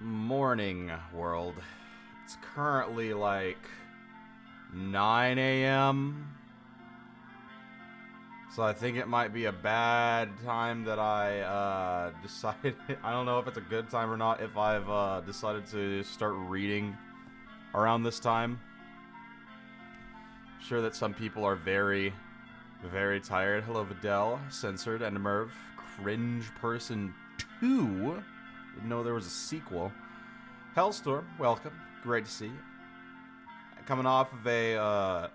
morning, world. It's currently like 9 a.m. So I think it might be a bad time that I decided. I don't know if it's a good time or not if I've decided to start reading around this time. I'm sure that some people are very, very tired. Hello, Videl, Censored, and Merv. Cringe Person 2. Didn't know there was a sequel. Hellstorm, welcome. Great to see you. Coming off of a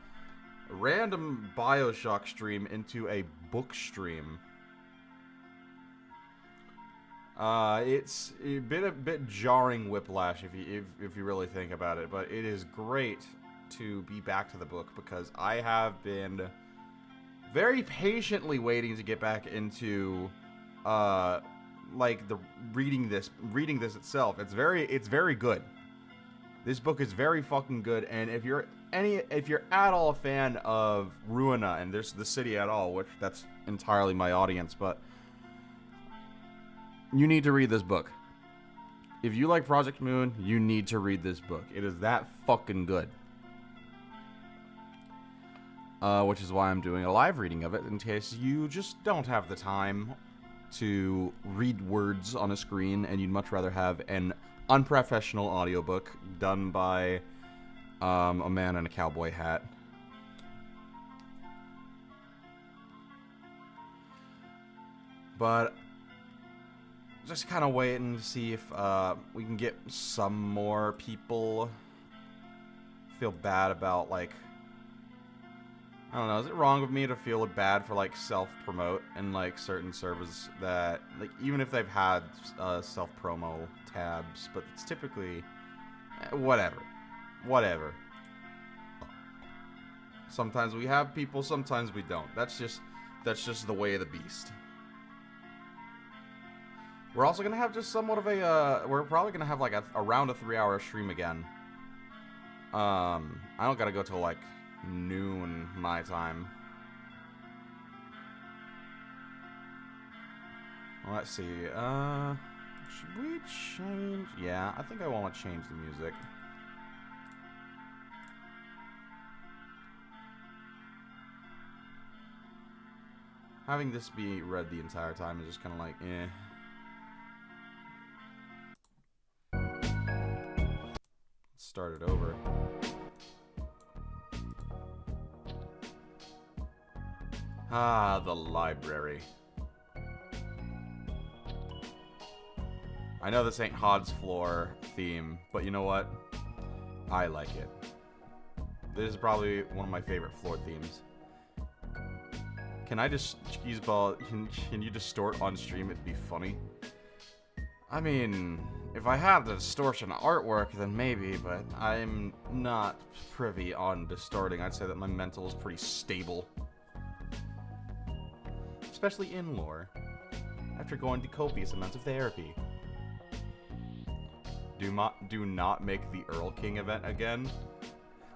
random Bioshock stream into a book stream. It's a bit jarring whiplash if you really think about it, but it is great to be back to the book because I have been very patiently waiting to get back into like the reading this itself. It's very good. This book is very fucking good, and if you're at all a fan of Ruina and there's the city at all, which that's entirely my audience, but you need to read this book. If you like Project Moon, you need to read this book. It is that fucking good. Which is why I'm doing a live reading of it, in case you just don't have the time to read words on a screen and you'd much rather have an unprofessional audiobook done by a man in a cowboy hat. But just kind of waiting to see if we can get some more people feel bad about, like, I don't know, is it wrong of me to feel bad for, like, self-promote in, like, certain servers that, like, even if they've had self-promo tabs, but it's typically, whatever. Sometimes we have people, sometimes we don't. That's just the way of the beast. We're also gonna have just somewhat of a, we're probably gonna have, like, around a 3-hour stream again. I don't gotta go till, like, noon my time. Let's see, should we change? Yeah, I think I want to change the music. Having this be read the entire time is just kind of like, Let's start it over. Ah, the library. I know this ain't Hod's Floor theme, but you know what? I like it. This is probably one of my favorite floor themes. Can I just use ball? Can you distort on stream? It'd be funny. I mean, if I have the distortion artwork, then maybe, but I'm not privy on distorting. I'd say that my mental is pretty stable. Especially in lore, after going to copious amounts of therapy. Do not make the Earl King event again.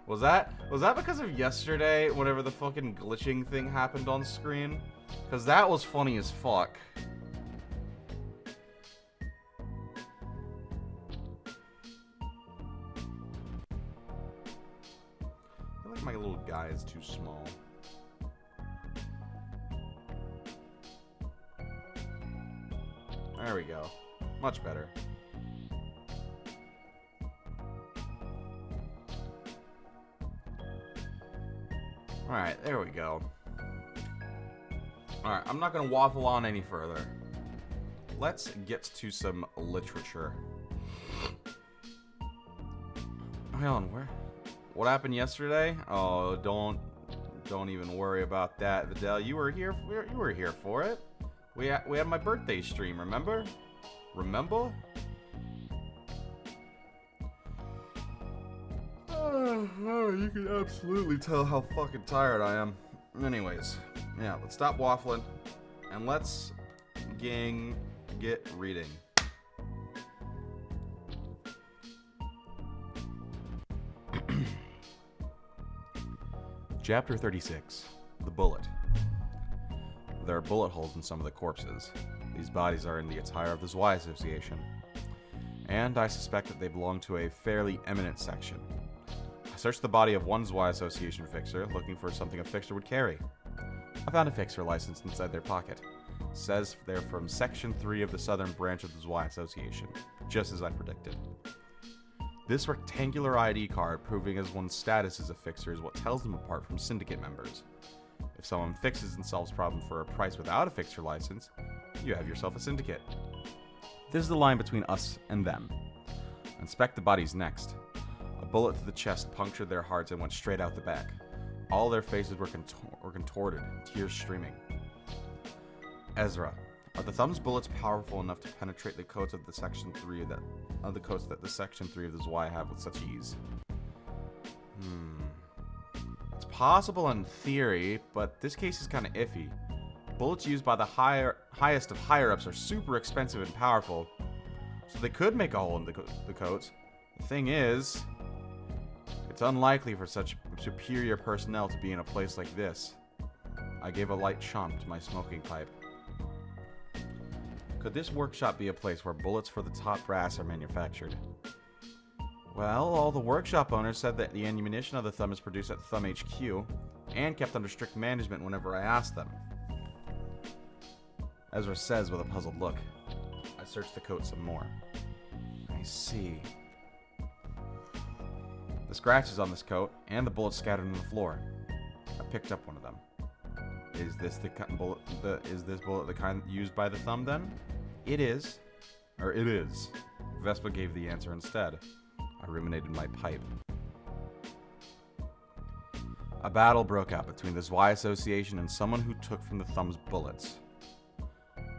Was that because of yesterday, whenever the fucking glitching thing happened on screen? Because that was funny as fuck. I feel like my little guy is too small. There we go. Much better. Alright, there we go. Alright, I'm not gonna waffle on any further. Let's get to some literature. Hang on, what happened yesterday? Oh, don't even worry about that, Videl. You were here for it. We had my birthday stream, remember? Remember? Oh, you can absolutely tell how fucking tired I am. Anyways, yeah, let's stop waffling and let's get reading. Chapter 36, The Bullet. There are bullet holes in some of the corpses. These bodies are in the attire of the Zwei Association. and I suspect that they belong to a fairly eminent section. I searched the body of one Zwei Association fixer, looking for something a fixer would carry. I found a fixer license inside their pocket. It says they're from Section 3 of the southern branch of the Zwei Association, just as I predicted. This rectangular ID card proving as one's status as a fixer is what tells them apart from syndicate members. If someone fixes and solves a problem for a price without a fixer license, you have yourself a syndicate. This is the line between us and them. Inspect the bodies next. A bullet to the chest punctured their hearts and went straight out the back. All their faces were contorted, tears streaming. Ezra, are the thumb's bullets powerful enough to penetrate the coats of the Section 3 that the Section 3 of the Zwei have with such ease? It's possible in theory, but this case is kind of iffy. Bullets used by the highest of higher-ups are super expensive and powerful, so they could make a hole in the coats. The thing is, it's unlikely for such superior personnel to be in a place like this. I gave a light chomp to my smoking pipe. Could this workshop be a place where bullets for the top brass are manufactured? Well, all the workshop owners said that the ammunition of the Thumb is produced at Thumb HQ, and kept under strict management whenever I asked them. Ezra says with a puzzled look. I searched the coat some more. I see. The scratches on this coat, and the bullets scattered on the floor. I picked up one of them. Is this bullet the kind used by the Thumb then? It is. It is. Vespa gave the answer instead. I ruminated my pipe. A battle broke out between the Zwei Association and someone who took from the Thumb's bullets.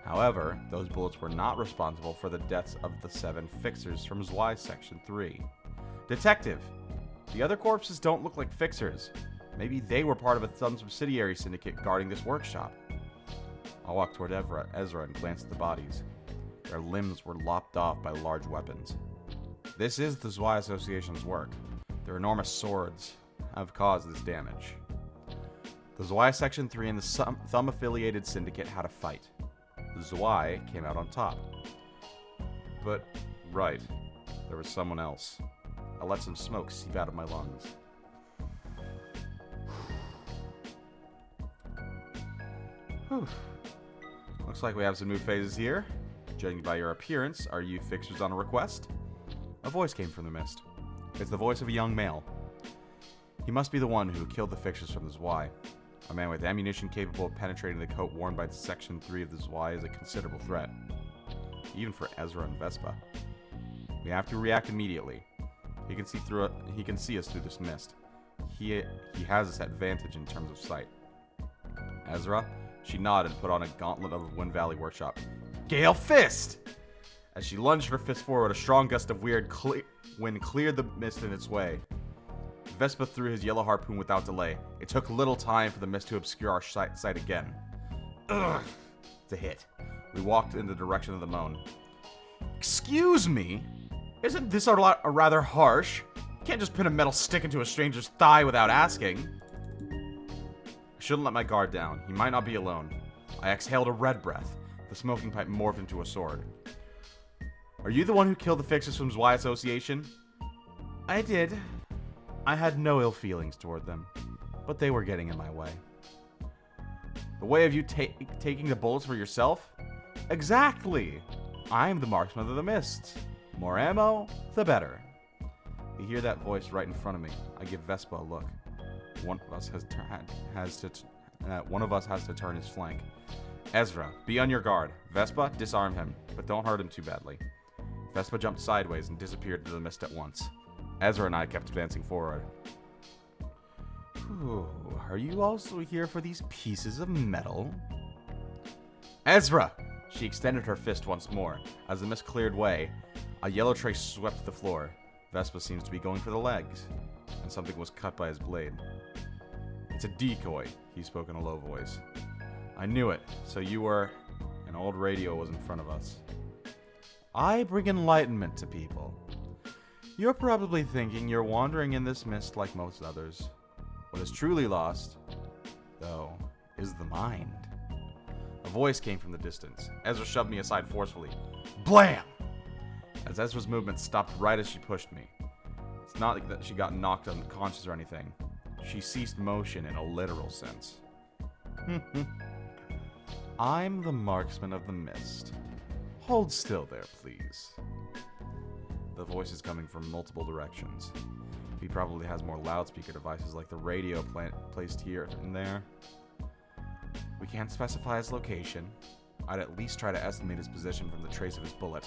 However, those bullets were not responsible for the deaths of the 7 fixers from Zwei Section 3. Detective! The other corpses don't look like fixers. Maybe they were part of a Thumb subsidiary syndicate guarding this workshop. I walked toward Ezra and glanced at the bodies. Their limbs were lopped off by large weapons. This is the Zwei Association's work. Their enormous swords have caused this damage. The Zwei Section 3 and the Thumb-affiliated syndicate had a fight. The Zwei came out on top. But, right, there was someone else. I let some smoke seep out of my lungs. Whew. Looks like we have some new phases here. Judging by your appearance, are you fixers on a request? A voice came from the mist. It's the voice of a young male. He must be the one who killed the fixers from the Zwei. A man with ammunition capable of penetrating the coat worn by Section 3 of the Zwei is a considerable threat. Even for Ezra and Vespa. We have to react immediately. He can see us through this mist. He has us at advantage in terms of sight. Ezra? She nodded and put on a gauntlet of Wind Valley Workshop. Gale Fist! As she lunged her fist forward, a strong gust of wind cleared the mist in its way. Vespa threw his yellow harpoon without delay. It took little time for the mist to obscure our sight again. Ugh! It's a hit. We walked in the direction of the moan. Excuse me? Isn't this a rather harsh? You can't just pin a metal stick into a stranger's thigh without asking. I shouldn't let my guard down. He might not be alone. I exhaled a red breath. The smoking pipe morphed into a sword. Are you the one who killed the fixers from Zwei Association? I did. I had no ill feelings toward them, but they were getting in my way. The way of you taking the bullets for yourself? Exactly! I'm the marksman of the mist. More ammo, the better. You hear that voice right in front of me. I give Vespa a look. One of us has to turn his flank. Ezra, be on your guard. Vespa, disarm him, but don't hurt him too badly. Vespa jumped sideways and disappeared into the mist at once. Ezra and I kept advancing forward. Ooh, are you also here for these pieces of metal? Ezra! She extended her fist once more. As the mist cleared way, a yellow trace swept the floor. Vespa seems to be going for the legs, and something was cut by his blade. It's a decoy, he spoke in a low voice. I knew it, so you were... An old radio was in front of us. I bring enlightenment to people. You're probably thinking you're wandering in this mist like most others. What is truly lost, though, is the mind. A voice came from the distance. Ezra shoved me aside forcefully. Blam! as Ezra's movement stopped right as she pushed me. It's not like that she got knocked unconscious or anything. She ceased motion in a literal sense. I'm the marksman of the mist. Hold still there, please. The voice is coming from multiple directions. He probably has more loudspeaker devices like the radio placed here and there. We can't specify his location. I'd at least try to estimate his position from the trace of his bullet.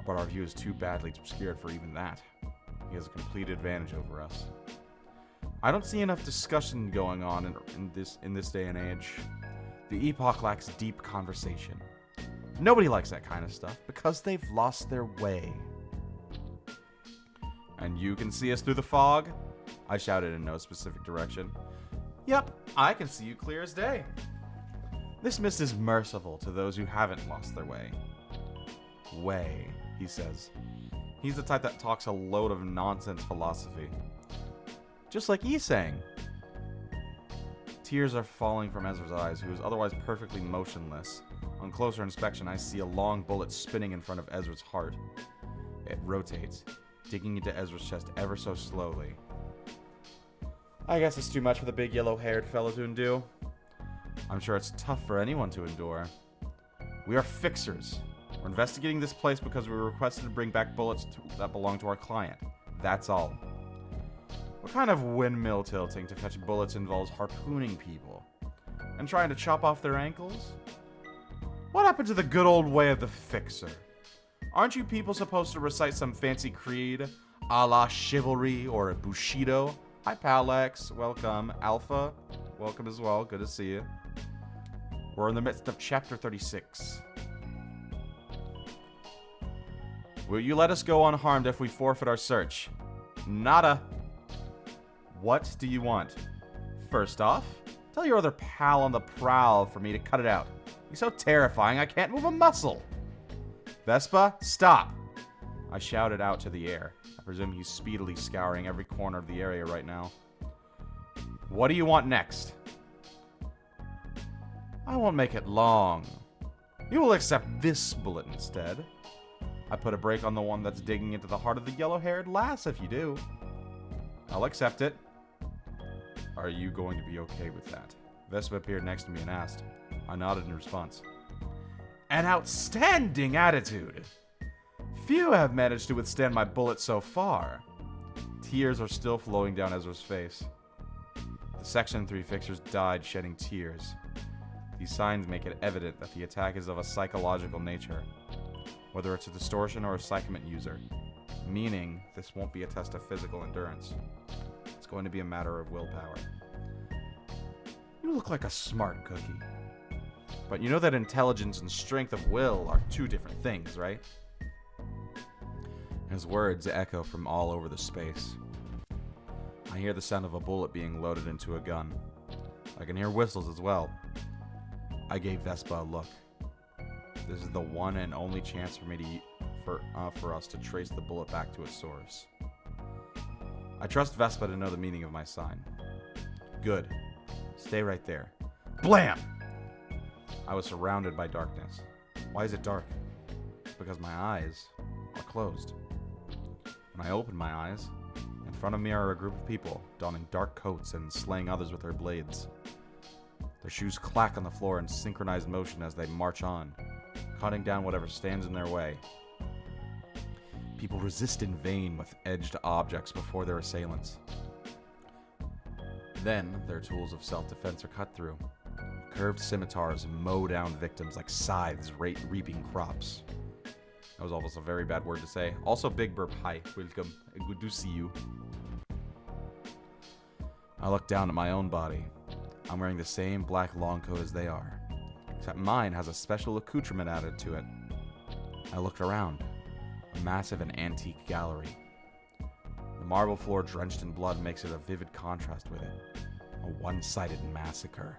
But our view is too badly obscured for even that. He has a complete advantage over us. I don't see enough discussion going on in this day and age. The epoch lacks deep conversation. Nobody likes that kind of stuff because they've lost their way. And you can see us through the fog? I shouted in no specific direction. Yep, I can see you clear as day. This mist is merciful to those who haven't lost their way. Way, he says. He's the type that talks a load of nonsense philosophy. Just like he's saying. Tears are falling from Ezra's eyes, who is otherwise perfectly motionless. On closer inspection, I see a long bullet spinning in front of Ezra's heart. It rotates, digging into Ezra's chest ever so slowly. I guess it's too much for the big yellow-haired fellow to endure. I'm sure it's tough for anyone to endure. We are fixers. We're investigating this place because we were requested to bring back bullets that belong to our client. That's all. What kind of windmill tilting to fetch bullets involves harpooning people? And trying to chop off their ankles? What happened to the good old way of the fixer? Aren't you people supposed to recite some fancy creed, a la chivalry or a bushido? Hi, Palex. Welcome. Alpha. Welcome as well. Good to see you. We're in the midst of Chapter 36. Will you let us go unharmed if we forfeit our search? Nada. What do you want? First off, tell your other pal on the prowl for me to cut it out. He's so terrifying I can't move a muscle. Vespa, stop! I shouted out to the air. I presume he's speedily scouring every corner of the area right now. What do you want next? I won't make it long. You will accept this bullet instead. I put a break on the one that's digging into the heart of the yellow-haired lass if you do. I'll accept it. Are you going to be okay with that? Vespa appeared next to me and asked. I nodded in response. An outstanding attitude! Few have managed to withstand my bullet so far. Tears are still flowing down Ezra's face. The Section 3 fixers died shedding tears. These signs make it evident that the attack is of a psychological nature, whether it's a distortion or a psychomet user, meaning this won't be a test of physical endurance. It's going to be a matter of willpower. You look like a smart cookie. But you know that intelligence and strength of will are two different things, right? His words echo from all over the space. I hear the sound of a bullet being loaded into a gun. I can hear whistles as well. I gave Vespa a look. This is the one and only chance for us to trace the bullet back to its source. I trust Vespa to know the meaning of my sign. Good. Stay right there. Blam! I was surrounded by darkness. Why is it dark? Because my eyes are closed. When I open my eyes, in front of me are a group of people donning dark coats and slaying others with their blades. Their shoes clack on the floor in synchronized motion as they march on, cutting down whatever stands in their way. People resist in vain with edged objects before their assailants. Then, their tools of self-defense are cut through. Curved scimitars mow down victims like scythes reaping crops. That was almost a very bad word to say. Also, Big Burp, hi, welcome. Good to see you. I look down at my own body. I'm wearing the same black long coat as they are, except mine has a special accoutrement added to it. I looked around. A massive and antique gallery. The marble floor drenched in blood makes it a vivid contrast with it. A one-sided massacre.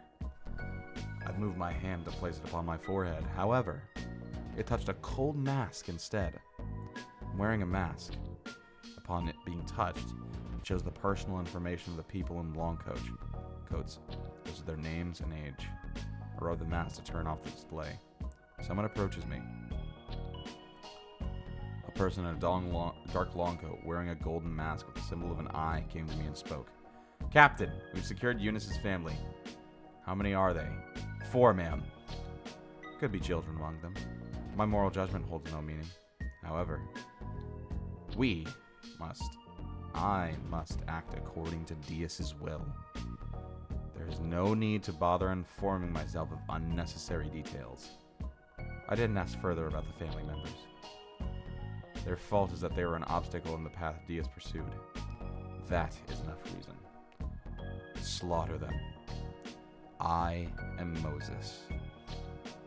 I've moved my hand to place it upon my forehead. However, it touched a cold mask instead. I'm wearing a mask. Upon it being touched, it shows the personal information of the people in the long coats. Those are their names and age. I rode the mask to turn off the display. Someone approaches me. A person in a dark long coat wearing a golden mask with the symbol of an eye came to me and spoke. Captain, we've secured Eunice's family. How many are they? 4, ma'am. Could be children among them. My moral judgment holds no meaning. However, I must act according to Dias's will. There is no need to bother informing myself of unnecessary details. I didn't ask further about the family members. Their fault is that they were an obstacle in the path Dias pursued. That is enough reason. Slaughter them. I am Moses.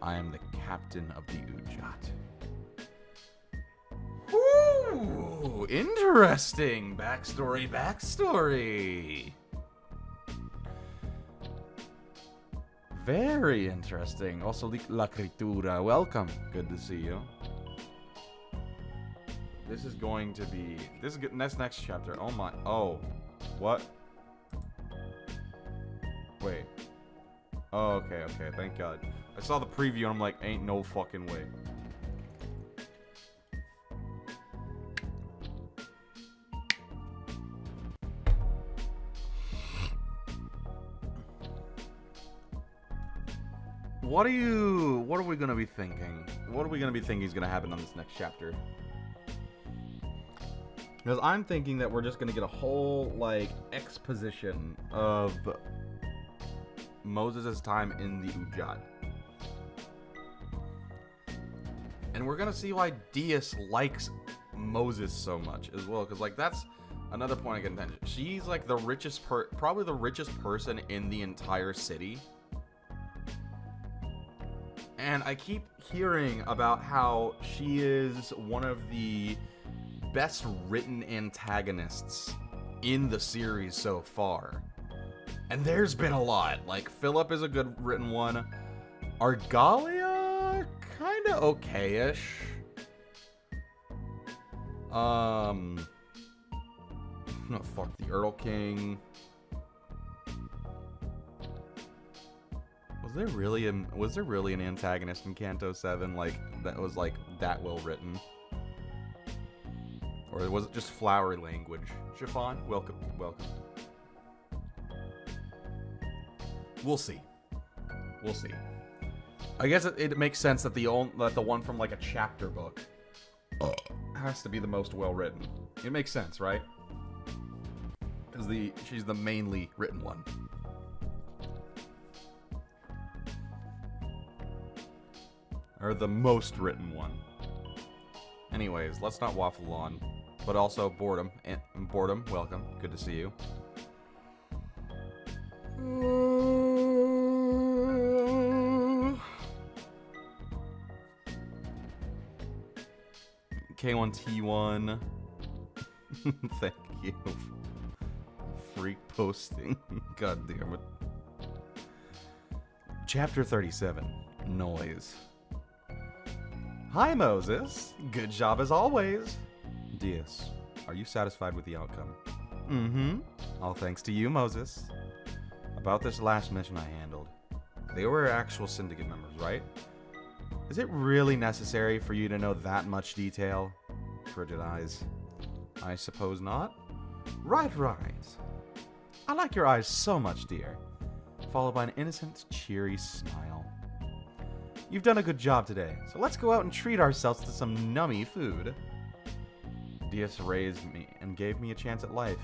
I am the captain of the Ujat. Ooh, interesting. Backstory. Very interesting. Also, La Critura. Welcome. Good to see you. This is going to be... This is next chapter. Oh my... Oh. What? Wait. Oh, okay. Thank God. I saw the preview and I'm like, ain't no fucking way. What are we gonna be thinking? What are we gonna be thinking is gonna happen on this next chapter? Because I'm thinking that we're just gonna get a whole, like, exposition of Moses' time in the Ujat. And we're gonna see why Dias likes Moses so much as well, because, like, that's another point of contention. She's, like, the richest probably the richest person in the entire city. And I keep hearing about how she is one of the best written antagonists in the series so far. And there's been a lot. Like, Philip is a good written one. Argalia, kinda okay-ish. Oh, fuck, the Earl King. Was there really an antagonist in Canto 7, like, that was, like, that well written? Or was it just flowery language? Chiffon, welcome. We'll see. I guess it makes sense that the one from, like, a chapter book has to be the most well written. It makes sense, right? Because she's the mainly written one. Or the most written one. Anyways, let's not waffle on. But also, Boredom, welcome. Good to see you. K1T1. Thank you. Freak posting. God damn it. Chapter 37. Noise. Hi, Moses. Good job as always. Dias, are you satisfied with the outcome? Mm-hmm. All thanks to you, Moses. About this last mission I handled. They were actual Syndicate members, right? Is it really necessary for you to know that much detail? Frigid eyes. I suppose not. Right. I like your eyes so much, dear. Followed by an innocent, cheery smile. You've done a good job today, so let's go out and treat ourselves to some nummy food. Dias raised me and gave me a chance at life.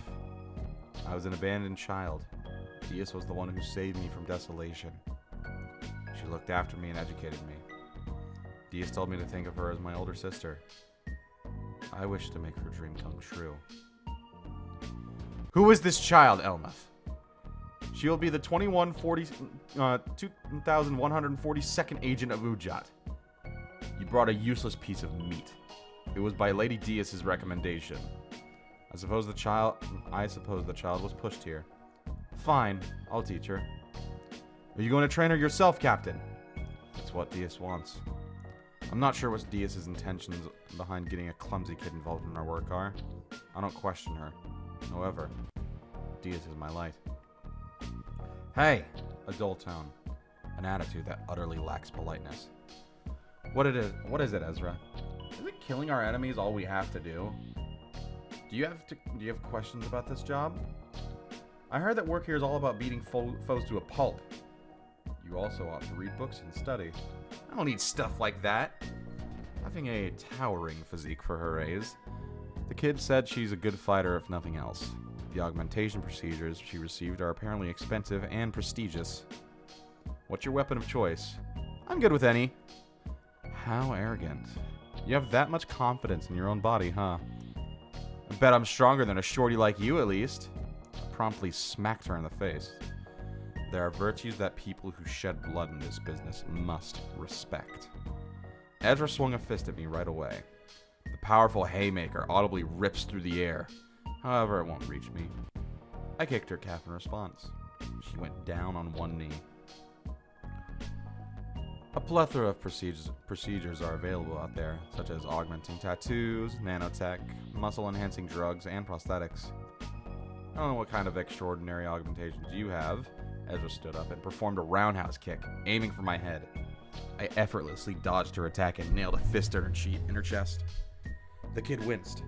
I was an abandoned child. Dias was the one who saved me from desolation. She looked after me and educated me. Dias told me to think of her as my older sister. I wish to make her dream come true. Who is this child, Elmuth? She will be the 2142nd agent of Ujat. You brought a useless piece of meat. It was by Lady Dias's recommendation. I suppose the child was pushed here. Fine, I'll teach her. Are you going to train her yourself, Captain? That's what Dias wants. I'm not sure what Dias's intentions behind getting a clumsy kid involved in our work are. I don't question her. However, Dias is my light. Hey, a dull tone. An attitude that utterly lacks politeness. What is it, Ezra? Is it killing our enemies all we have to do? Do you have questions about this job? I heard that work here is all about beating foes to a pulp. You also ought to read books and study. I don't need stuff like that. Having a towering physique for her age, the kid said she's a good fighter if nothing else. The augmentation procedures she received are apparently expensive and prestigious. What's your weapon of choice? I'm good with any. How arrogant. You have that much confidence in your own body, huh? I bet I'm stronger than a shorty like you, at least. I promptly smacked her in the face. There are virtues that people who shed blood in this business must respect. Ezra swung a fist at me right away. The powerful haymaker audibly rips through the air. However, it won't reach me. I kicked her calf in response. She went down on one knee. A plethora of procedures are available out there, such as augmenting tattoos, nanotech, muscle-enhancing drugs, and prosthetics. I don't know what kind of extraordinary augmentations you have. Ezra stood up and performed a roundhouse kick, aiming for my head. I effortlessly dodged her attack and nailed a fist in her chest. The kid winced.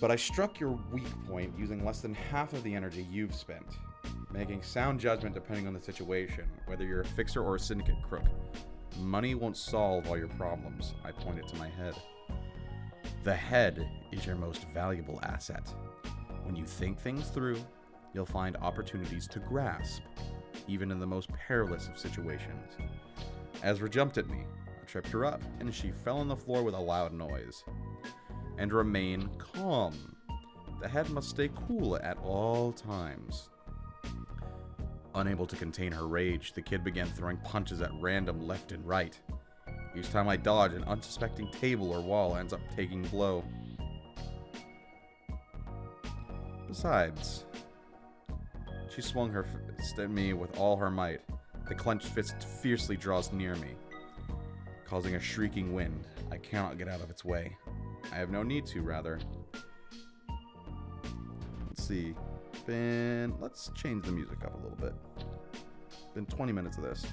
But I struck your weak point using less than half of the energy you've spent, making sound judgment depending on the situation, whether you're a fixer or a syndicate crook. Money won't solve all your problems. I pointed to my head. The head is your most valuable asset. When you think things through, you'll find opportunities to grasp, even in the most perilous of situations. Ezra jumped at me. I tripped her up, and she fell on the floor with a loud noise. And remain calm. The head must stay cool at all times. Unable to contain her rage, the kid began throwing punches at random left and right. Each time I dodge, an unsuspecting table or wall ends up taking blow. Besides, she swung her fist at me with all her might. The clenched fist fiercely draws near me, causing a shrieking wind. I cannot get out of its way. I have no need to, rather. Let's see. Let's change the music up a little bit. Been 20 minutes of this.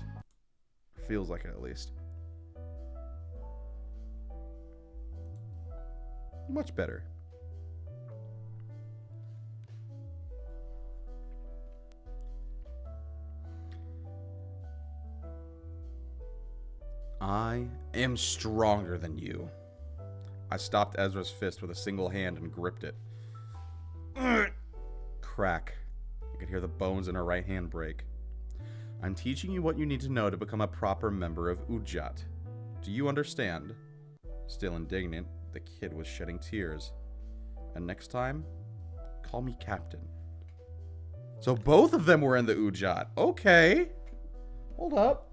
Feels like it, at least. Much better. I am stronger than you. I stopped Ezra's fist with a single hand and gripped it. Crack. I could hear the bones in her right hand break. I'm teaching you what you need to know to become a proper member of yugioh. Do you understand? Still indignant, the kid was shedding tears. And next time, call me Captain. So both of them were in the yugioh. Okay. Hold up.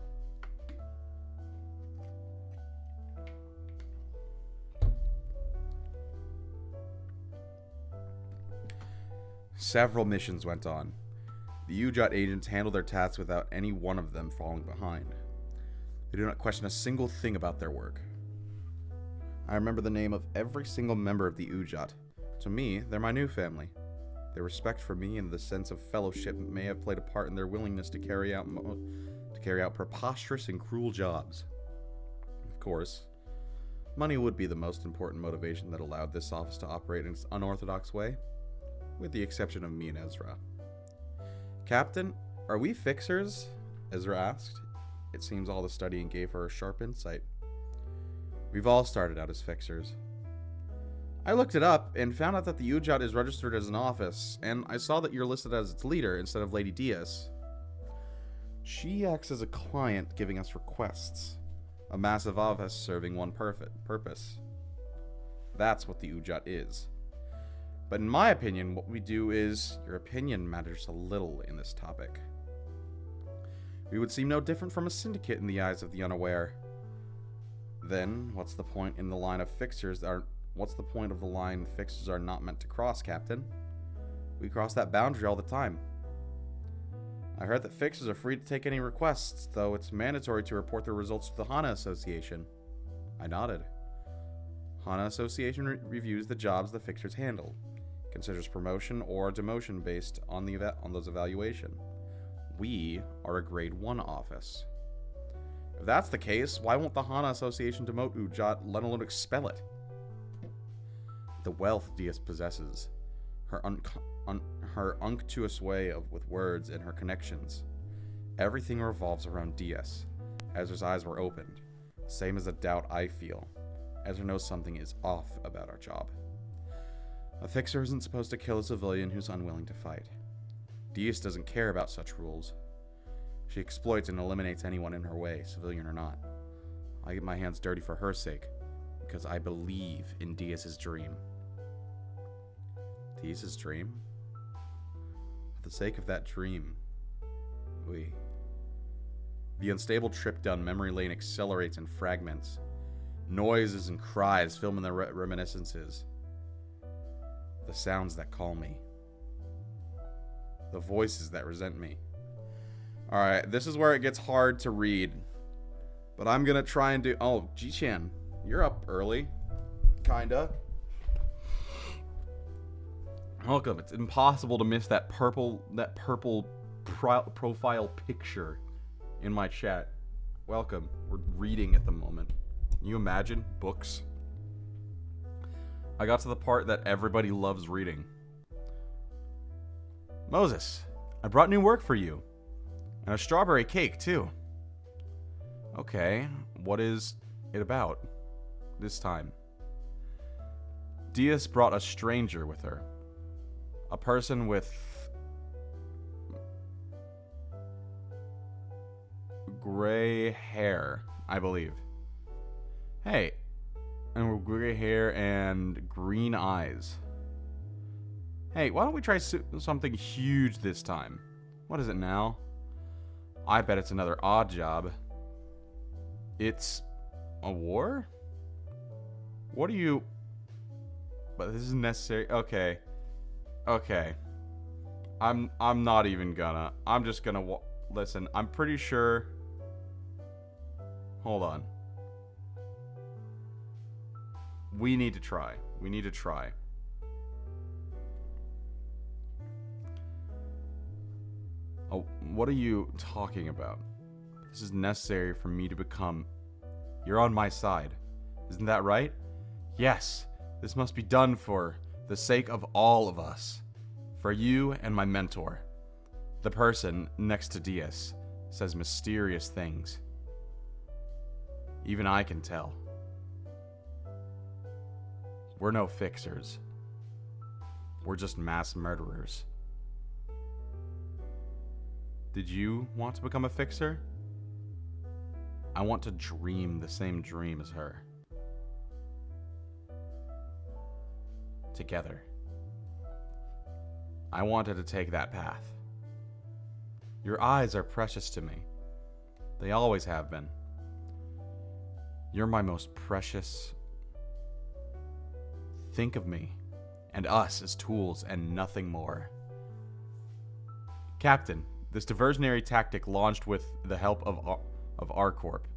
Several missions went on. The yugioh agents handled their tasks without any one of them falling behind. They do not question a single thing about their work. I remember the name of every single member of the yugioh. To me, they're my new family. Their respect for me and the sense of fellowship may have played a part in their willingness to carry out preposterous and cruel jobs. Of course, money would be the most important motivation that allowed this office to operate in its unorthodox way, with the exception of me and Ezra. Captain, are we fixers? Ezra asked. It seems all the studying gave her a sharp insight. We've all started out as fixers. I looked it up and found out that the yugioh is registered as an office, and I saw that you're listed as its leader instead of Lady Diaz. She acts as a client giving us requests. A massive office serving one purpose. That's what the yugioh is. But in my opinion, what we do is, your opinion matters a little in this topic. We would seem no different from a syndicate in the eyes of the unaware. Then, what's the point of the line fixers are not meant to cross, Captain? We cross that boundary all the time. I heard that fixers are free to take any requests, though it's mandatory to report their results to the Hana Association. I nodded. Hana Association reviews the jobs the fixers handle. Considers promotion or demotion based on those evaluation. We are a grade 1 office. If that's the case, why won't the Hana Association demote Ujat, let alone expel it? The wealth Diaz possesses, her unctuous way with words and her connections. Everything revolves around Diaz. Ezra's eyes were opened, same as the doubt I feel. Ezra knows something is off about our job. A fixer isn't supposed to kill a civilian who's unwilling to fight. Diaz doesn't care about such rules. She exploits and eliminates anyone in her way, civilian or not. I get my hands dirty for her sake, because I believe in Diaz's dream. Diaz's dream? For the sake of that dream, The unstable trip down memory lane accelerates in fragments. Noises and cries fill in the reminiscences. The sounds that call me. The voices that resent me. Alright, this is where it gets hard to read. But I'm gonna try and do... Oh, Ji-chan, you're up early. Kinda. Welcome. It's impossible to miss that purple profile picture in my chat. Welcome. We're reading at the moment. Can you imagine? Books. I got to the part that everybody loves reading. Moses, I brought new work for you. And a strawberry cake, too. Okay, what is it about this time? Diaz brought a stranger with her. A person with gray hair, I believe. Hey, and gray hair and green eyes. Hey, why don't we try something huge this time? What is it now? I bet it's another odd job. It's a war? What do you... But this is necessary. Okay. Okay. I'm not even gonna. I'm just gonna listen. I'm pretty sure... Hold on. We need to try. We need to try. Oh, what are you talking about? This is necessary for me to become... You're on my side. Isn't that right? Yes. This must be done for the sake of all of us. For you and my mentor. The person next to Diaz says mysterious things. Even I can tell. We're no fixers. We're just mass murderers. Did you want to become a fixer? I want to dream the same dream as her. Together. I wanted to take that path. Your eyes are precious to me. They always have been. You're my most precious. Think of me and us as tools and nothing more. Captain, this diversionary tactic launched with the help of our Corp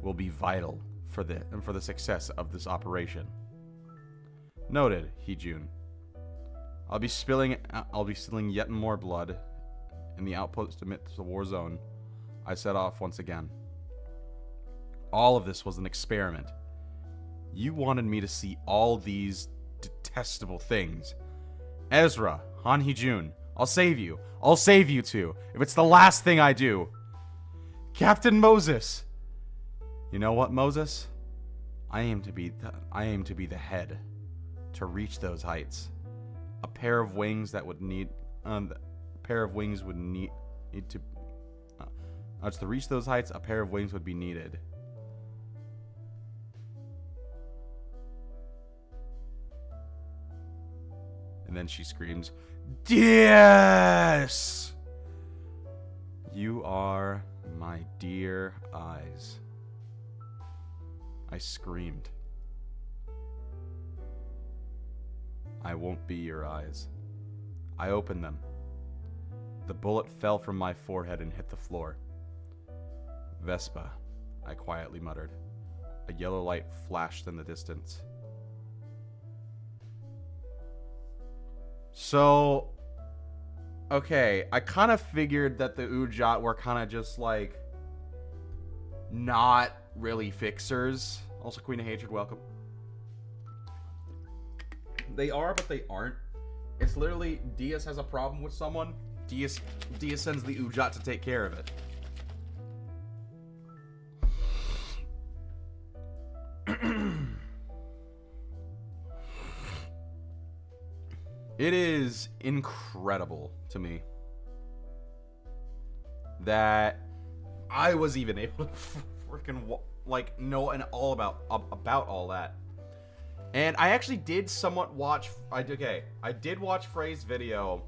will be vital for the success of this operation. Noted, Hee-jun. I'll be spilling yet more blood in the outpost amidst the war zone. I set off once again. All of this was an experiment. You wanted me to see all these detestable things. Ezra, Han Hee-jun, I'll save you. I'll save you two, if it's the last thing I do. Captain Moses. You know what, Moses? I aim to be the head, to reach those heights. A pair of wings that would need, to reach those heights, a pair of wings would be needed. And then she screams, Yes! You are my dear eyes. I screamed. I won't be your eyes. I opened them. The bullet fell from my forehead and hit the floor. Vespa, I quietly muttered. A yellow light flashed in the distance. So, okay, I kind of figured that the Ujat were kind of just like not really fixers. Also, Queen of Hatred, welcome. They are, but they aren't. It's literally, Diaz has a problem with someone, Diaz sends the yugioh to take care of it. It is incredible to me that I was even able to freaking like know and all about all that. And I actually did somewhat watch. I did watch Frey's video,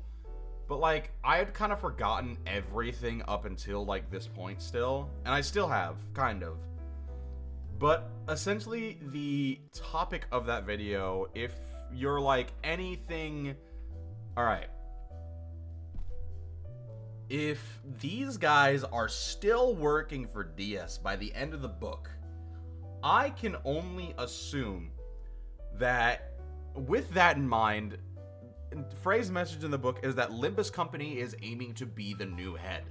but like I had kind of forgotten everything up until like this point still, and I still have kind of. But essentially, the topic of that video, if you're like anything, all right. If these guys are still working for DS by the end of the book, I can only assume that with that in mind, Frey's message in the book is that Limbus Company is aiming to be the new head.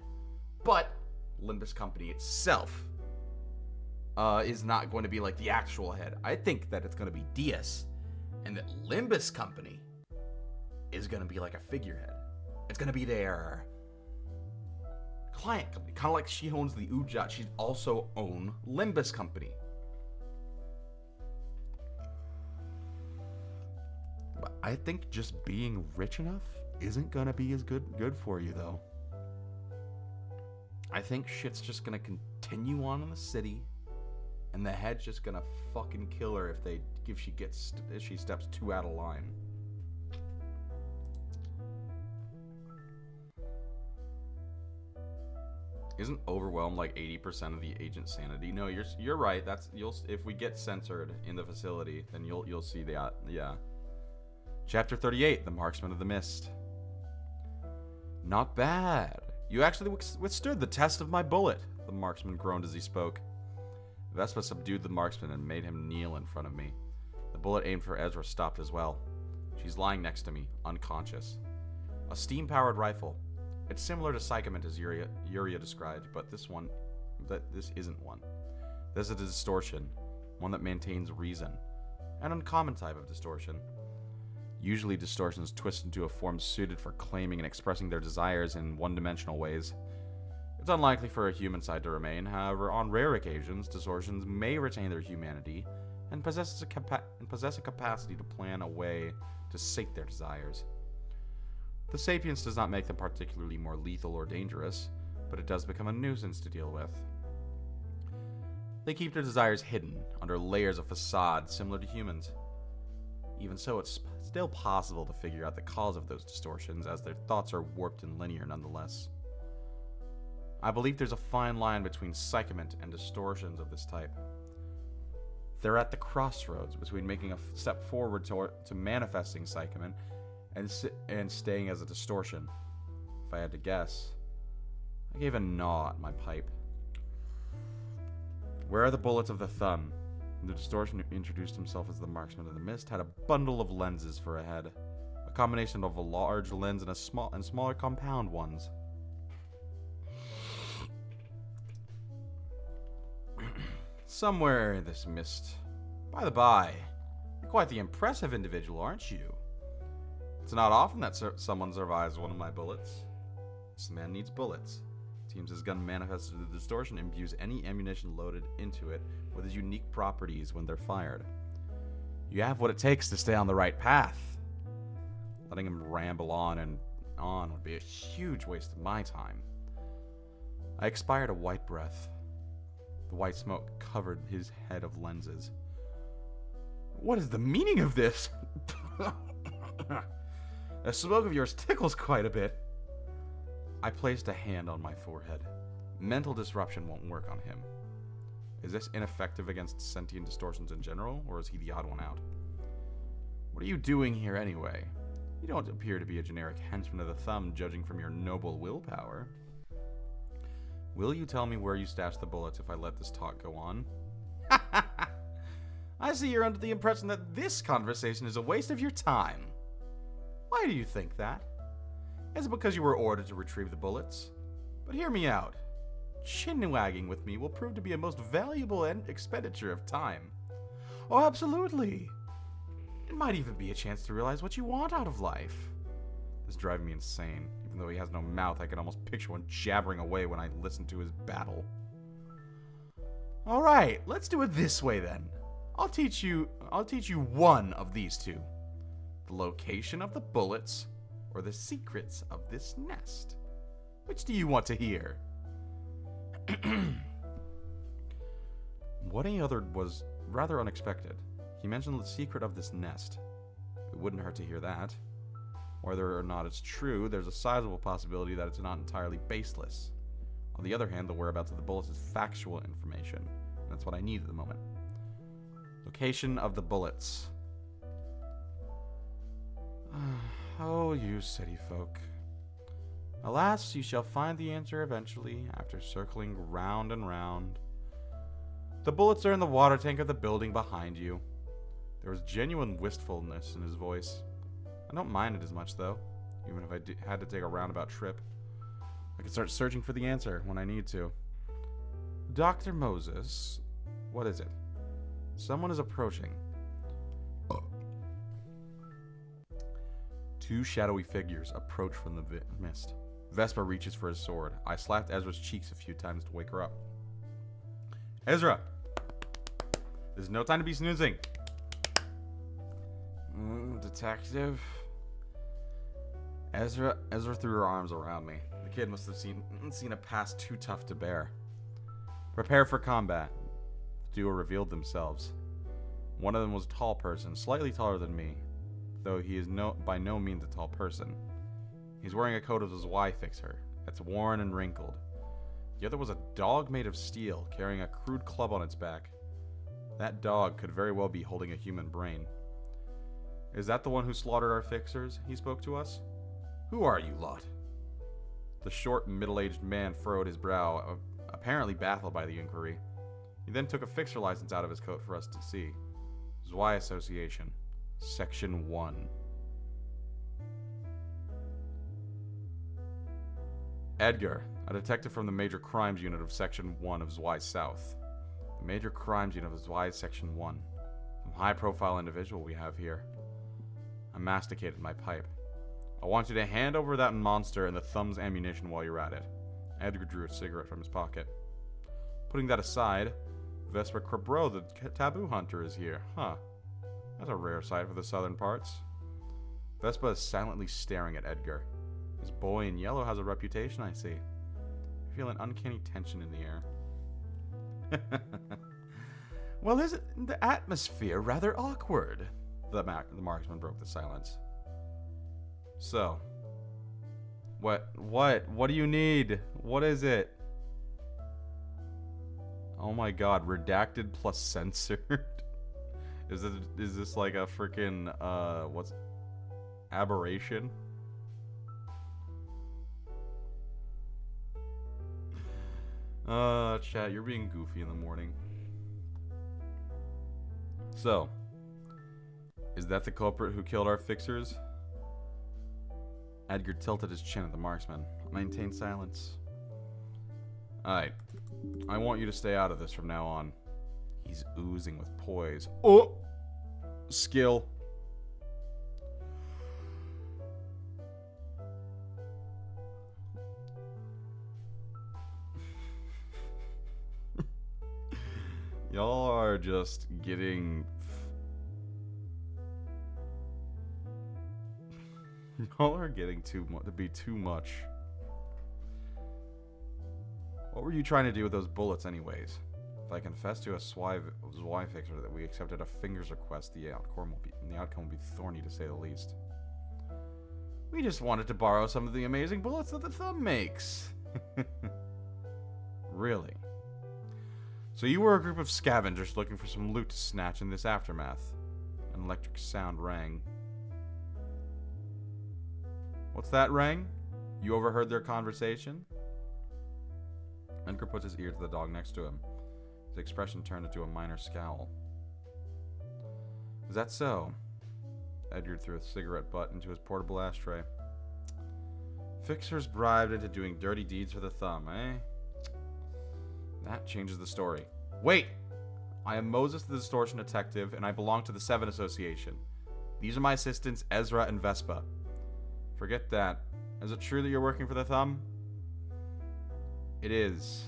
But Limbus Company itself is not going to be like the actual head. I think that it's going to be DS, and that Limbus Company is going to be like a figurehead. It's going to be their client company. Kind of like she owns the yugioh, she'd also own Limbus Company. But I think just being rich enough isn't going to be as good for you, though. I think shit's just going to continue on in the city, and the head's just going to fucking kill her if she steps too out of line. Isn't overwhelmed like 80% of the agent's sanity? No, you're right. If we get censored in the facility, then you'll see that. Yeah. Chapter 38, The Marksman of the Mist. Not bad. You actually withstood the test of my bullet, the marksman groaned as he spoke. Vespa subdued the marksman and made him kneel in front of me. The bullet aimed for Ezra stopped as well. She's lying next to me, unconscious. A steam-powered rifle. It's similar to Psychomint as Yuria described, but this isn't one. This is a distortion, one that maintains reason. An uncommon type of distortion. Usually distortions twist into a form suited for claiming and expressing their desires in one-dimensional ways. It's unlikely for a human side to remain. However, on rare occasions, distortions may retain their humanity and possess a capacity to plan a way to sate their desires. The sapience does not make them particularly more lethal or dangerous, but it does become a nuisance to deal with. They keep their desires hidden under layers of facade similar to humans. Even so, it's still possible to figure out the cause of those distortions, as their thoughts are warped and linear nonetheless. I believe there's a fine line between Psychomint and distortions of this type. They're at the crossroads between making a step forward to manifesting Psychomint and staying as a distortion. If I had to guess, I gave a gnaw at my pipe. Where are the bullets of the thumb? The distortion who introduced himself as the marksman of the mist had a bundle of lenses for a head, a combination of a large lens and smaller compound ones. Somewhere in this mist. By the by, you're quite the impressive individual, aren't you? It's not often that someone survives one of my bullets. This man needs bullets. Seems his gun manifested the distortion imbues any ammunition loaded into it with its unique properties when they're fired. You have what it takes to stay on the right path. Letting him ramble on and on would be a huge waste of my time. I expired a white breath. The white smoke covered his head of lenses. What is the meaning of this? The smoke of yours tickles quite a bit. I placed a hand on my forehead. Mental disruption won't work on him. Is this ineffective against sentient distortions in general, or is he the odd one out? What are you doing here anyway? You don't appear to be a generic henchman of the thumb, judging from your noble willpower. Will you tell me where you stashed the bullets if I let this talk go on? I see you're under the impression that this conversation is a waste of your time. Why do you think that? Is it because you were ordered to retrieve the bullets? But hear me out. chin-wagging with me will prove to be a most valuable expenditure of time. Oh, absolutely. It might even be a chance to realize what you want out of life. This is driving me insane. Even though he has no mouth, I can almost picture one jabbering away when I listen to his babble. Alright, let's do it this way then. I'll teach you one of these two. The location of the bullets, or the secrets of this nest. Which do you want to hear? What he uttered was rather unexpected. He mentioned the secret of this nest. It wouldn't hurt to hear that. Whether or not it's true, there's a sizable possibility that it's not entirely baseless. On the other hand, the whereabouts of the bullets is factual information. And that's what I need at the moment. Location of the bullets. Oh, you city folk. Alas, you shall find the answer eventually, after circling round and round. The bullets are in the water tank of the building behind you. There was genuine wistfulness in his voice. I don't mind it as much, though, even if I had to take a roundabout trip. I can start searching for the answer when I need to. Dr. Moses, what is it? Someone is approaching. Two shadowy figures approach from the mist. Vespa reaches for his sword. I slapped Ezra's cheeks a few times to wake her up. Ezra! There's no time to be snoozing. Detective? Ezra threw her arms around me. The kid must have seen a past too tough to bear. Prepare for combat. The duo revealed themselves. One of them was a tall person, slightly taller than me, though he is by no means a tall person. He's wearing a coat of his Y-fixer that's worn and wrinkled. The other was a dog made of steel, carrying a crude club on its back. That dog could very well be holding a human brain. Is that the one who slaughtered our fixers? He spoke to us. Who are you lot? The short, middle-aged man furrowed his brow, apparently baffled by the inquiry. He then took a fixer license out of his coat for us to see. Y Association, Section 1. Edgar, a detective from the Major Crimes Unit of Section 1 of Zwei South. The Major Crimes Unit of Zwei Section 1. Some high-profile individual we have here. I masticated my pipe. I want you to hand over that monster and the thumb's ammunition while you're at it. Edgar drew a cigarette from his pocket. Putting that aside, Vesper Crabro, the taboo hunter, is here. Huh. That's a rare sight for the southern parts. Vespa is silently staring at Edgar. This boy in yellow has a reputation, I see. I feel an uncanny tension in the air. Well, isn't the atmosphere rather awkward? The marksman broke the silence. So, what do you need? What is it? Oh my god, redacted plus censored. Is this like a freaking what's aberration? Chat, you're being goofy in the morning. So, is that the culprit who killed our fixers? Edgar tilted his chin at the marksman. Maintain silence. Alright. I want you to stay out of this from now on. He's oozing with poise. Oh! Skill. Y'all are just getting... Y'all are getting to be too much. What were you trying to do with those bullets anyways? If I confess to a Y-fixer that we accepted a finger's request, the outcome will be thorny to say the least. We just wanted to borrow some of the amazing bullets that the thumb makes. Really? So you were a group of scavengers looking for some loot to snatch in this aftermath. An electric sound rang. What's that rang? You overheard their conversation? Edgar puts his ear to the dog next to him. His expression turned into a minor scowl. Is that so? Edgar threw a cigarette butt into his portable ashtray. Fixers bribed into doing dirty deeds for the thumb, eh? That changes the story. Wait! I am Moses the Distortion Detective, and I belong to the Seven Association. These are my assistants, Ezra and Vespa. Forget that. Is it true that you're working for the Thumb? It is.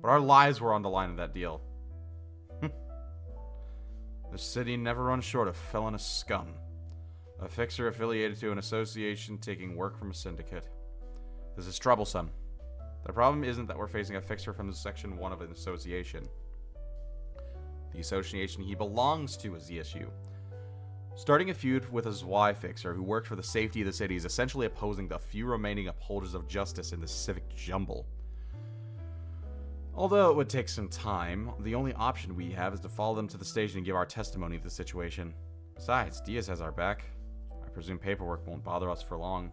But our lives were on the line of that deal. The city never runs short of felonious scum. A fixer affiliated to an association taking work from a syndicate. This is troublesome. The problem isn't that we're facing a fixer from Section 1 of an association. The association he belongs to is the issue. Starting a feud with a Zwei fixer who worked for the safety of the city is essentially opposing the few remaining upholders of justice in this civic jumble. Although it would take some time, the only option we have is to follow them to the station and give our testimony of the situation. Besides, Diaz has our back. I presume paperwork won't bother us for long.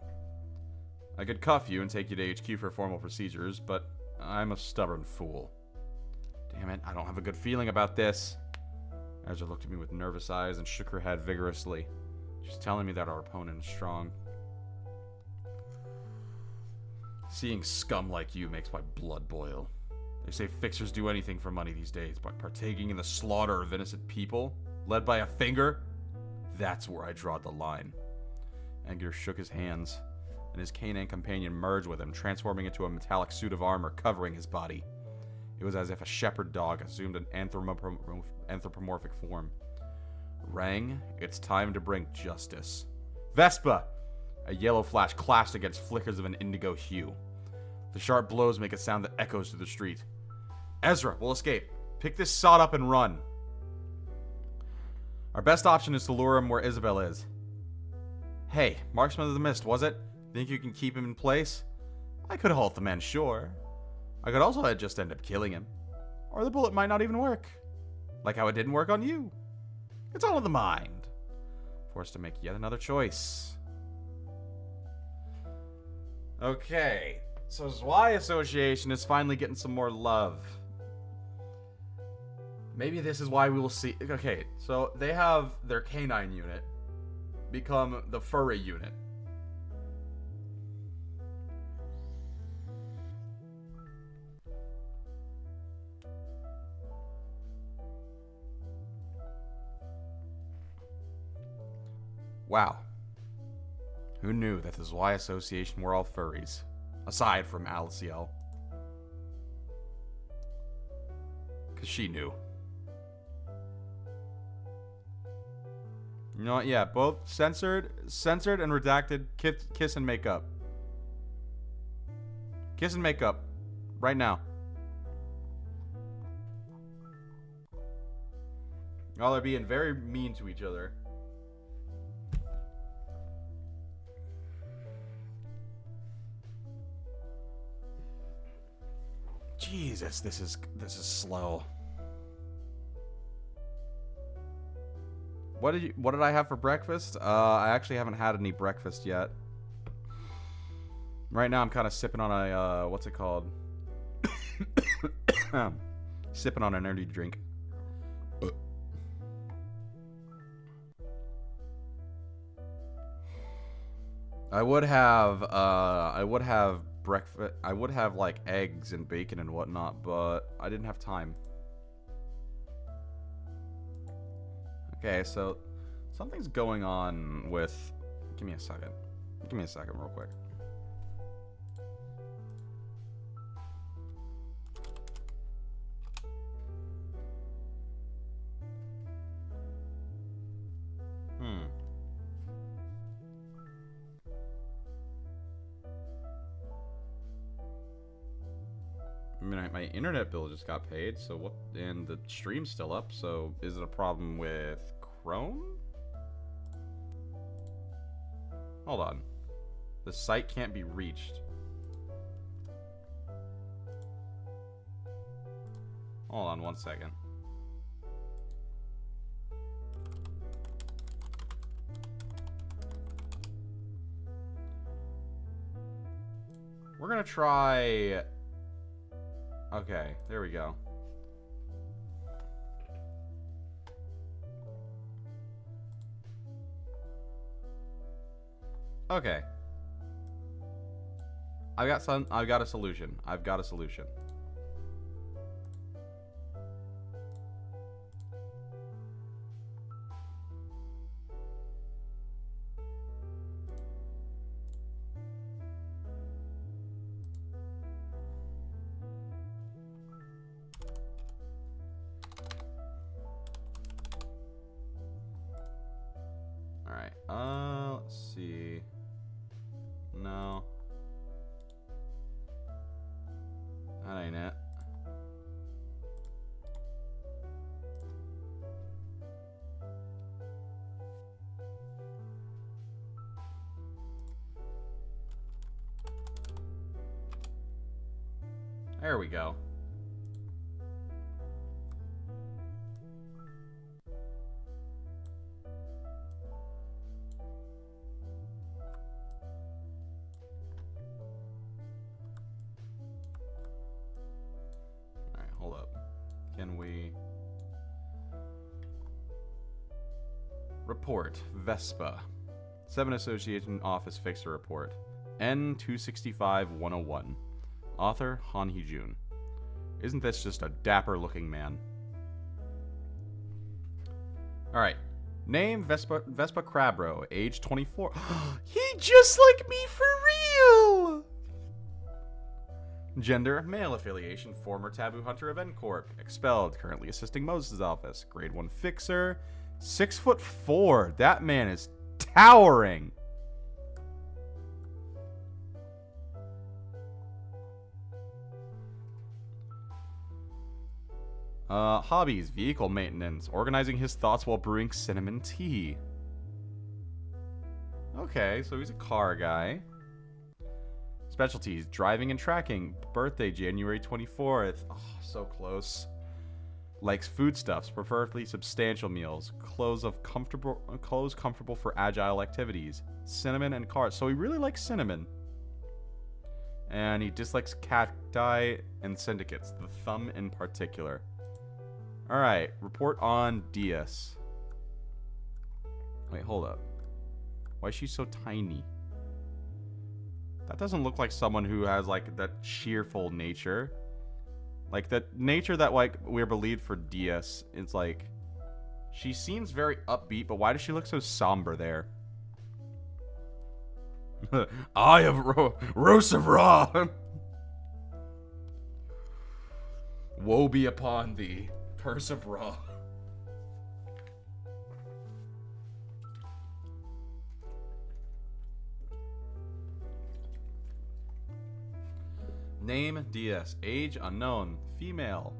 I could cuff you and take you to HQ for formal procedures, but I'm a stubborn fool. Damn it, I don't have a good feeling about this. Ezra looked at me with nervous eyes and shook her head vigorously. She's telling me that our opponent is strong. Seeing scum like you makes my blood boil. They say fixers do anything for money these days, but partaking in the slaughter of innocent people, led by a finger, that's where I draw the line. Edgar shook his hands, and his canine companion merged with him, transforming into a metallic suit of armor covering his body. It was as if a shepherd dog assumed an anthropomorphic form. Rang, it's time to bring justice. Vespa! A yellow flash clashed against flickers of an indigo hue. The sharp blows make a sound that echoes through the street. Ezra, we'll escape. Pick this sod up and run. Our best option is to lure him where Isabel is. Hey, Marksman of the Mist, was it? Think you can keep him in place? I could halt the man, sure. I could also just end up killing him. Or the bullet might not even work. Like how it didn't work on you. It's all in the mind. Forced to make yet another choice. Okay. So Zwei Association is finally getting some more love. Maybe this is why we will see... Okay, so they have their canine unit become the furry unit. Wow. Who knew that the Zwei Association were all furries? Aside from Alciel. Because she knew. You know what? Yeah, both censored and redacted. Kiss and make up. Kiss and make up. Right now. Y'all are being very mean to each other. Jesus, this is slow. What did I have for breakfast? I actually haven't had any breakfast yet. Right now I'm kind of sipping on a what's it called? Sipping on an energy drink. I would have breakfast. I would have like eggs and bacon and whatnot, but I didn't have time. Okay, so something's going on with... Give me a second. Give me a second real quick. I mean, my internet bill just got paid, so what? And the stream's still up, so is it a problem with Chrome? Hold on. The site can't be reached. Hold on 1 second. We're gonna try... Okay, there we go. Okay. I've got a solution. There we go. Alright, hold up. Can we... Report. Vespa. 7 Association Office Fixer Report. N265-101. Author, Han Hee-jun. Isn't this just a dapper-looking man? Alright. Name, Vespa Crabro. Age 24. He just like me for real! Gender, male affiliation, former taboo hunter of Corp. Expelled, currently assisting Moses' office. Grade 1 fixer. 6'4". That man is towering. Hobbies, vehicle maintenance, organizing his thoughts while brewing cinnamon tea. Okay, so he's a car guy. Specialties, driving and tracking. Birthday, January 24th. Oh, so close. Likes foodstuffs, preferably substantial meals. Clothes comfortable for agile activities. Cinnamon and cars. So he really likes cinnamon. And he dislikes cacti and syndicates, the thumb in particular. Alright, report on Diaz. Wait, hold up. Why is she so tiny? That doesn't look like someone who has, like, that cheerful nature. Like, the nature that, like, we're believed for Diaz. It's like... She seems very upbeat, but why does she look so somber there? Eye of Rose of Ra! Woe be upon thee. Curse of Ra. Name, Diaz. Age, unknown. Female.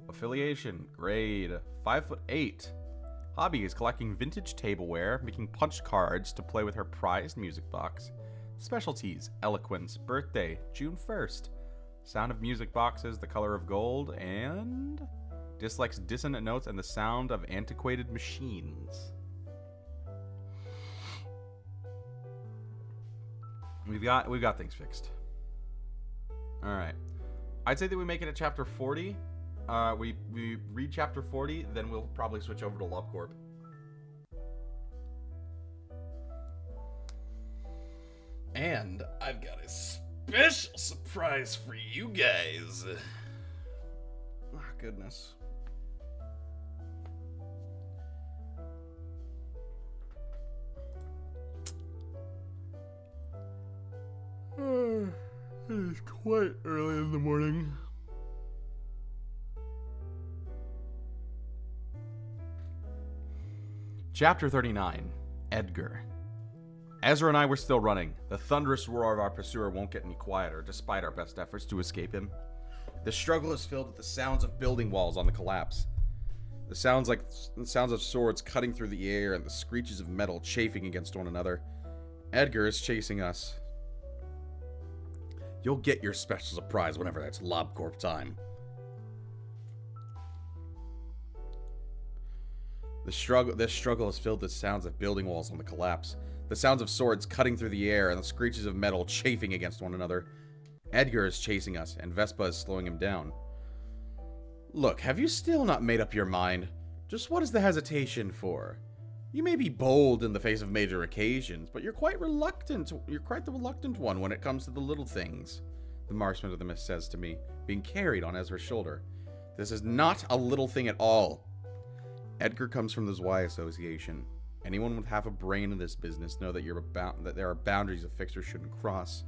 Affiliation, grade 5'8". Hobby is collecting vintage tableware, making punch cards to play with her prized music box. Specialties, eloquence. Birthday, June 1st. Sound of music boxes, the color of gold, and... dislikes dissonant notes and the sound of antiquated machines. We've got things fixed. Alright. I'd say that we make it to chapter 40. We read chapter 40, then we'll probably switch over to LobCorp. And I've got a special surprise for you guys. Oh, goodness. It is quite early in the morning. Chapter 39. Edgar. Ezra and I were still running. The thunderous roar of our pursuer won't get any quieter, despite our best efforts to escape him. The struggle is filled with the sounds of building walls on the collapse. The sounds of swords cutting through the air and the screeches of metal chafing against one another. Edgar is chasing us. You'll get your special surprise whenever that's LobCorp time. This struggle is filled with sounds of building walls on the collapse. The sounds of swords cutting through the air and the screeches of metal chafing against one another. Edgar is chasing us, and Vespa is slowing him down. Look, have you still not made up your mind? Just what is the hesitation for? You may be bold in the face of major occasions, but you're quite reluctant. You're quite the reluctant one when it comes to the little things, the marksman of the mist says to me, being carried on Ezra's shoulder. This is not a little thing at all. Edgar comes from the Zwei Association. Anyone with half a brain in this business know that that there are boundaries a fixer shouldn't cross.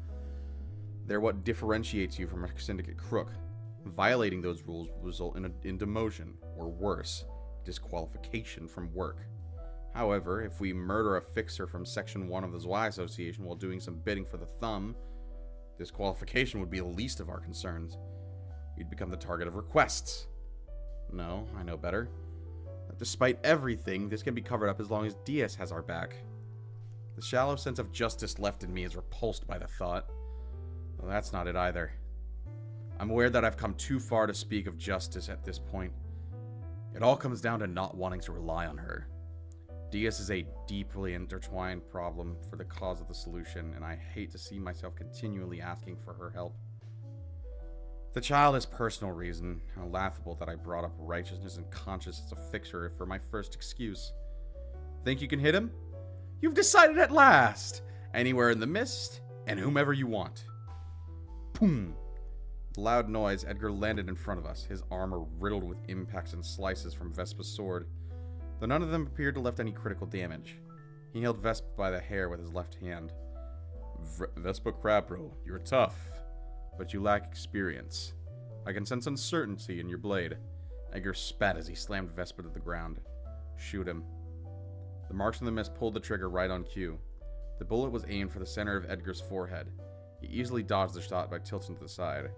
They're what differentiates you from a syndicate crook. Violating those rules will result in demotion, or worse, disqualification from work. However, if we murder a fixer from Section 1 of the Zwei Association while doing some bidding for the thumb, disqualification would be the least of our concerns. We'd become the target of requests. No, I know better. Despite everything, this can be covered up as long as Diaz has our back. The shallow sense of justice left in me is repulsed by the thought. Well, that's not it either. I'm aware that I've come too far to speak of justice at this point. It all comes down to not wanting to rely on her. DS is a deeply intertwined problem for the cause of the solution, and I hate to see myself continually asking for her help. The child is personal reason, how laughable that I brought up righteousness and conscience as a fixer for my first excuse. Think you can hit him? You've decided at last! Anywhere in the mist, and whomever you want. Boom! With a loud noise, Edgar landed in front of us, his armor riddled with impacts and slices from Vespa's sword, though none of them appeared to left any critical damage. He held Vespa by the hair with his left hand. Vespa Crabro, you're tough, but you lack experience. I can sense uncertainty in your blade. Edgar spat as he slammed Vespa to the ground. Shoot him. The marks in the mist pulled the trigger right on cue. The bullet was aimed for the center of Edgar's forehead. He easily dodged the shot by tilting to the side.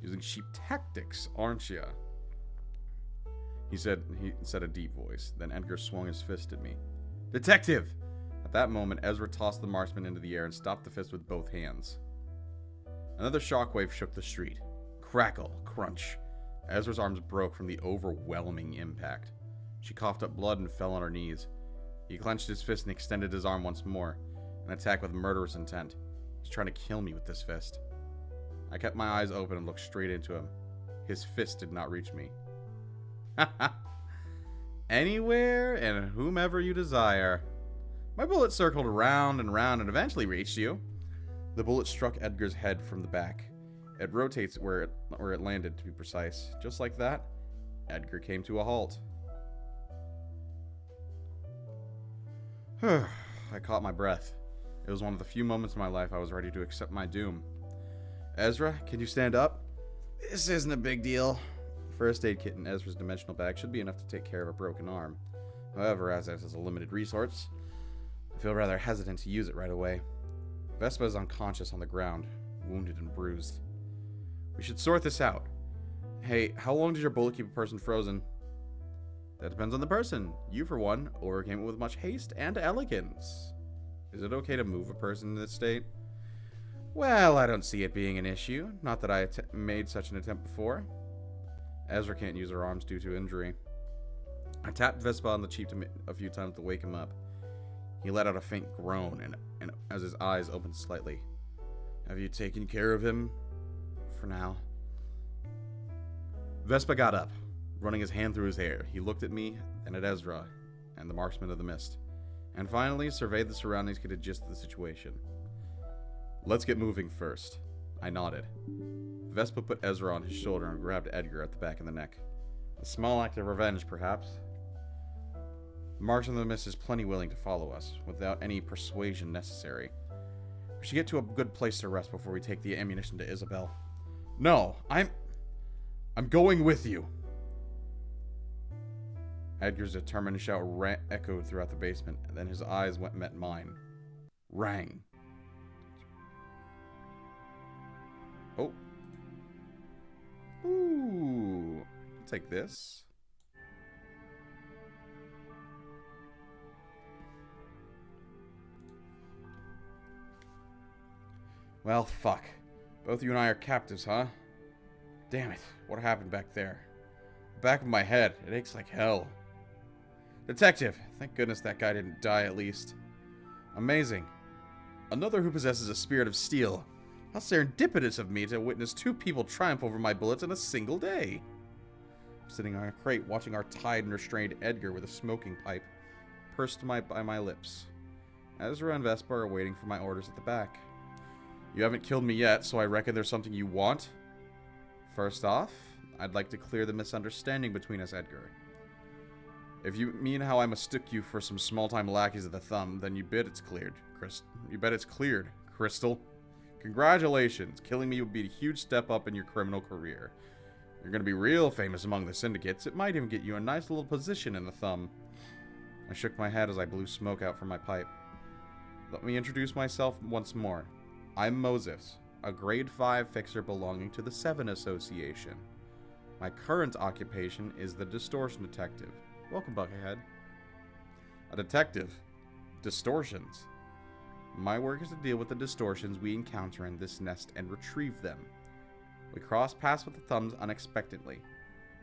Using cheap tactics, aren't ya? He said a deep voice. Then Edgar swung his fist at me. Detective! At that moment, Ezra tossed the marksman into the air and stopped the fist with both hands. Another shockwave shook the street. Crackle, crunch. Ezra's arms broke from the overwhelming impact. She coughed up blood and fell on her knees. He clenched his fist and extended his arm once more, an attack with murderous intent. He's trying to kill me with this fist. I kept my eyes open and looked straight into him. His fist did not reach me. Anywhere and whomever you desire. My bullet circled round and round and eventually reached you. The bullet struck Edgar's head from the back. It rotates where it landed, to be precise. Just like that, Edgar came to a halt. I caught my breath. It was one of the few moments in my life I was ready to accept my doom. Ezra, can you stand up? This isn't a big deal. First aid kit in Ezra's dimensional bag should be enough to take care of a broken arm. However, as this is a limited resource, I feel rather hesitant to use it right away. Vespa is unconscious on the ground, wounded and bruised. We should sort this out. Hey, how long does your bullet keep a person frozen? That depends on the person. You, for one, overcame it with much haste and elegance. Is it okay to move a person in this state? Well, I don't see it being an issue. Not that I made such an attempt before. Ezra can't use her arms due to injury. I tapped Vespa on the cheek a few times to wake him up. He let out a faint groan and as his eyes opened slightly. Have you taken care of him? For now. Vespa got up, running his hand through his hair. He looked at me, and at Ezra, and the marksman of the mist, and finally surveyed the surroundings to get a gist of the situation. Let's get moving first. I nodded. Vespa put Ezra on his shoulder and grabbed Edgar at the back of the neck. A small act of revenge, perhaps. The marksman of the mist is plenty willing to follow us, without any persuasion necessary. We should get to a good place to rest before we take the ammunition to Isabel. No, I'm going with you. Edgar's determined shout echoed throughout the basement, and then his eyes met mine. Rang. Oh. Ooh. I'll take this. Well, fuck. Both you and I are captives, huh? Damn it. What happened back there? The back of my head. It aches like hell. Detective. Thank goodness that guy didn't die at least. Amazing. Another who possesses a spirit of steel. How serendipitous of me to witness two people triumph over my bullets in a single day. I'm sitting on a crate watching our tied and restrained Edgar with a smoking pipe pursed by my lips. Ezra and Vespa are waiting for my orders at the back. You haven't killed me yet, so I reckon there's something you want. First off, I'd like to clear the misunderstanding between us, Edgar. If you mean how I mistook you for some small-time lackeys of the thumb, then you bet it's cleared, Crystal. Congratulations. Killing me would be a huge step up in your criminal career. You're going to be real famous among the syndicates. It might even get you a nice little position in the thumb. I shook my head as I blew smoke out from my pipe. Let me introduce myself once more. I'm Moses, a grade 5 fixer belonging to the 7 Association. My current occupation is the Distortion Detective. Welcome, Buckethead. A detective? Distortions. My work is to deal with the distortions we encounter in this nest and retrieve them. We crossed paths with the thumbs unexpectedly.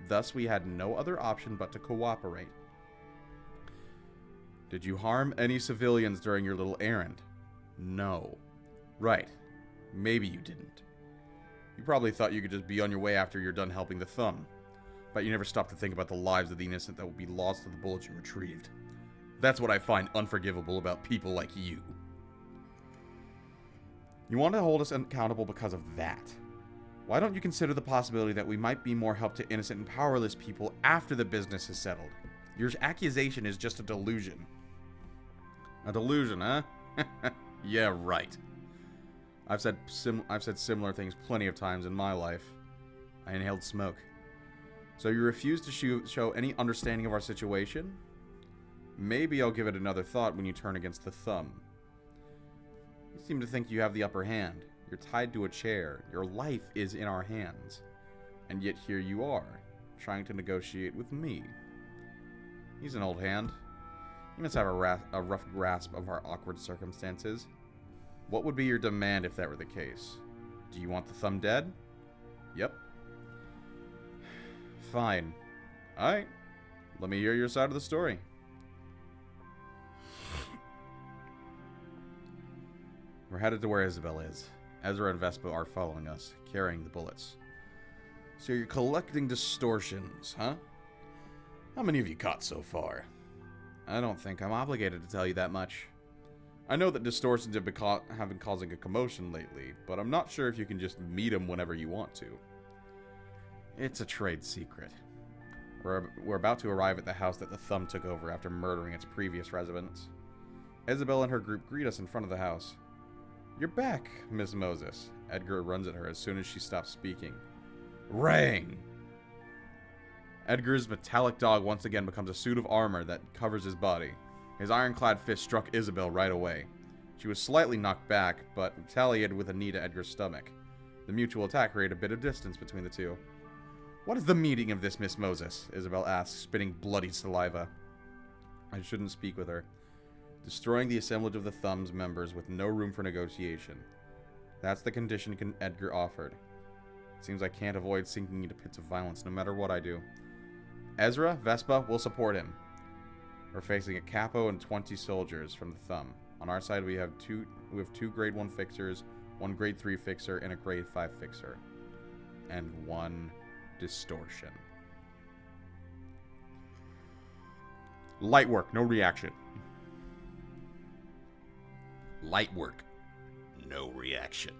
Thus, we had no other option but to cooperate. Did you harm any civilians during your little errand? No. Right. Maybe you didn't. You probably thought you could just be on your way after you're done helping the thumb. But you never stopped to think about the lives of the innocent that will be lost to the bullets you retrieved. That's what I find unforgivable about people like you. You want to hold us accountable because of that. Why don't you consider the possibility that we might be more help to innocent and powerless people after the business is settled? Your accusation is just a delusion. A delusion, huh? Yeah, right. I've said similar things plenty of times in my life. I inhaled smoke. So you refuse to show any understanding of our situation? Maybe I'll give it another thought when you turn against the thumb. You seem to think you have the upper hand. You're tied to a chair. Your life is in our hands. And yet here you are, trying to negotiate with me. He's an old hand. He must have a rough grasp of our awkward circumstances. What would be your demand if that were the case? Do you want the thumb dead? Yep. Fine. Alright. Let me hear your side of the story. We're headed to where Isabel is. Ezra and Vespa are following us, carrying the bullets. So you're collecting distortions, huh? How many have you caught so far? I don't think I'm obligated to tell you that much. I know that distortions have been causing a commotion lately, but I'm not sure if you can just meet them whenever you want to. It's a trade secret. We're about to arrive at the house that the thumb took over after murdering its previous residents. Isabel and her group greet us in front of the house. You're back, Miss Moses. Edgar runs at her as soon as she stops speaking. Rain! Edgar's metallic dog once again becomes a suit of armor that covers his body. His ironclad fist struck Isabel right away. She was slightly knocked back, but retaliated with a knee to Edgar's stomach. The mutual attack created a bit of distance between the two. What is the meaning of this, Miss Moses? Isabel asks, spitting bloody saliva. I shouldn't speak with her. Destroying the assemblage of the Thumb's members with no room for negotiation. That's the condition Edgar offered. It seems I can't avoid sinking into pits of violence no matter what I do. Ezra, Vespa, will support him. We're facing a capo and 20 soldiers from the Thumb. On our side, we have two grade 1 fixers, 1 grade 3 fixer, and a grade 5 fixer. And 1 distortion. Light work, no reaction. Light work, no reaction.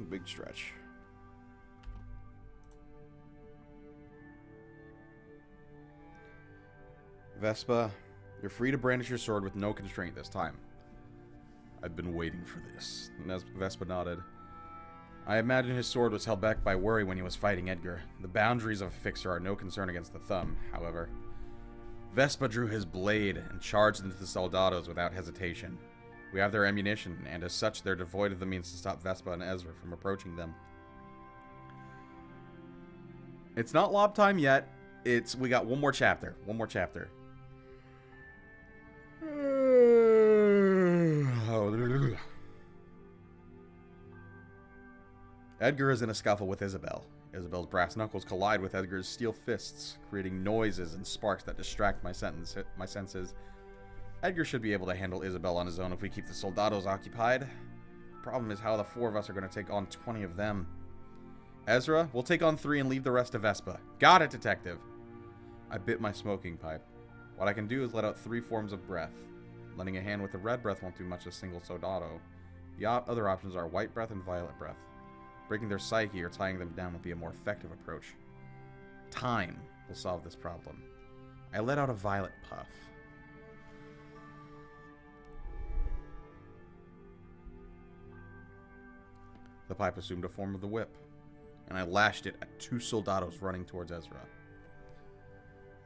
Big stretch. Vespa, you're free to brandish your sword with no constraint this time. I've been waiting for this. Vespa nodded. I imagine his sword was held back by worry when he was fighting Edgar. The boundaries of a fixer are no concern against the Thumb, however. Vespa drew his blade and charged into the soldados without hesitation. We have their ammunition, and as such, they're devoid of the means to stop Vespa and Ezra from approaching them. It's not lob time yet. We got one more chapter. One more chapter. Edgar is in a scuffle with Isabel. Isabel's brass knuckles collide with Edgar's steel fists, creating noises and sparks that distract my senses. Edgar should be able to handle Isabel on his own if we keep the soldados occupied. The problem is how the 4 of us are going to take on 20 of them. Ezra, we'll take on 3 and leave the rest to Vespa. Got it, detective. I bit my smoking pipe. What I can do is let out 3 forms of breath. Lending a hand with the red breath won't do much to single soldado. The other options are white breath and violet breath. Breaking their psyche or tying them down would be a more effective approach. Time will solve this problem. I let out a violet puff. The pipe assumed a form of the whip, and I lashed it at 2 soldados running towards Ezra.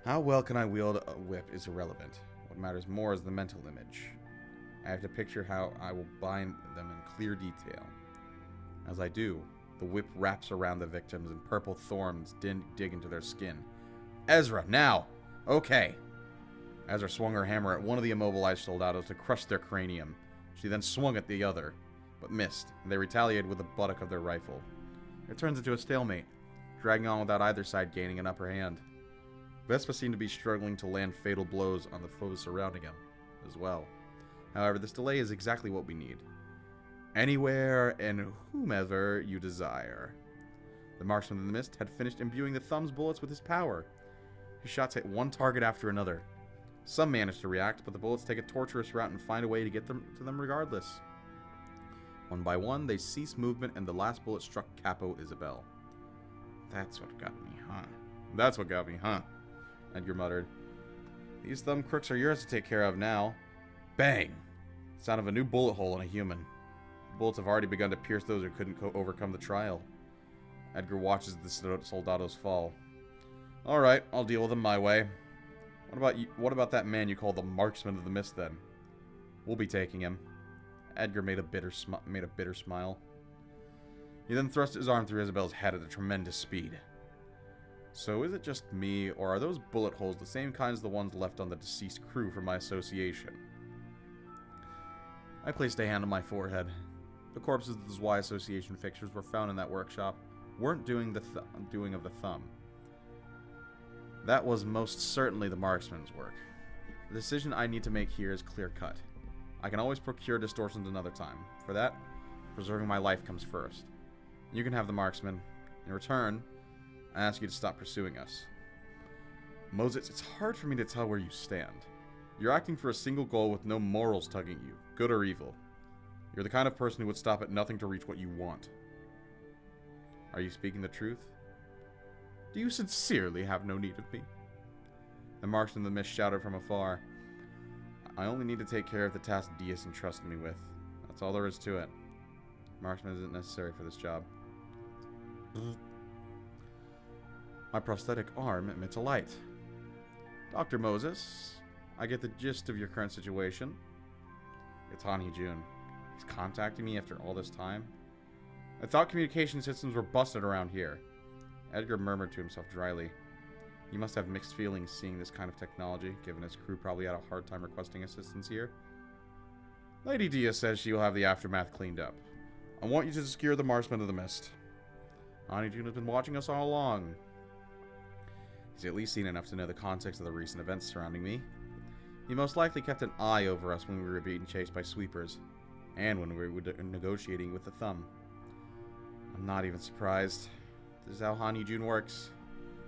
How well can I wield a whip is irrelevant. What matters more is the mental image. I have to picture how I will bind them in clear detail. As I do, the whip wraps around the victims and purple thorns dig into their skin. Ezra, now! Okay. Ezra swung her hammer at one of the immobilized soldados to crush their cranium. She then swung at the other, but missed, and they retaliated with the buttock of their rifle. It turns into a stalemate, dragging on without either side gaining an upper hand. Vespa seemed to be struggling to land fatal blows on the foes surrounding him, as well. However, this delay is exactly what we need. Anywhere and whomever you desire. The marksman in the mist had finished imbuing the thumb's bullets with his power. His shots hit one target after another. Some managed to react, but the bullets take a torturous route and find a way to get to them regardless. One by one, they ceased movement, and the last bullet struck Capo Isabel. That's what got me, huh? That's what got me, huh? Edgar muttered. These thumb crooks are yours to take care of now. Bang! Sound of a new bullet hole in a human. The bullets have already begun to pierce those who couldn't overcome the trial. Edgar watches the soldados fall. Alright, I'll deal with them my way. What about that man you call the marksman of the mist, then? We'll be taking him. Edgar made a bitter smile. He then thrust his arm through Isabel's head at a tremendous speed. So is it just me, or are those bullet holes the same kind as the ones left on the deceased crew from my association? I placed a hand on my forehead. The corpses of the Y Association fixtures were found in that workshop weren't doing of the thumb. That was most certainly the marksman's work. The decision I need to make here is clear-cut. I can always procure distortions another time. For that, preserving my life comes first. You can have the marksman. In return, I ask you to stop pursuing us. Moses, it's hard for me to tell where you stand. You're acting for a single goal with no morals tugging you, good or evil. You're the kind of person who would stop at nothing to reach what you want. Are you speaking the truth? Do you sincerely have no need of me? The marksman in the mist shouted from afar. I only need to take care of the task Diaz entrusted me with. That's all there is to it. Marksman isn't necessary for this job. My prosthetic arm emits a light. Dr. Moses, I get the gist of your current situation. It's Han Hee-jun. He's contacting me after all this time. I thought communication systems were busted around here. Edgar murmured to himself dryly. He must have mixed feelings seeing this kind of technology, given his crew probably had a hard time requesting assistance here. Lady Diaz says she will have the aftermath cleaned up. I want you to secure the marksman of the mist. Han Hee-jun has been watching us all along. He's at least seen enough to know the context of the recent events surrounding me. He most likely kept an eye over us when we were being chased by sweepers, and when we were negotiating with the thumb. I'm not even surprised. This is how Han Hee-jun works.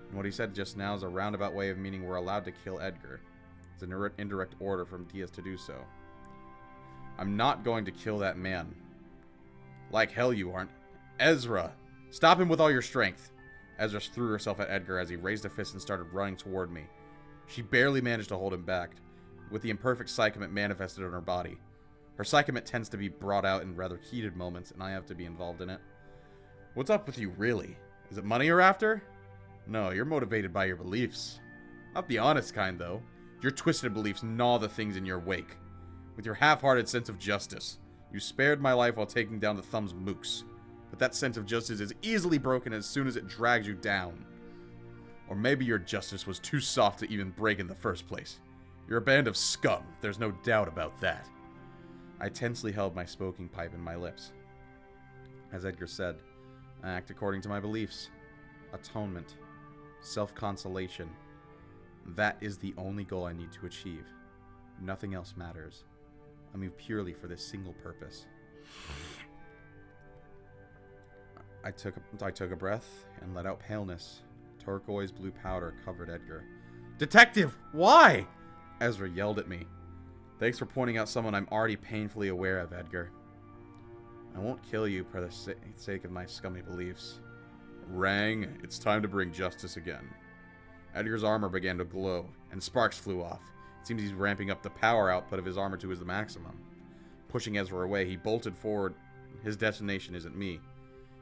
And what he said just now is a roundabout way of meaning we're allowed to kill Edgar. It's an indirect order from Diaz to do so. I'm not going to kill that man. Like hell you aren't. Ezra! Stop him with all your strength! Ezra threw herself at Edgar as he raised a fist and started running toward me. She barely managed to hold him back, with the imperfect psychomate manifested on her body. Her psychomate tends to be brought out in rather heated moments, and I have to be involved in it. What's up with you, really? Is it money you're after? No, you're motivated by your beliefs. Not the honest kind, though. Your twisted beliefs gnaw the things in your wake. With your half-hearted sense of justice, you spared my life while taking down the thumb's mooks. But that sense of justice is easily broken as soon as it drags you down. Or maybe your justice was too soft to even break in the first place. You're a band of scum, there's no doubt about that. I tensely held my smoking pipe in my lips. As Edgar said, I act according to my beliefs. Atonement. Self-consolation. That is the only goal I need to achieve. Nothing else matters. I move purely for this single purpose. I took a breath and let out paleness. Turquoise blue powder covered Edgar. Detective! Why? Ezra yelled at me. Thanks for pointing out someone I'm already painfully aware of, Edgar. I won't kill you for the sake of my scummy beliefs. Rang, it's time to bring justice again. Edgar's armor began to glow, and sparks flew off. It seems he's ramping up the power output of his armor to the maximum. Pushing Ezra away, he bolted forward. His destination isn't me.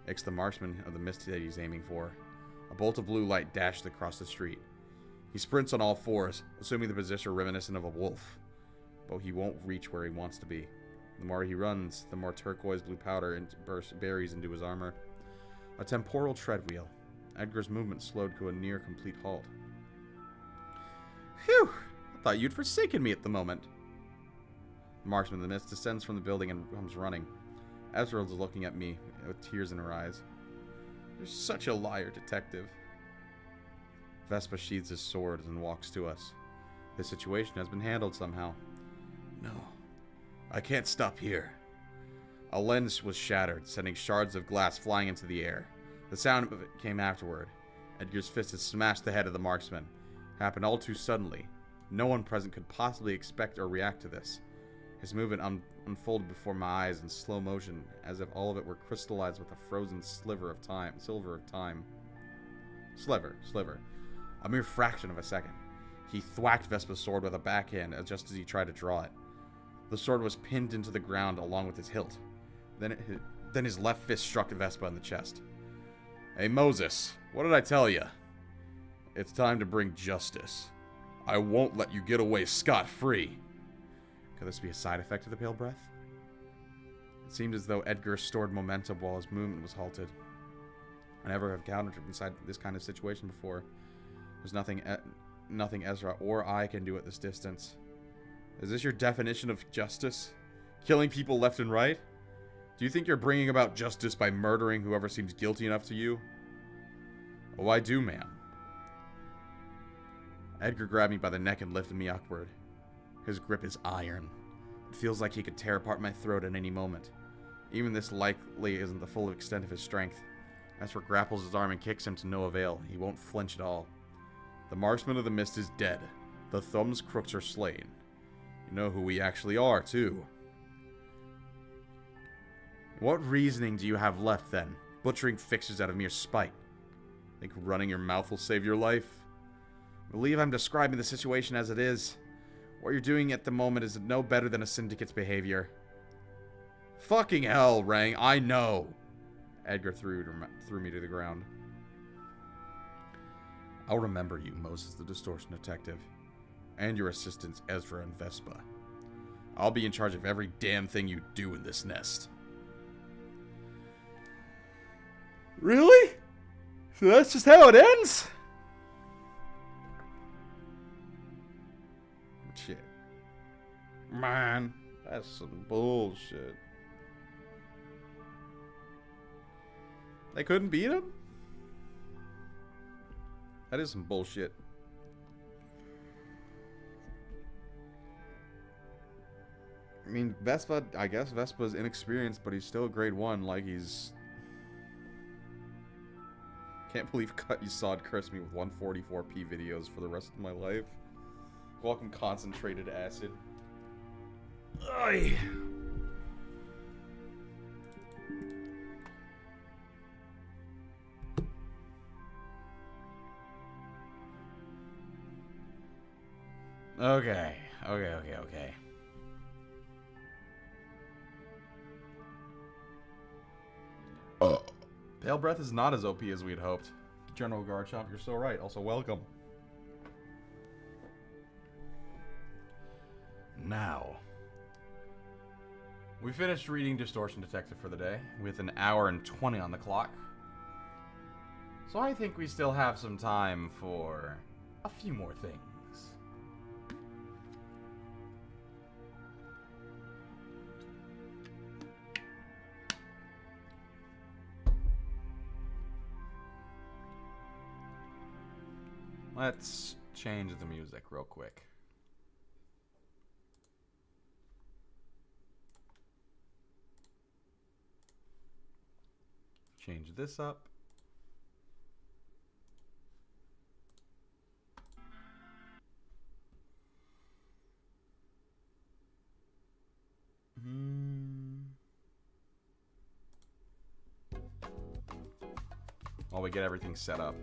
It's the marksman of the mist that he's aiming for. A bolt of blue light dashed across the street. He sprints on all fours, assuming the position reminiscent of a wolf. But he won't reach where he wants to be. The more he runs, the more turquoise blue powder buries into his armor. A temporal tread wheel. Edgar's movement slowed to a near complete halt. Phew! thought you'd forsaken me at the moment. The marksman in the mist descends from the building and comes running. Ezra is looking at me with tears in her eyes. You're such a liar, detective. Vespa sheathes his sword and walks to us. This situation has been handled somehow. No, I can't stop here. A lens was shattered, sending shards of glass flying into the air. The sound of it came afterward. Edgar's fist had smashed the head of the marksman. It happened all too suddenly. No one present could possibly expect or react to this. His movement unfolded before my eyes in slow motion, as if all of it were crystallized with a frozen silver of time. Sliver. A mere fraction of a second. He thwacked Vespa's sword with a backhand just as he tried to draw it. The sword was pinned into the ground along with his hilt. Then his left fist struck Vespa in the chest. Hey Moses, what did I tell you? It's time to bring justice. I won't let you get away scot-free. Could this be a side effect of the pale breath? It seemed as though Edgar stored momentum while his movement was halted. I never have encountered inside this kind of situation before. There's nothing Ezra or I can do at this distance. Is this your definition of justice? Killing people left and right? Do you think you're bringing about justice by murdering whoever seems guilty enough to you? Oh, I do, ma'am. Edgar grabbed me by the neck and lifted me upward. His grip is iron. It feels like he could tear apart my throat at any moment. Even this likely isn't the full extent of his strength. Ezra grapples his arm and kicks him to no avail. He won't flinch at all. The marksman of the mist is dead. The thumb's crooks are slain. You know who we actually are, too. What reasoning do you have left, then? Butchering fixers out of mere spite. Think running your mouth will save your life? I believe I'm describing the situation as it is. What you're doing at the moment is no better than a syndicate's behavior. Fucking hell, Rang, I know. Edgar threw me to the ground. I'll remember you, Moses the Distortion Detective. And your assistants, Ezra and Vespa. I'll be in charge of every damn thing you do in this nest. Really? So that's just how it ends? Shit. Man, that's some bullshit. They couldn't beat him? That is some bullshit. I mean, Vespa, I guess Vespa's inexperienced, but he's still a grade 1. Like, he's... Can't believe you sawed curse me with 144p videos for the rest of my life. Welcome, concentrated acid. Ugh. Okay. Pale Breath is not as OP as we'd hoped. General Garchomp, you're so right. Also, welcome. Now, we finished reading Distortion Detective for the day, with an hour and 20 on the clock. So I think we still have some time for a few more things. Let's change the music real quick. Change this up. While we get everything set up.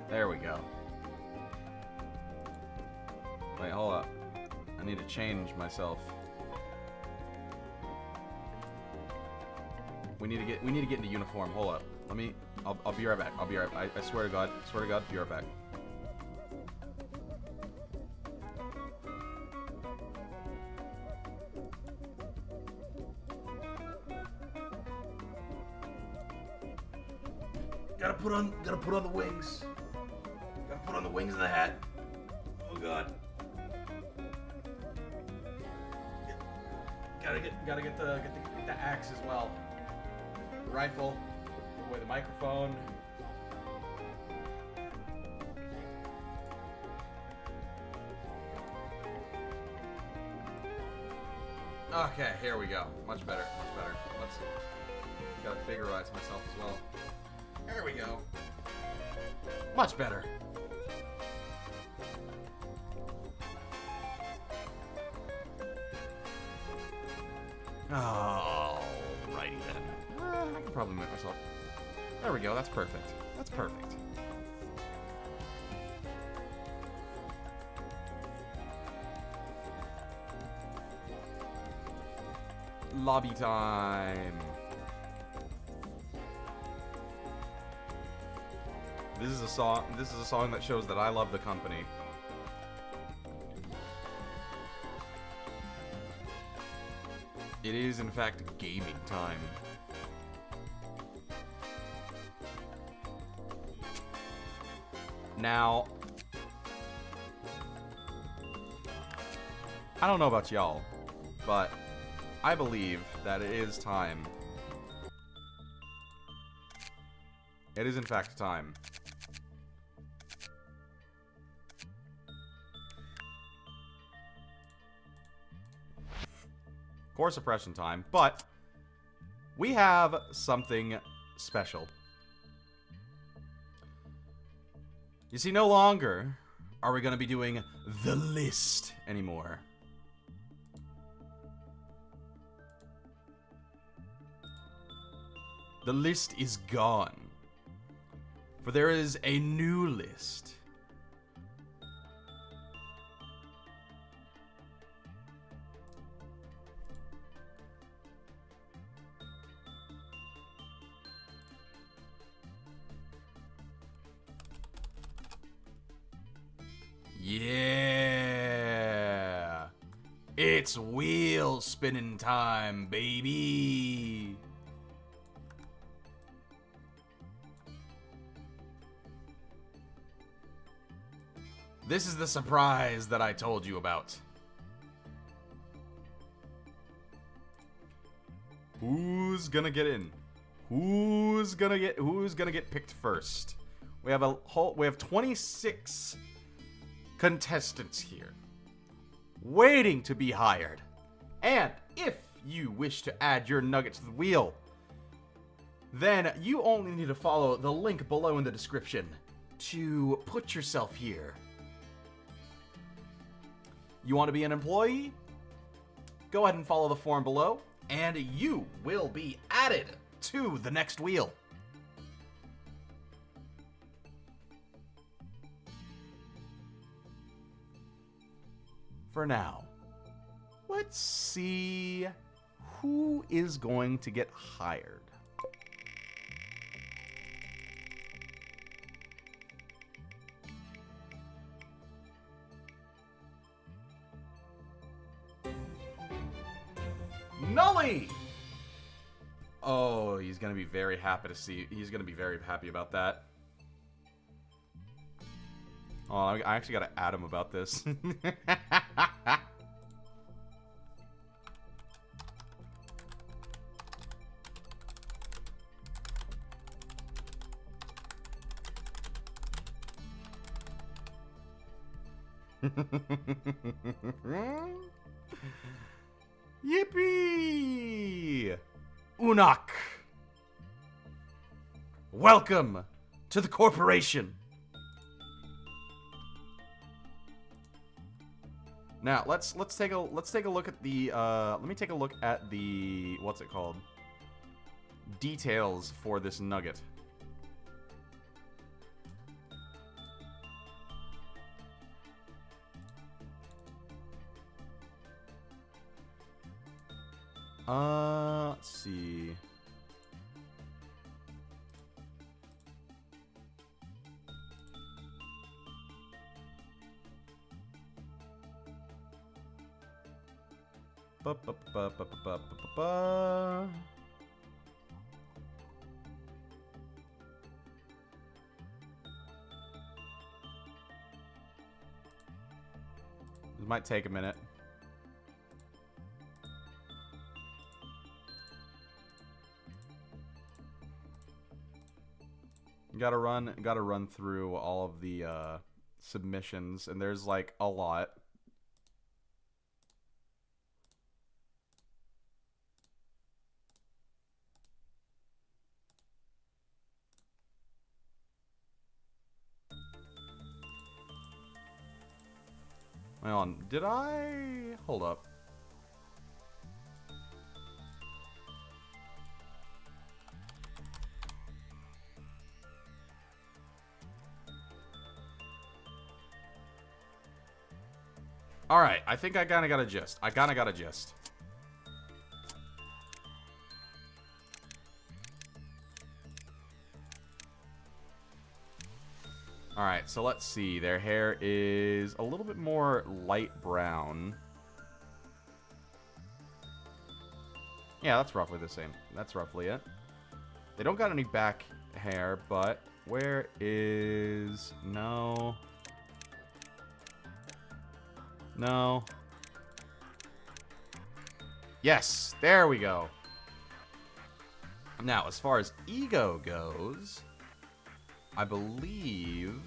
There we go. Wait, hold up. I need to change myself. We need to get into uniform. Hold up. I'll be right back. I'll be right back. I swear to God, be right back. Gotta put on the wings. Gotta put on the wings and the hat. Oh God. Gotta get the axe as well. The rifle. Put away the microphone. Okay, here we go. Much better. Let's gotta figurize myself as well. There we go. Much better. Alrighty then. I can probably make myself. There we go. That's perfect. That's perfect. Lobby time. This is a song that shows that I love the company. It is in fact gaming time. Now, I don't know about y'all, but I believe that it is time. It is in fact time. Core suppression time, but we have something special. You see, no longer are we going to be doing the list anymore. The list is gone, for there is a new list. Yeah, it's wheel spinning time, baby. This is the surprise that I told you about. Who's gonna get in? Who's gonna get picked first? We have 26 contestants here, waiting to be hired. And if you wish to add your nugget to the wheel, then you only need to follow the link below in the description to put yourself here. You want to be an employee? Go ahead and follow the form below, and you will be added to the next wheel. For now, let's see who is going to get hired. Nully! Oh, he's gonna be very happy to see. He's gonna be very happy about that. Oh, I actually gotta add him about this. Yippee! Unak! Welcome To the corporation. Now let's take a look at the let me take a look at the what's it called? Details for this nugget. Let's see. This might take a minute. Gotta run through all of the submissions, and there's like a lot. Hang on, did I... Hold up. Alright, I think I kinda got a gist. Alright, so let's see. Their hair is a little bit more light brown. Yeah, that's roughly the same. That's roughly it. They don't got any back hair, but where is... No. No. Yes, there we go. Now, as far as ego goes... I believe...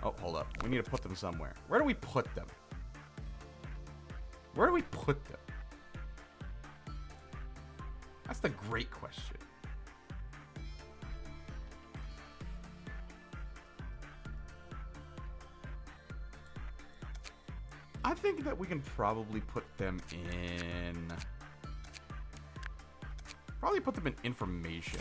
Oh, hold up. We need to put them somewhere. Where do we put them? Where do we put them? That's the great question. I think that we can probably put them in... Probably put them in information.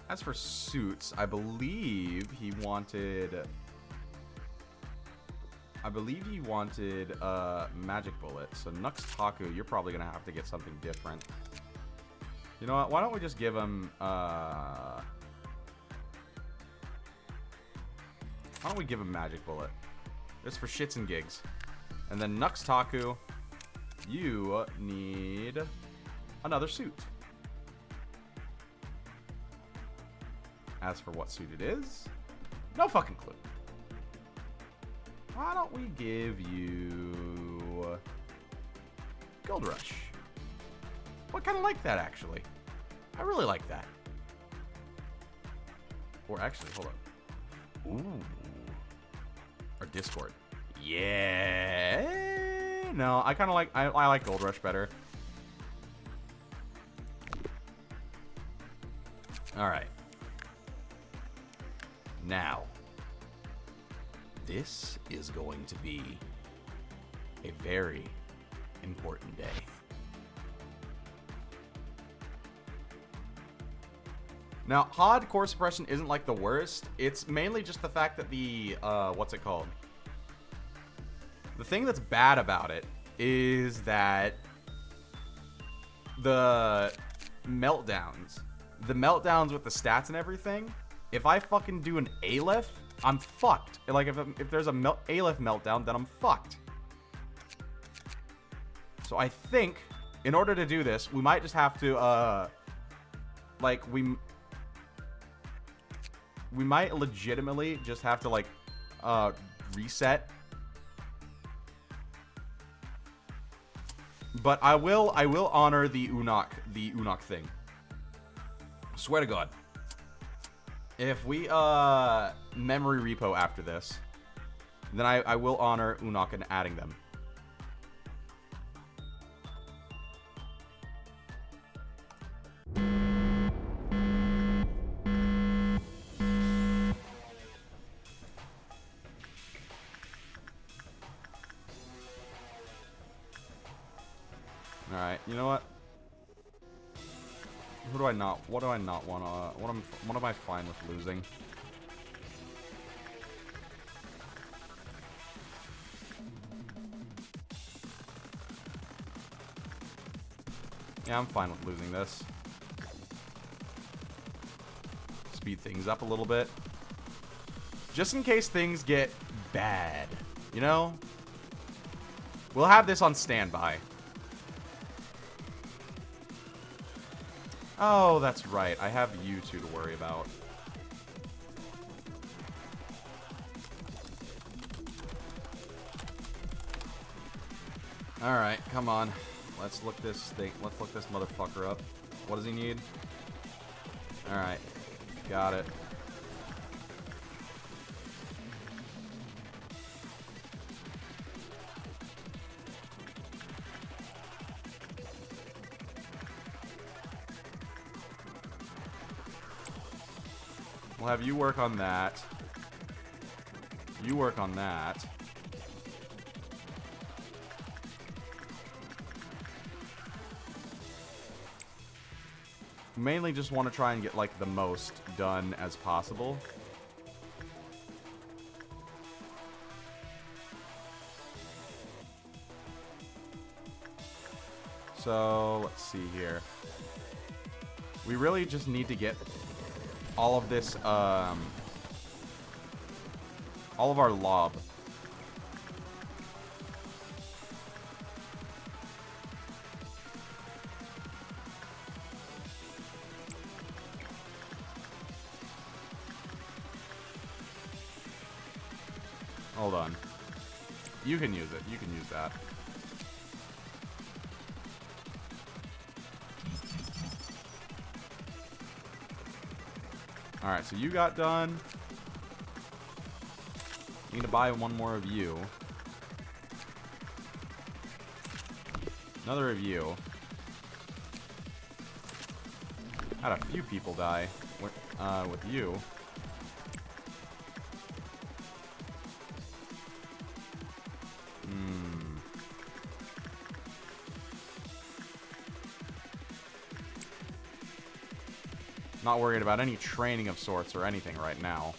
As for suits, I believe he wanted Magic Bullet. So Nux Taku, you're probably gonna have to get something different. You know what? Why don't we just give him why don't we give him Magic Bullet? Just for shits and gigs. And then Nux Taku, you need another suit. As for what suit it is, no fucking clue. Why don't we give you Gold Rush? I kind of like that, actually. I really like that. Or actually, hold on. Ooh. Or Discord. Yeah. No, I kind of like, I like Gold Rush better. All right. Now, this is going to be a very important day. Now, HOD core suppression isn't like the worst. It's mainly just the fact that the, what's it called? The thing that's bad about it is that the meltdowns with the stats and everything, if I fucking do an Aleph, I'm fucked. Like, if there's a Aleph meltdown, then I'm fucked. So I think, in order to do this, we might just have to, like, we might legitimately just have to, like, reset. But I will honor the Unok thing. Swear to God. If we memory repo after this, then I will honor Unok and adding them. Alright, you know what? Who do I not... What do I not want to... What am I fine with losing? Yeah, I'm fine with losing this. Speed things up a little bit. Just in case things get bad. You know? We'll have this on standby. Oh, that's right. I have you two to worry about. Alright, come on. Let's look this motherfucker up. What does he need? Alright. Got it. We'll have you work on that. You work on that. Mainly just want to try and get, like, the most done as possible. So, let's see here. We really just need to get all of this, all of our lob. Hold on. You can use it. You can use that. Alright, so you got done. Need to buy one more of you. Another of you. Had a few people die with you. Not worried about any training of sorts or anything right now.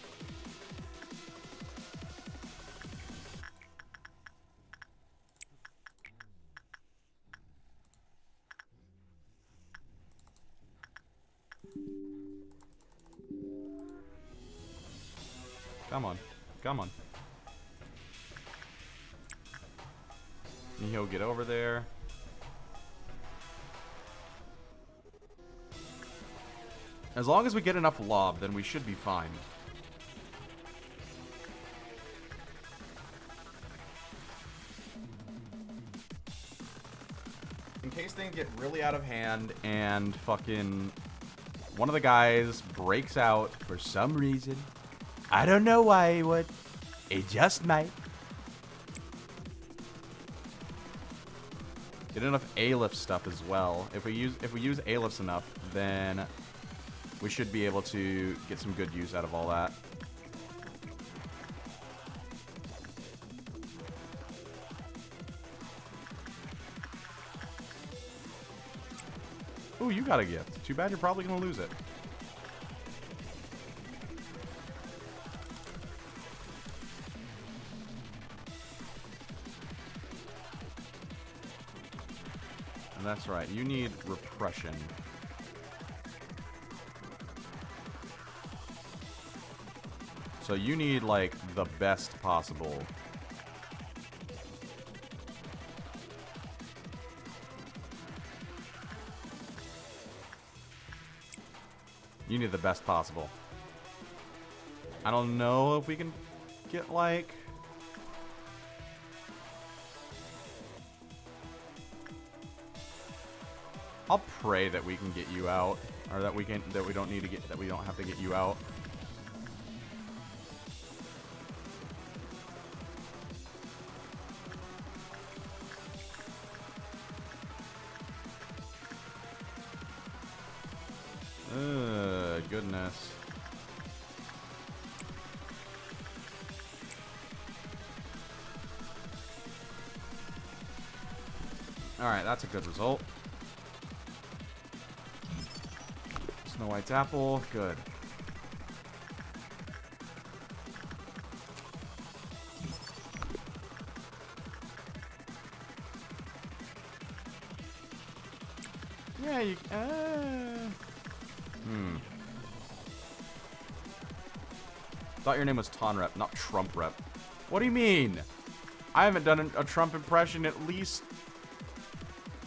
Come on. Come on. He'll get over there. As long as we get enough lob, then we should be fine. In case things get really out of hand and fucking one of the guys breaks out for some reason. I don't know why he would. It just might. Get enough A-lift stuff as well. If we use A-lifts enough, then we should be able to get some good use out of all that. Ooh, you got a gift. Too bad you're probably going to lose it. And that's right. You need repression. So you need, like, the best possible. You need the best possible. I don't know if we can get, like... I'll pray that we can get you out. Or that we don't have to get you out. Goodness. Alright, that's a good result. Snow White's apple. Good. Yeah, you... Thought your name was Tonrep, not Trump Rep. What do you mean? I haven't done a Trump impression at least...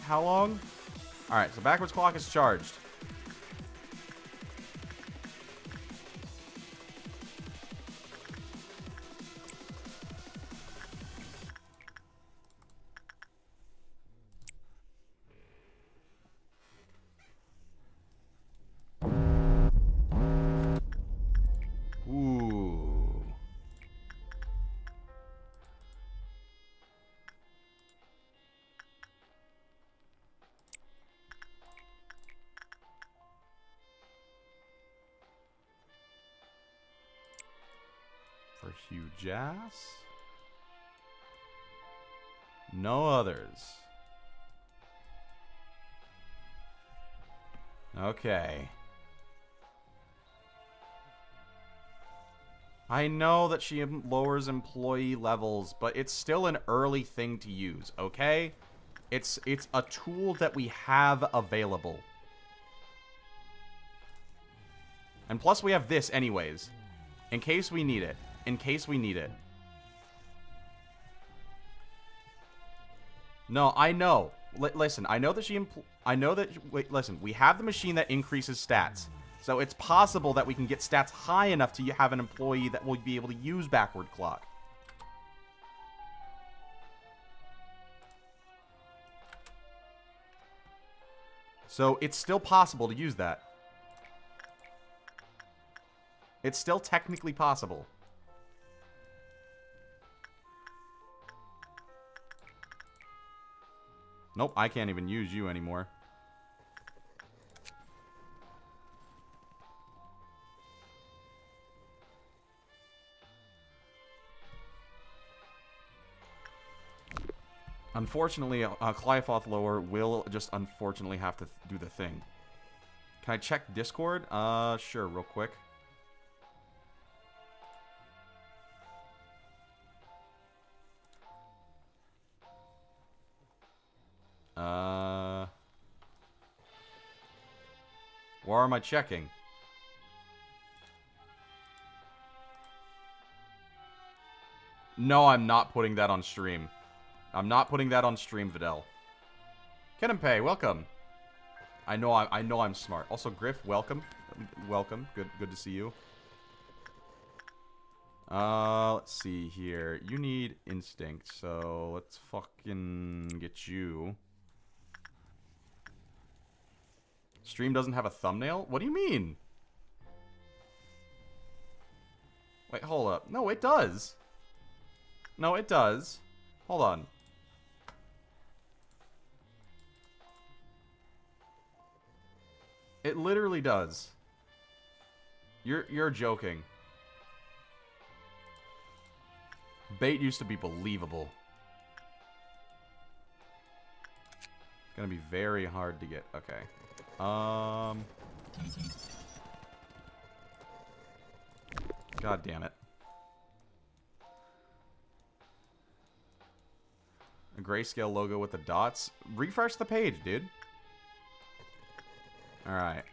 How long? Alright, so backwards clock is charged. For yugioh? No others. Okay. I know that she lowers employee levels, but it's still an early thing to use, okay? It's a tool that we have available. And plus we have this anyways. In case we need it. In case we need it. No, I know. Listen, I know that wait, listen, we have the machine that increases stats. So it's possible that we can get stats high enough to have an employee that will be able to use backward clock. So it's still possible to use that. It's still technically possible. Nope, I can't even use you anymore. Unfortunately, Clyfoth Lower will just unfortunately have to do the thing. Can I check Discord? Sure, real quick. Where am I checking? No, I'm not putting that on stream. I'm not putting that on stream, Videl. Kenempay, welcome. I know I'm smart. Also, Griff, welcome. Welcome. Good to see you. Let's see here. You need instinct, so let's fucking get you. Stream doesn't have a thumbnail? What do you mean? Wait, hold up. No, it does. No, it does. Hold on. It literally does. You're joking. Bait used to be believable. It's gonna be very hard to get. Okay. God damn it. A grayscale logo with the dots. Refresh the page, dude. Alright.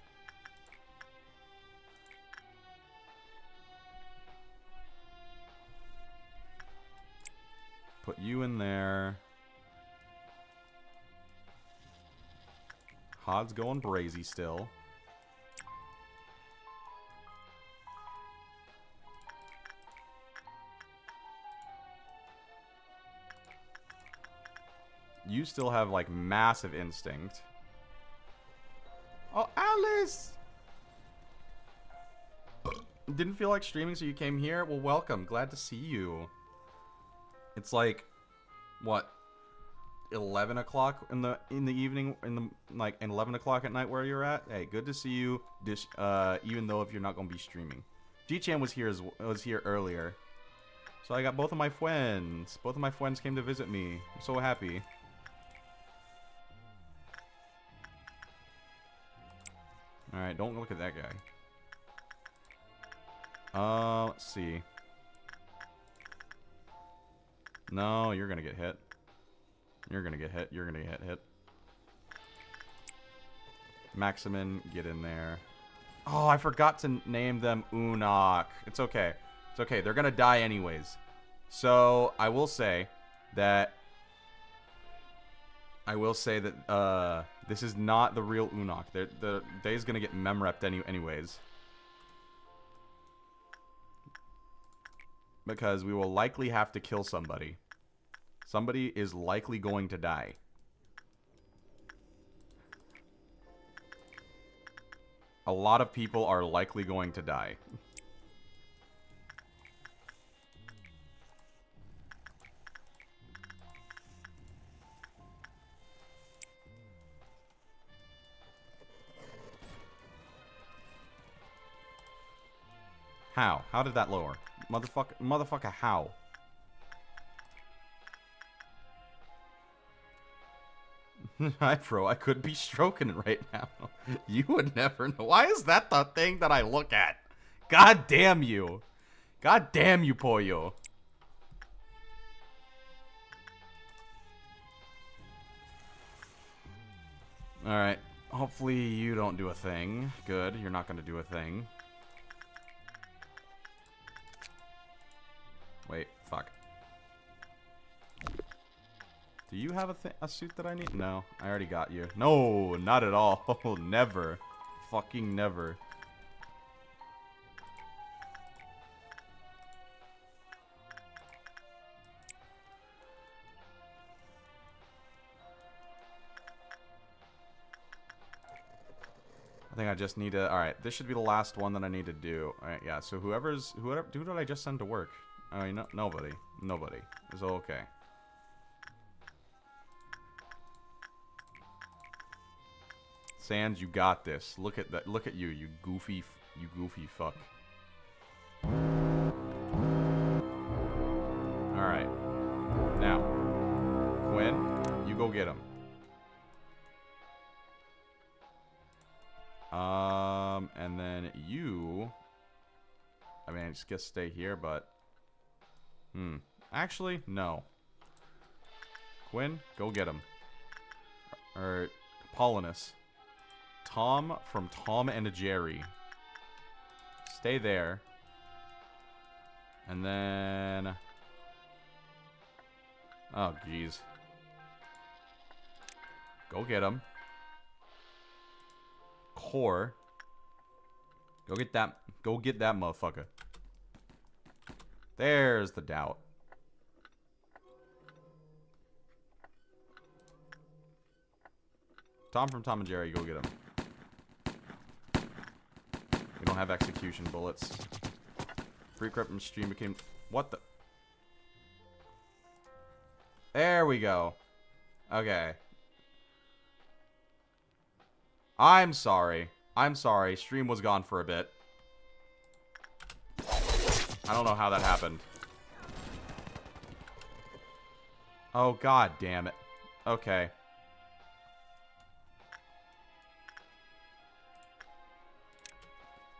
Put you in there. Hod's going brazy still. You still have, like, massive instinct. Oh, Alice! Didn't feel like streaming, so you came here? Well, welcome. Glad to see you. It's like, what, 11 o'clock in the evening, like 11 o'clock at night where you're at. Hey, good to see you. Even though if you're not gonna be streaming, G-Chan was here earlier, so I got both of my friends. Both of my friends came to visit me. I'm so happy. Alright, don't look at that guy. Let's see. No, you're gonna get hit. You're gonna get hit. You're gonna get hit. Maximin, get in there. Oh, I forgot to name them Unok. It's okay. It's okay. They're gonna die anyways. So, I will say that... this is not the real Unok. They's gonna get memrepped anyways. Because we will likely have to kill somebody. Somebody is likely going to die. A lot of people are likely going to die. How? How did that lower? Motherfucker, how? Hi, bro. I could be stroking it right now. You would never know. Why is that the thing that I look at? God damn you. God damn you, Pollo. Alright. Hopefully you don't do a thing. Good. You're not going to do a thing. Wait, fuck. Do you have a suit that I need? No, I already got you. No, not at all. Never. Fucking never. I think I just need to... Alright, this should be the last one that I need to do. Alright, yeah, so whoever... Who did I just send to work? I mean, nobody. Nobody. It's all okay. Sans, you got this. Look at that. Look at you, you goofy fuck. Alright. Now, Quinn, you go get him. And then you... I mean, I just guess stay here, but... Actually, no. Quinn, go get him. Or, Pollinus. Tom from Tom and Jerry. Stay there. And then... Oh, jeez. Go get him. Core. Go get that motherfucker. There's the doubt. Tom from Tom and Jerry, go get him. We don't have execution bullets. Free crap from stream became... What the... There we go. Okay. I'm sorry. I'm sorry. Stream was gone for a bit. I don't know how that happened. Oh, god damn it. Okay.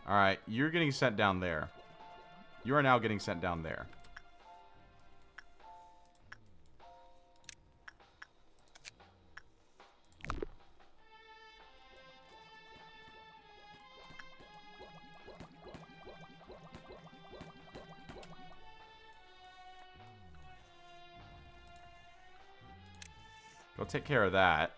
Alright, you're getting sent down there. You are now getting sent down there. Go take care of that.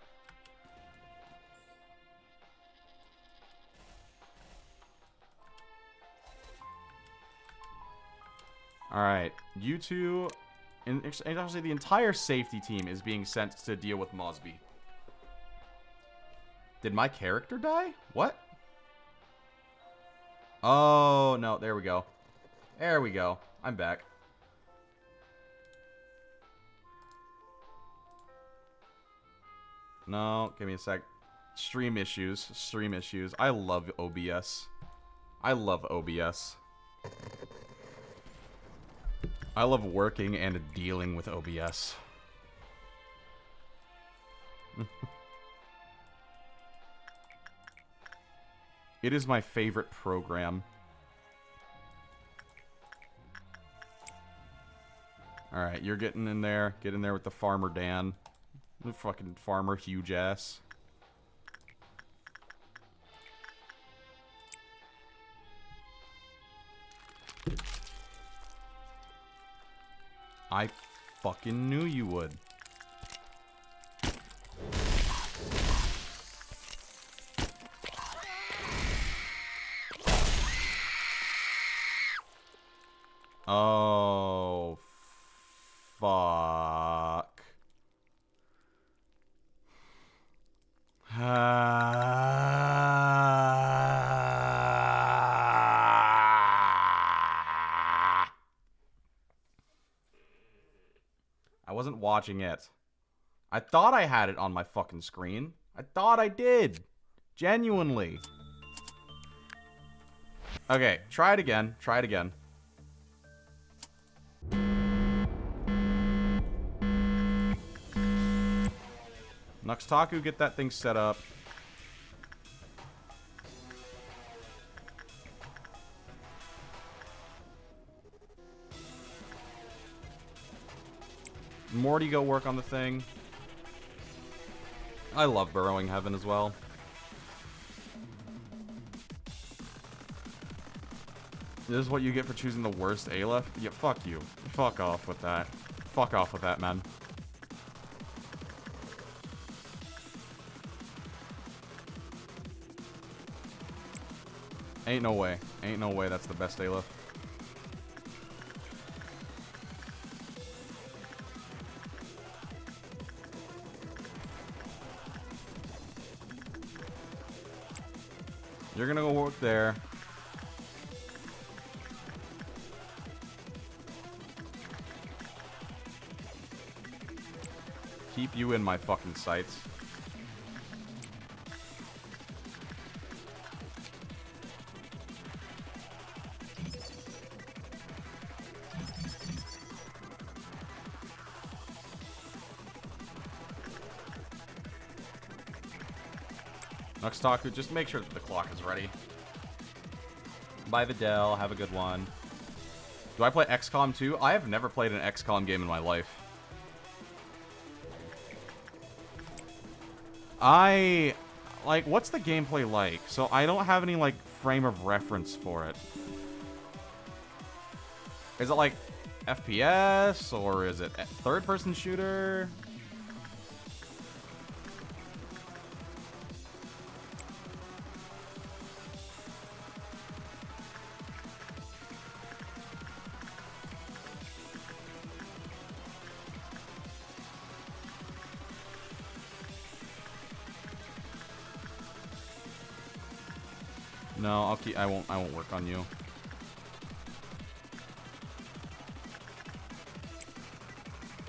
Alright, you two, and actually the entire safety team is being sent to deal with Mosby. Did my character die? What? Oh, no, there we go. There we go. I'm back. No, give me a sec. Stream issues. Stream issues. I love OBS. I love OBS. I love working and dealing with OBS. It is my favorite program. Alright, you're getting in there. Get in there with the Farmer Dan. The fucking farmer huge ass. I fucking knew you would. Oh, fuck. I wasn't watching it. I thought I had it on my fucking screen. I thought I did. Genuinely. Okay, try it again. Try it again. Nuxtaku, get that thing set up. Morty, go work on the thing. I love Burrowing Heaven as well. This is what you get for choosing the worst Aleph? Yeah, fuck you. Fuck off with that. Fuck off with that, man. Ain't no way. Ain't no way that's the best Aleph. You're gonna go work there. Keep you in my fucking sights. Nuxtaku, just make sure that the clock is ready. Buy the Dell, have a good one. Do I play XCOM 2? I have never played an XCOM game in my life. Like, what's the gameplay like? So I don't have any, like, frame of reference for it. Is it, like, FPS? Or is it third-person shooter? No, I'll keep. I won't work on you.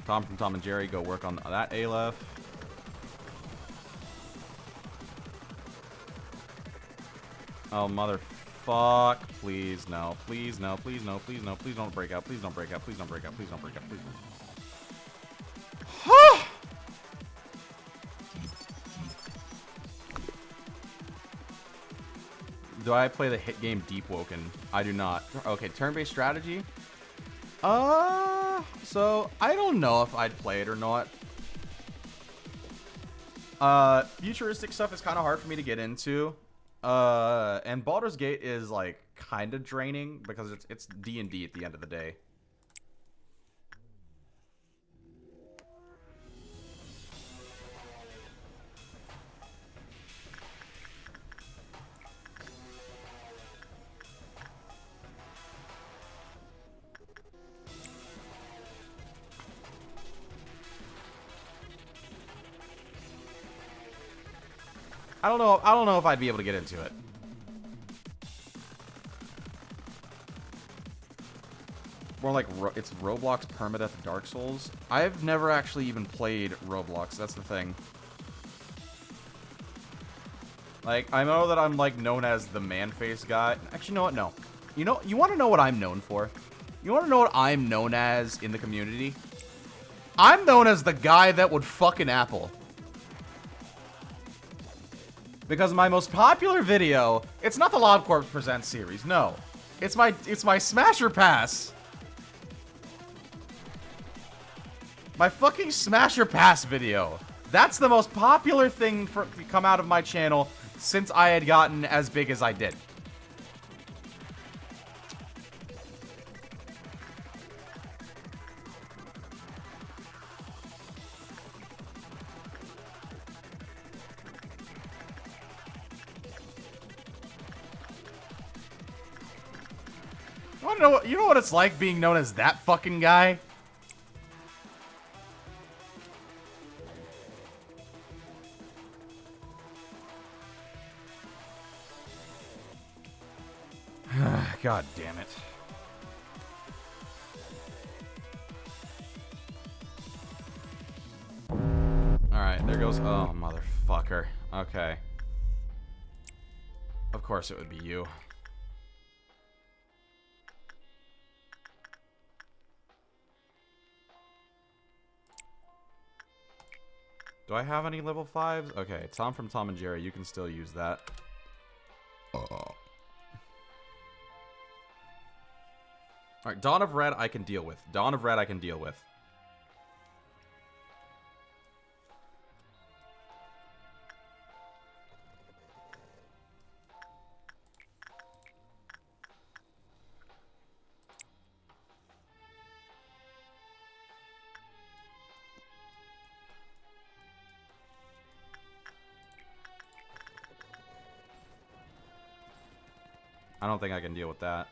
Tom from Tom and Jerry, go work on that Aleph. Oh motherfuck! Please no! Please no! Please no! Please no! Please don't break out! Please don't break out! Please don't break out! Please don't break out! Please don't. Do I play the hit game Deep Woken? I do not. Okay, turn-based strategy? So, I don't know if I'd play it or not. Futuristic stuff is kind of hard for me to get into. And Baldur's Gate is, like, kind of draining because it's D&D at the end of the day. I don't know if I'd be able to get into it. More like it's Roblox Permadeath Dark Souls. I've never actually even played Roblox. That's the thing. Like, I know that I'm like known as the man face guy. Actually, you know what? No. You want to know what I'm known for? You want to know what I'm known as in the community? I'm known as the guy that would fuck an apple. Because my most popular video, it's not the Lob Corp Presents series, no. It's my Smasher Pass. My fucking Smasher Pass video. That's the most popular thing to come out of my channel since I had gotten as big as I did. You know what it's like being known as that fucking guy? God damn it. Alright, there goes... Oh, motherfucker. Okay. Of course it would be you. Do I have any level 5s? Okay, Tom from Tom and Jerry, you can still use that. Alright, Dawn of Red I can deal with. Dawn of Red I can deal with. I don't think I can deal with that.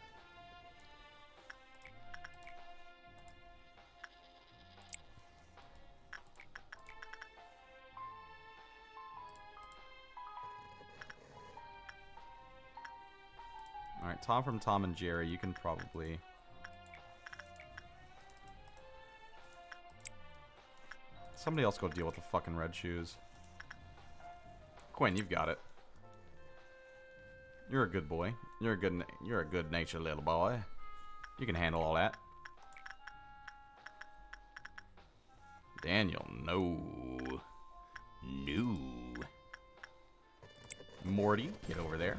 Alright, Tom from Tom and Jerry, you can probably... Somebody else go deal with the fucking red shoes. Quinn, you've got it. You're a good boy. You're a good-natured little boy. You can handle all that. Daniel, no. No. Morty, get over there.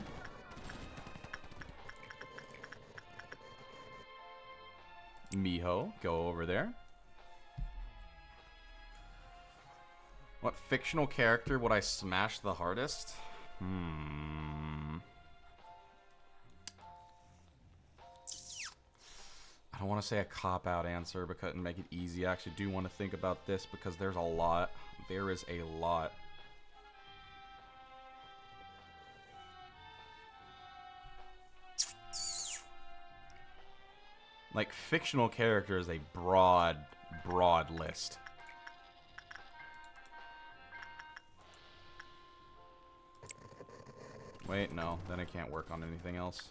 Miho, go over there. What fictional character would I smash the hardest? I don't want to say a cop-out answer because and make it easy. I actually do want to think about this because there's a lot. There is a lot. Like, fictional character is a broad list. Wait, no. Then I can't work on anything else.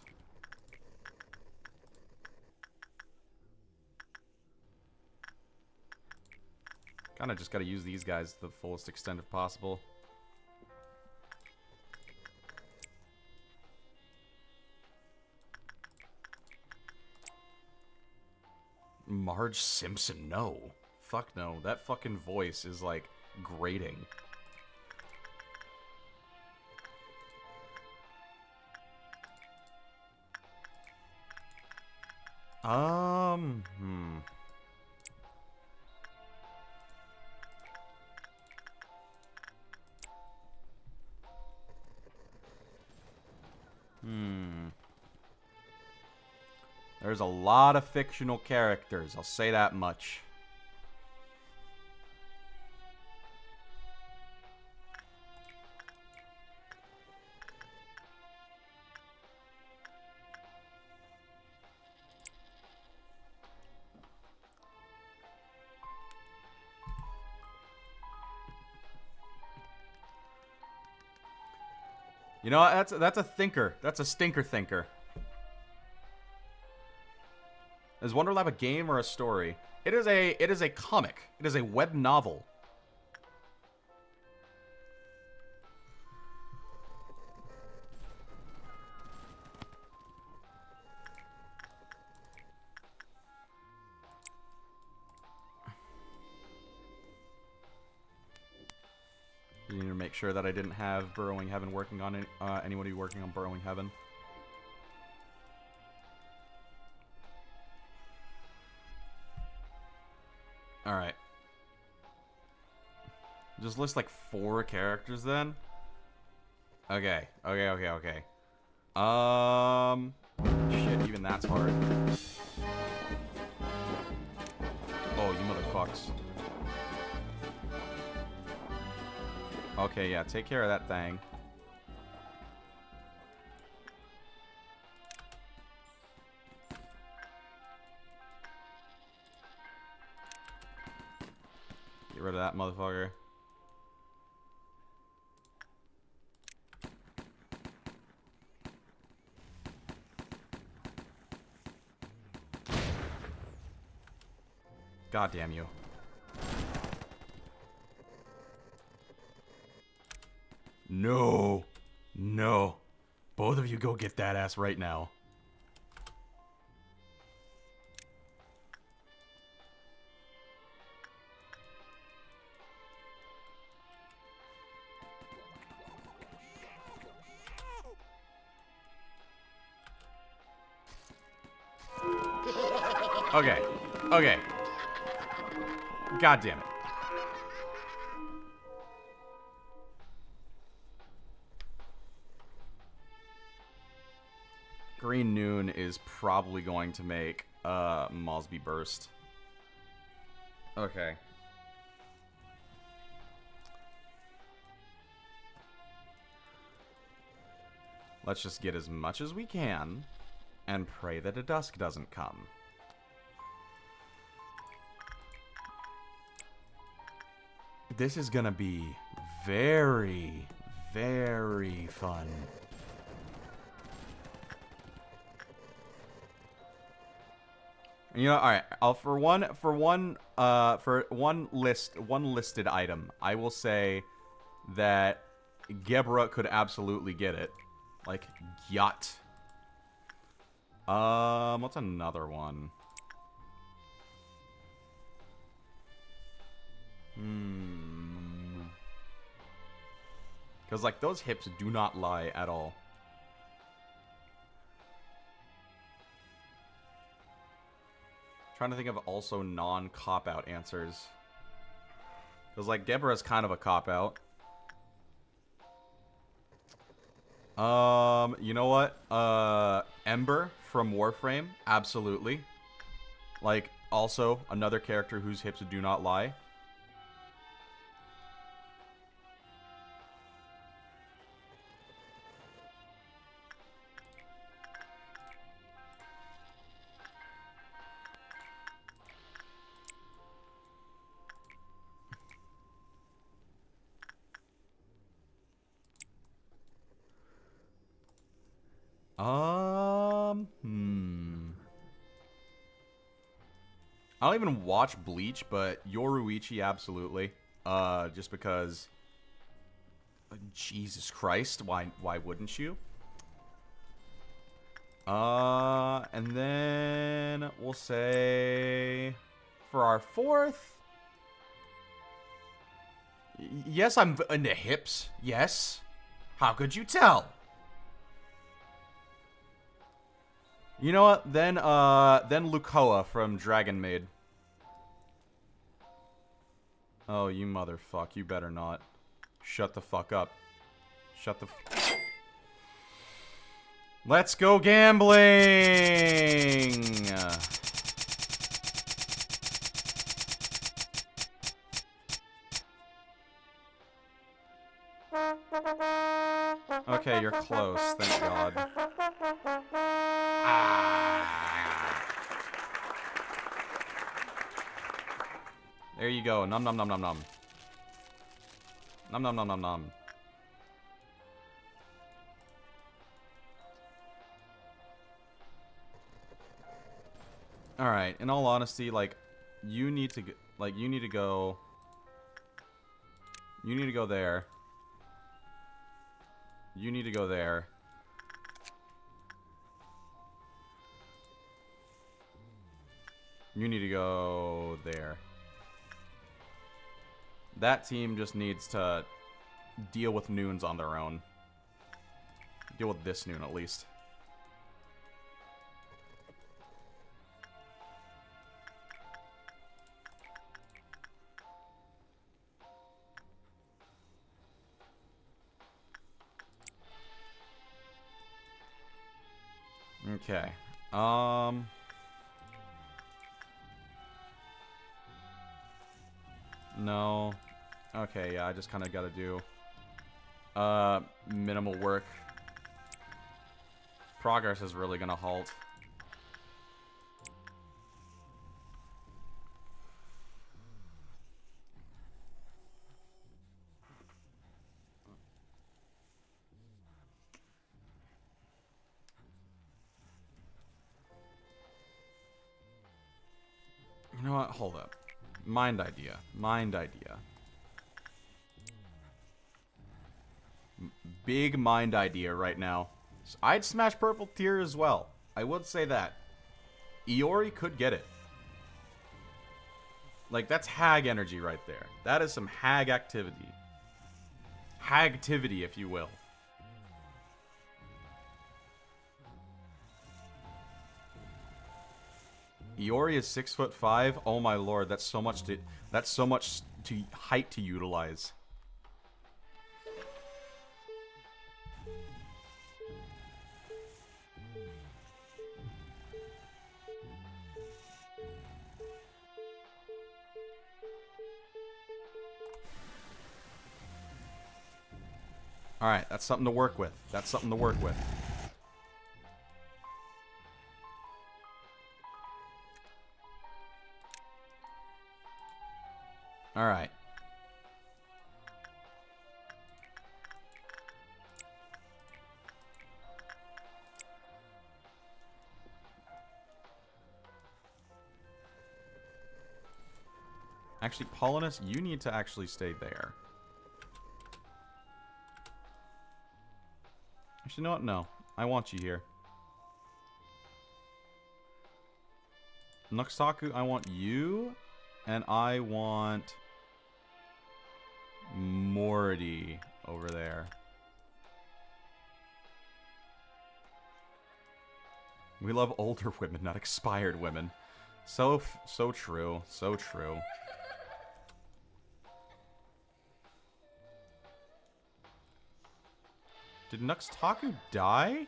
Kinda just gotta use these guys to the fullest extent if possible. Marge Simpson, no. Fuck no. That fucking voice is, like, grating. There's a lot of fictional characters, I'll say that much. You know, that's a thinker. That's a stinker thinker. Is Wonderlab a game or a story? It is a comic. It is a web novel. make sure that I didn't have Burrowing Heaven working on it, anybody working on Burrowing Heaven. Alright. Just list like 4 characters then? Okay. Shit, even that's hard. Oh, you motherfucks. Okay, yeah, take care of that thing. Get rid of that motherfucker. God damn you. No. No. Both of you go get that ass right now. Okay. Okay. God damn it. Green Noon is probably going to make Mosby burst. Okay. Let's just get as much as we can and pray that a dusk doesn't come. This is gonna be very, very fun. You know, all right. For one listed item, I will say that Gebra could absolutely get it, like yacht. What's another one? Because like those hips do not lie at all. Trying to think of also non-cop-out answers. Because, like, Deborah's kind of a cop-out. You know what? Ember from Warframe. Absolutely. Like, also another character whose hips do not lie. I don't even watch Bleach, but Yoruichi absolutely. Just because Jesus Christ, why wouldn't you? And then we'll say for our 4th. Yes, I'm into hips. Yes. How could you tell? You know what? Then Lukoa from Dragon Maid. Oh, you motherfuck. You better not. Shut the fuck up. Shut the Let's go gambling! Okay, you're close. Thank God. There you go. Nom nom nom nom nom. Nom nom nom nom nom. All right. In all honesty, like, you need to go there. You need to go there. You need to go there. You need to go there. That team just needs to deal with noons on their own. Deal with this noon, at least. Okay. No. Okay, yeah, I just kind of got to do minimal work. Progress is really going to halt. You know what? Hold up. Mind idea. Mind idea. Big mind idea right now. I'd smash purple tier as well. I would say that. Iori could get it. Like, that's hag energy right there. That is some hag activity. Hagtivity, if you will. Iori is 6'5". Oh my lord, that's so much to height to utilize. Alright, that's something to work with. That's something to work with. Alright. Actually, Polonus, you need to actually stay there. Actually, you know what? No. I want you here. Nuxtaku, I want you. And I want Morty over there. We love older women, not expired women. So true. So true. Did Nuxtaku die?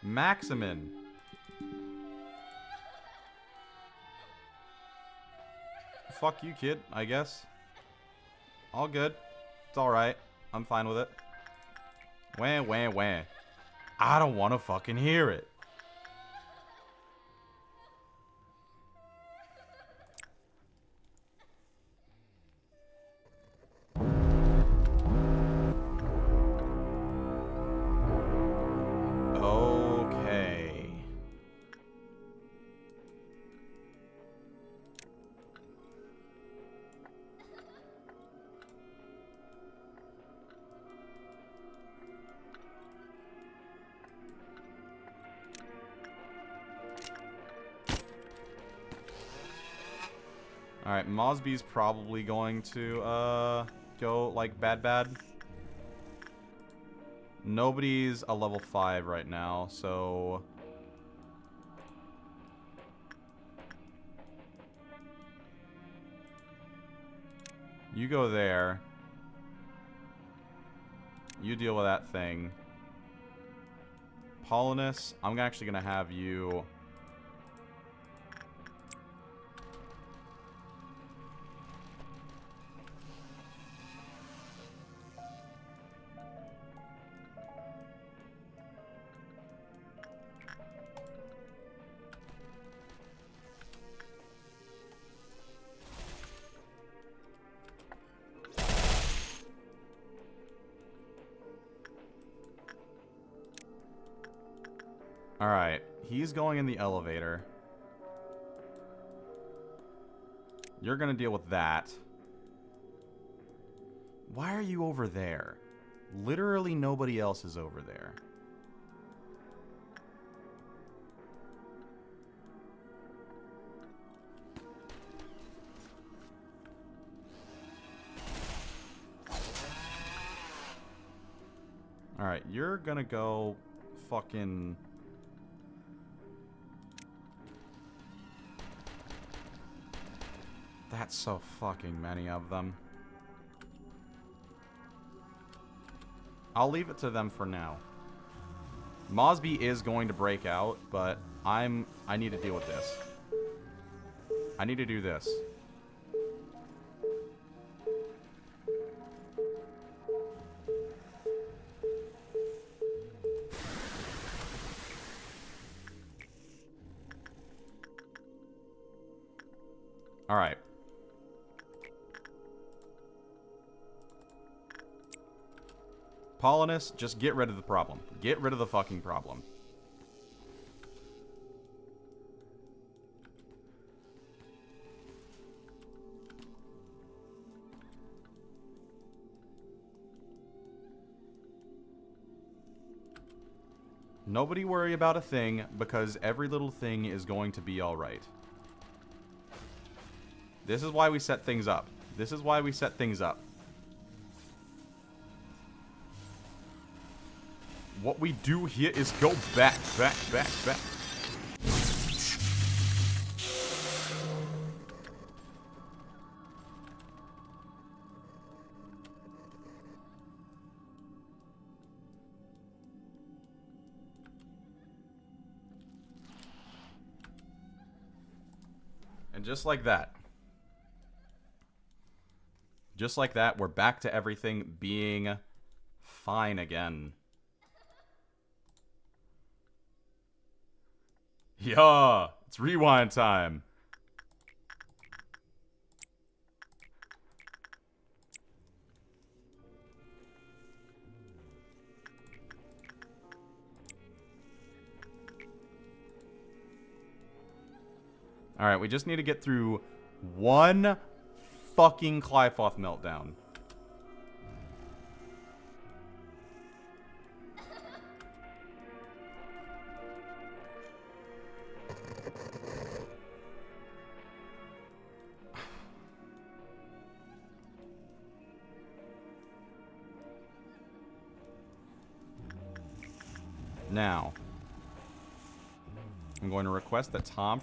Maximin. Fuck you, kid, I guess. All good. It's alright. I'm fine with it. Wah, wah, wah. I don't want to fucking hear it. Okay. Alright, Mosby's probably going to, go, like, bad. Nobody's a level 5 right now, so... You go there. You deal with that thing. Polonus, I'm actually gonna have you... Alright, he's going in the elevator. You're gonna deal with that. Why are you over there? Literally nobody else is over there. Alright, you're gonna go fucking... That's so fucking many of them. I'll leave it to them for now. Mosby is going to break out, but I need to deal with this. I need to do this. Alright. Polonus, just get rid of the problem. Get rid of the fucking problem. Nobody worry about a thing, because every little thing is going to be alright. This is why we set things up. This is why we set things up. What we do here is go back, back, back, back. And just like that. Just like that, we're back to everything being fine again. Yeah, it's rewind time. Alright, we just need to get through one fucking Clyfoth meltdown. Now, I'm going to request that Tom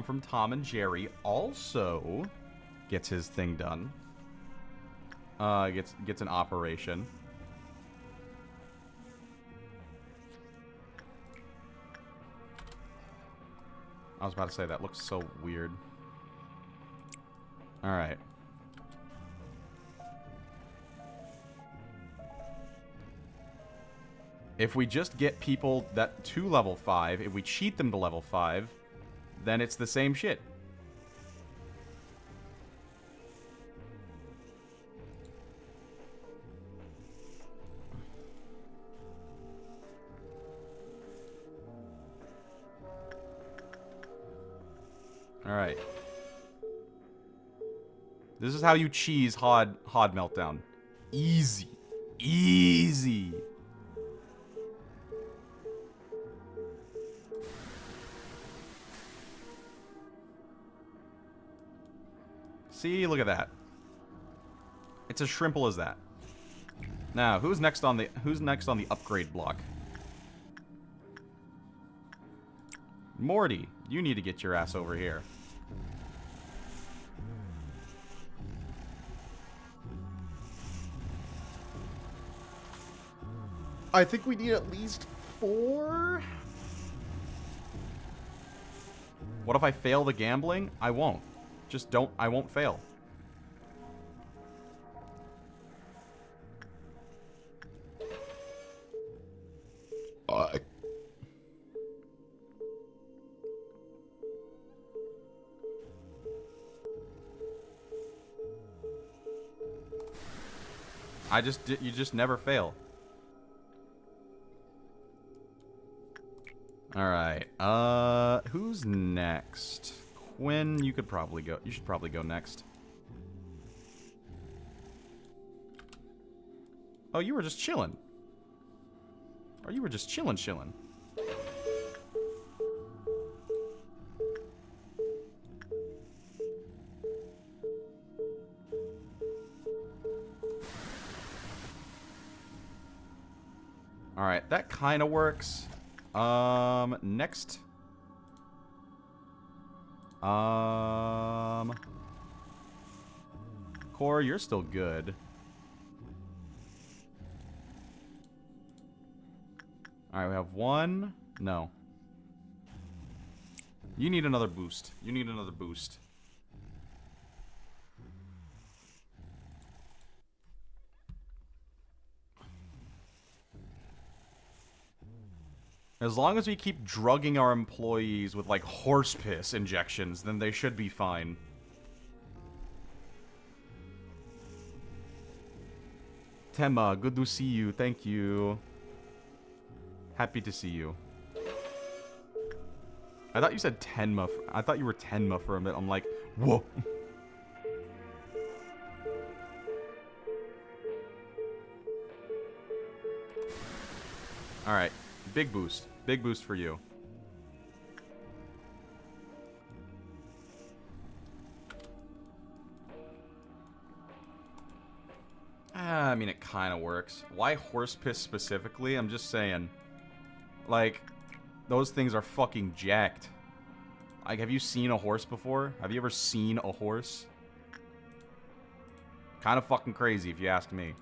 from Tom and Jerry also gets his thing done. Gets an operation. I was about to say that looks so weird. All right. If we just get people that to level 5, if we cheat them to level 5, then it's the same shit. Alright. This is how you cheese Hod Meltdown. Easy. Easy. See, look at that. It's as shrimple as that. Now, who's next on the upgrade block? Morty, you need to get your ass over here. I think we need at least 4. What if I fail the gambling? I won't. Just don't, I won't fail. You just never fail. Alright, who's next? Quinn, you could probably go. You should probably go next. Oh, you were just chilling. Or you were just chilling. Alright, that kind of works. Next. Core, you're still good. Alright, we have one. No. You need another boost. You need another boost. As long as we keep drugging our employees with, like, horse piss injections, then they should be fine. Tema, good to see you. Thank you. Happy to see you. I thought you said Tenma. I thought you were Tenma for a minute. I'm like, whoa. Alright. Big boost. Big boost for you. I mean, it kind of works. Why horse piss specifically? I'm just saying. Like, those things are fucking jacked. Like, have you seen a horse before? Have you ever seen a horse? Kind of fucking crazy, if you ask me.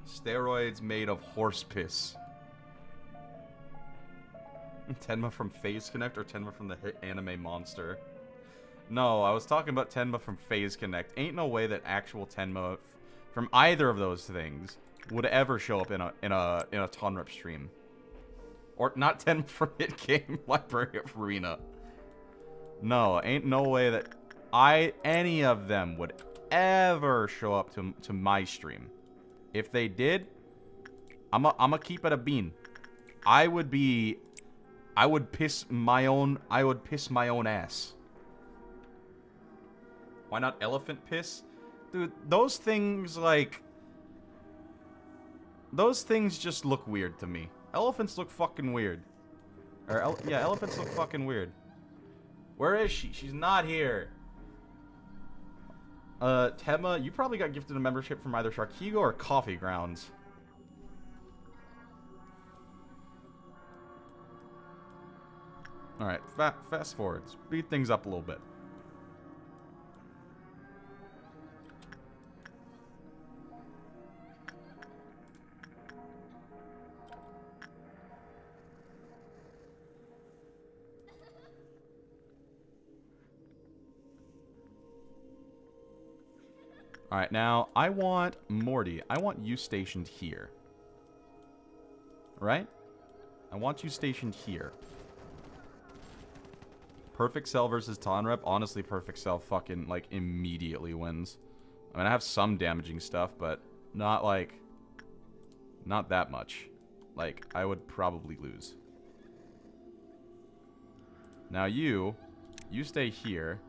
Steroids made of horse piss. Tenma from Phase Connect or Tenma from the hit anime Monster? No, I was talking about Tenma from Phase Connect. Ain't no way that actual Tenma from either of those things would ever show up in a Tonrep stream. Or not Tenma from Hit Game Library of Arena. No, ain't no way that any of them would ever show up to my stream. If they did, I'ma keep it a bean. I would piss my own ass. Why not elephant piss? Dude, those things, like... Those things just look weird to me. Elephants look fucking weird. Or, yeah, elephants look fucking weird. Where is she? She's not here. Tema, you probably got gifted a membership from either Sharkigo or Coffee Grounds. Alright, fast forward. Speed things up a little bit. Alright, now, I want Morty. I want you stationed here. Right? I want you stationed here. Perfect Cell versus Tonrep. Honestly, Perfect Cell fucking, like, immediately wins. I mean, I have some damaging stuff, but not, like... Not that much. Like, I would probably lose. Now you stay here.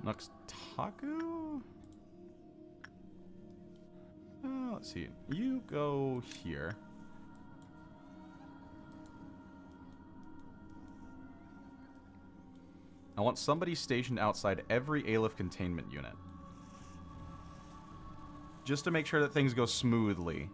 Nuxtaku? Let's see. You go here. I want somebody stationed outside every Aleph containment unit. Just to make sure that things go smoothly.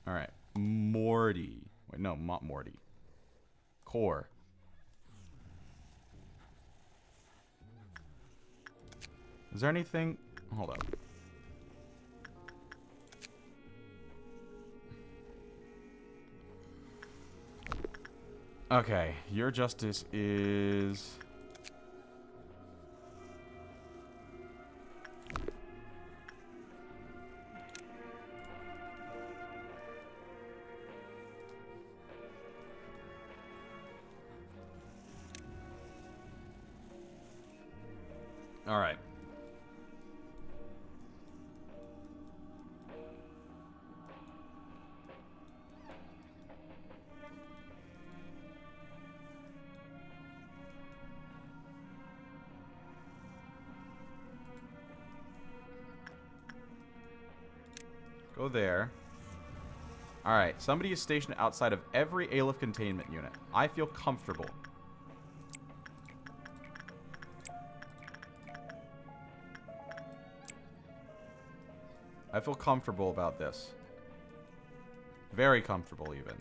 Alright. Morty. Wait, no, not Morty. Core. Is there anything... Hold up. Okay, your justice is... Alright. Go there. Alright, somebody is stationed outside of every Aleph containment unit. I feel comfortable. I feel comfortable about this. Very comfortable, even.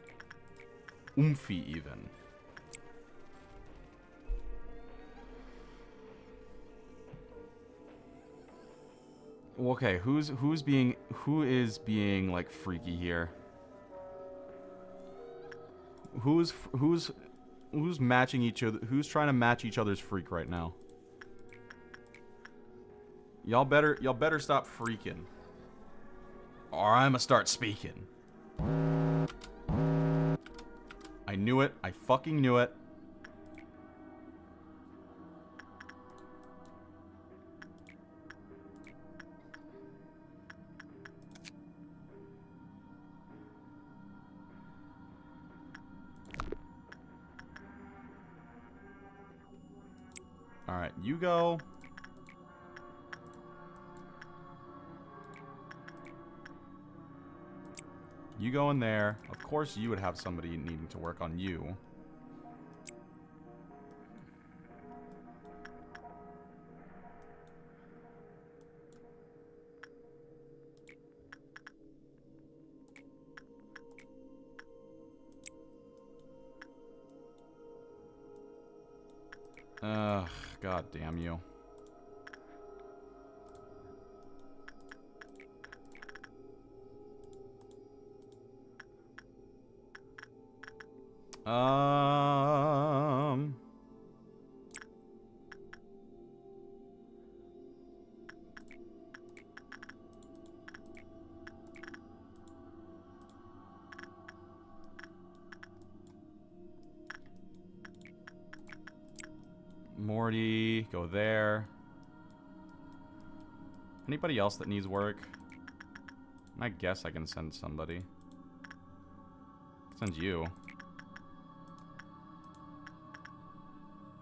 Oomphy, even. Okay, who is being like freaky here? Who's matching each other? Who's trying to match each other's freak right now? Y'all better stop freaking, or I'ma start speaking. I knew it. I fucking knew it. Alright, you go. You go in there. Of course you would have somebody needing to work on you. Ugh, god damn you. Morty, go there. Anybody else that needs work? I guess I can send somebody. Send you.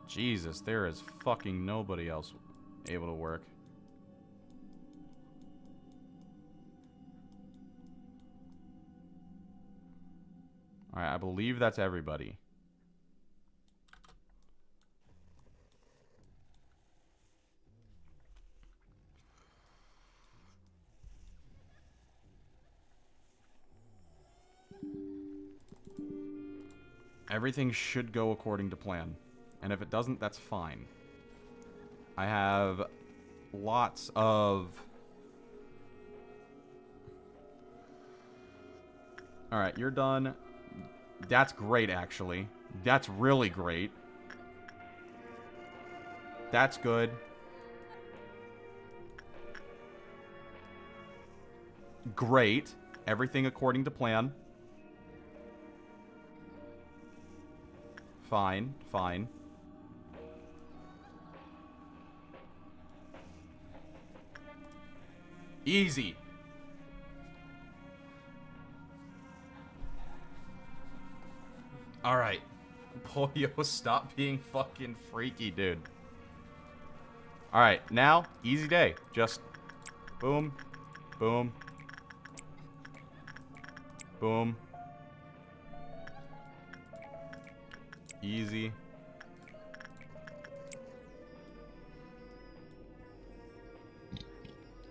Jesus, there is fucking nobody else able to work. Alright, I believe that's everybody. Everything should go according to plan. And if it doesn't, that's fine. I have lots of... Alright, you're done. That's great, actually. That's really great. That's good. Great. Everything according to plan. Fine, fine. Easy. Alright. Polio, stop being fucking freaky, dude. Alright, now, easy day. Just boom, boom, boom. Easy.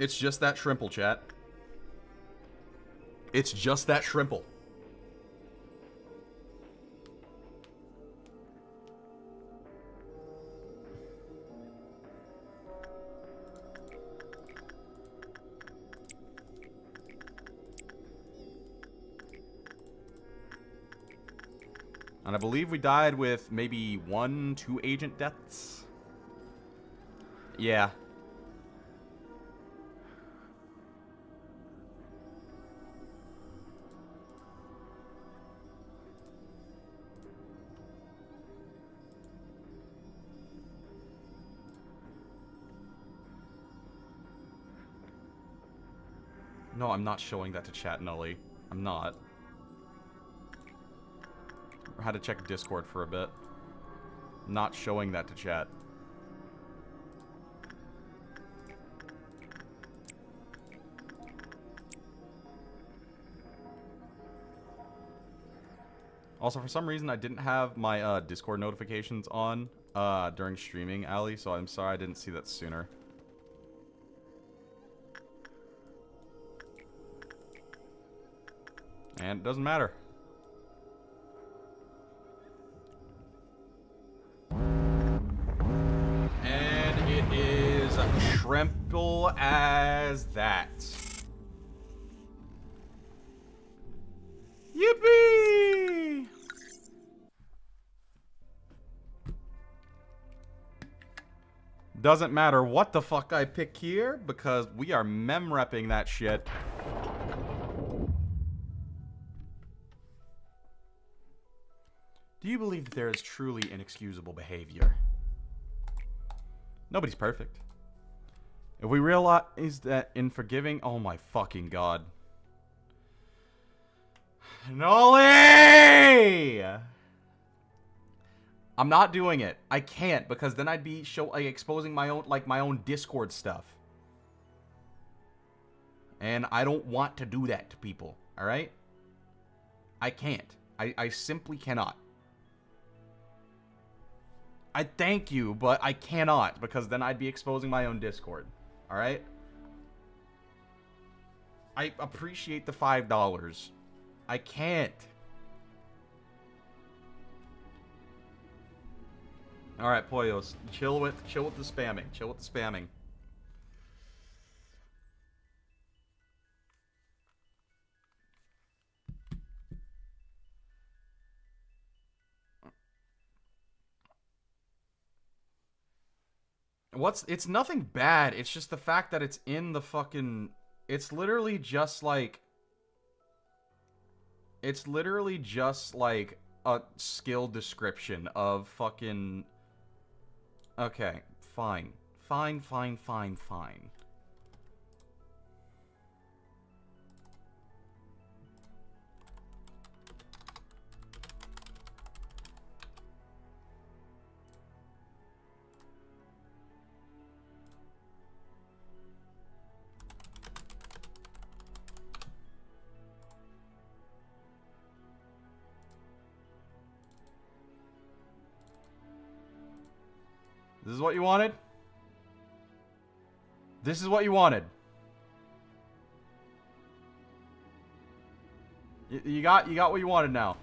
It's just that shrimple, chat. It's just that shrimple. And I believe we died with maybe 1-2 agent deaths. Yeah. No, I'm not showing that to chat, Nully. I'm not. I had to check Discord for a bit. Not showing that to chat. Also, for some reason, I didn't have my Discord notifications on during streaming, Ali, so I'm sorry I didn't see that sooner. And it doesn't matter. And it is shrimple as that. Yippee! Doesn't matter what the fuck I pick here, because we are mem-repping that shit. Do you believe that there is truly inexcusable behavior? Nobody's perfect. If we realize that in forgiving... Oh my fucking god. Nolly! I'm not doing it. I can't, because then I'd be exposing my own Discord stuff. And I don't want to do that to people, alright? I can't. I simply cannot. I thank you, but I cannot, because then I'd be exposing my own Discord. Alright? I appreciate the $5. I can't. Alright, Poyos. Chill with the spamming. Chill with the spamming. It's nothing bad. It's just the fact that it's in the fucking... It's literally just like a skill description of fucking... Okay, fine. Fine. This is what you wanted? This is what you wanted. You got what you wanted now.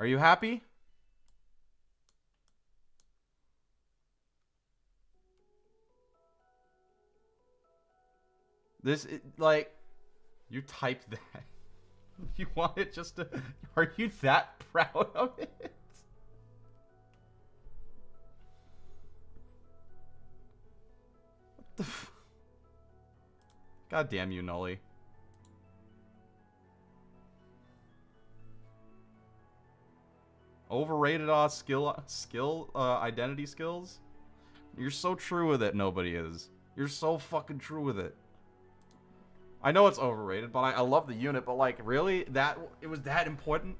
Are you happy? Like, you typed that. You want it just to... Are you that proud of it? What the f... God damn you, Nully. Overrated identity skills? You're so true with it, nobody is. You're so fucking true with it. I know it's overrated, but I love the unit, but like, really? It was that important?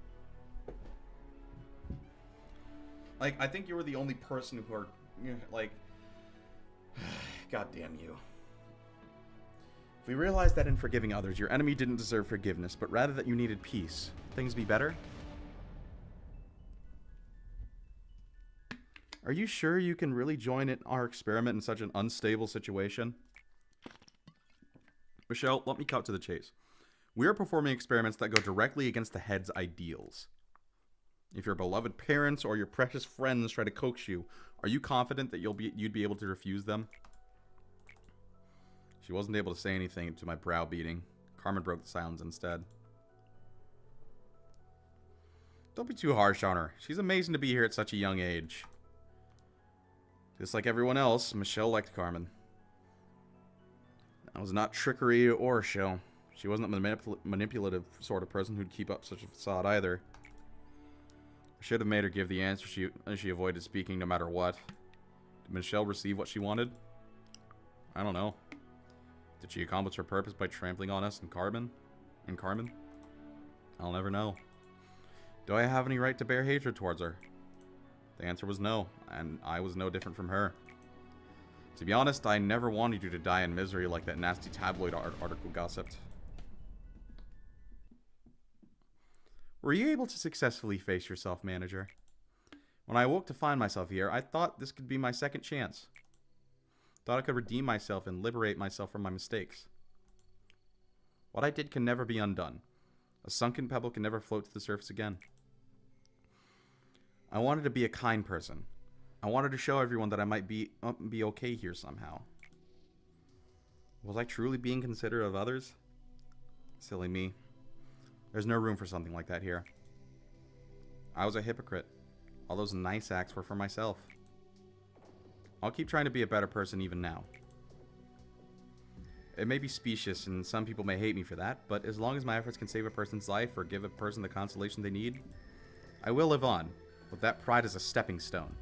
Like, I think you were the only person who are, like... God damn you. If we realized that in forgiving others, your enemy didn't deserve forgiveness, but rather that you needed peace, things be better? Are you sure you can really join in our experiment in such an unstable situation? Michelle, let me cut to the chase. We are performing experiments that go directly against the head's ideals. If your beloved parents or your precious friends try to coax you, are you confident that you'd be able to refuse them? She wasn't able to say anything to my browbeating. Carmen broke the silence instead. Don't be too harsh on her. She's amazing to be here at such a young age. Just like everyone else, Michelle liked Carmen. That was not trickery or a show. She wasn't a manipulative sort of person who'd keep up such a facade either. I should have made her give the answer she avoided speaking no matter what. Did Michelle receive what she wanted? I don't know. Did she accomplish her purpose by trampling on us and Carmen? I'll never know. Do I have any right to bear hatred towards her? The answer was no, and I was no different from her. To be honest, I never wanted you to die in misery like that nasty tabloid article gossiped. Were you able to successfully face yourself, manager? When I awoke to find myself here, I thought this could be my second chance. Thought I could redeem myself and liberate myself from my mistakes. What I did can never be undone. A sunken pebble can never float to the surface again. I wanted to be a kind person. I wanted to show everyone that I might be okay here somehow. Was I truly being considerate of others? Silly me. There's no room for something like that here. I was a hypocrite. All those nice acts were for myself. I'll keep trying to be a better person even now. It may be specious and some people may hate me for that, but as long as my efforts can save a person's life or give a person the consolation they need, I will live on, with that pride as a stepping stone.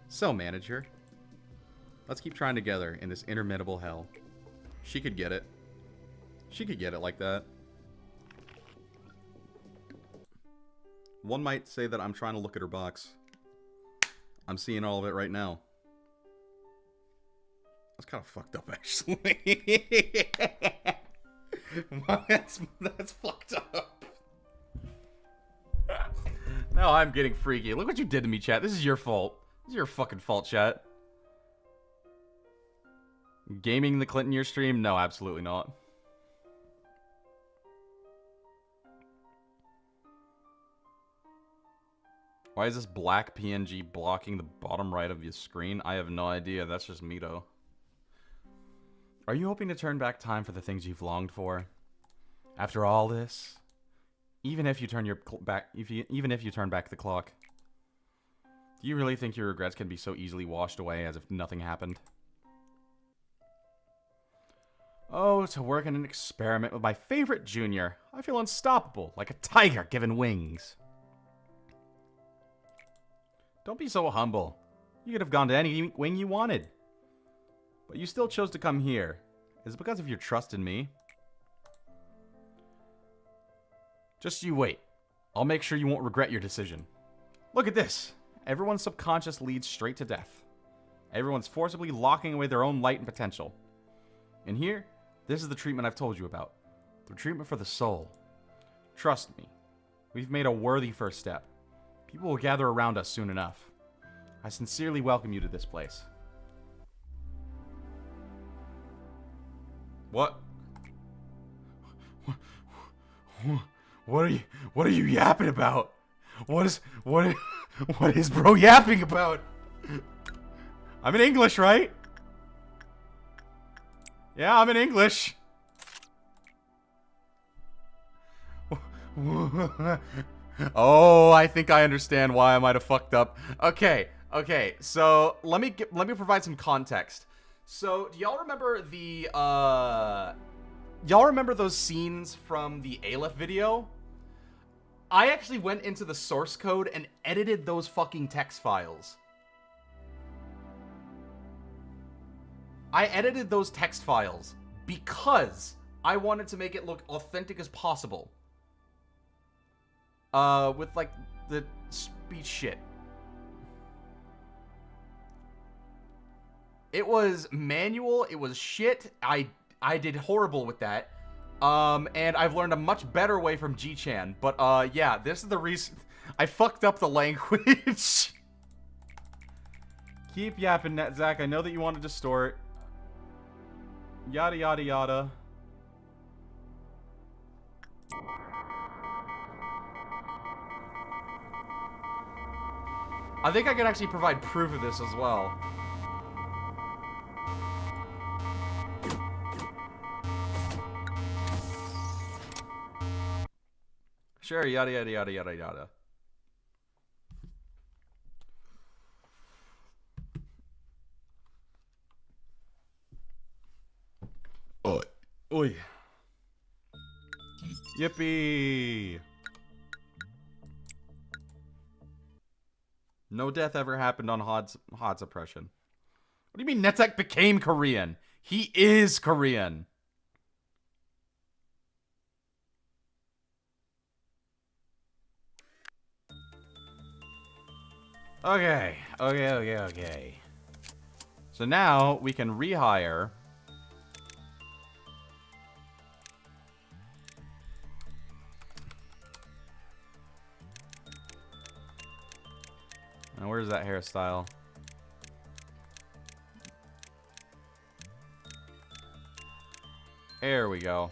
So, manager, let's keep trying together in this interminable hell. She could get it. She could get it like that. One might say that I'm trying to look at her box. I'm seeing all of it right now. That's kind of fucked up, actually. that's fucked up. Now I'm getting freaky. Look what you did to me, chat. This is your fault. This is your fucking fault, chat. Gaming the Clinton year stream? No, absolutely not. Why is this black PNG blocking the bottom right of your screen? I have no idea. That's just me, though. Are you hoping to turn back time for the things you've longed for? After all this? Even if you turn even if you turn back the clock. Do you really think your regrets can be so easily washed away as if nothing happened? Oh, to work in an experiment with my favorite junior. I feel unstoppable, like a tiger given wings. Don't be so humble. You could have gone to any wing you wanted. But you still chose to come here. Is it because of your trust in me? Just you wait. I'll make sure you won't regret your decision. Look at this. Everyone's subconscious leads straight to death. Everyone's forcibly locking away their own light and potential. And here, this is the treatment I've told you about. The treatment for the soul. Trust me. We've made a worthy first step. People will gather around us soon enough. I sincerely welcome you to this place. What? What are you yapping about? What is bro yapping about? I'm in English, right? Yeah, I'm in English. Oh, I think I understand why I might have fucked up. Okay. So let me provide some context. So do y'all remember the y'all remember those scenes from the Aleph video? I actually went into the source code and edited those fucking text files. I edited those text files because I wanted to make it look authentic as possible. With like the speech shit. It was manual, it was shit. I did horrible with that. And I've learned a much better way from G-Chan. But yeah, this is the reason I fucked up the language. Keep yapping, Zach. I know that you want to distort. Yada yada yada. I think I can actually provide proof of this as well. Sure, yada yada yada yada yada. Oi. Oi. Yippee! No death ever happened on Hod's oppression. What do you mean Netek became Korean? He is Korean. Okay. Okay. So now we can rehire. Now, where's that hairstyle? There we go.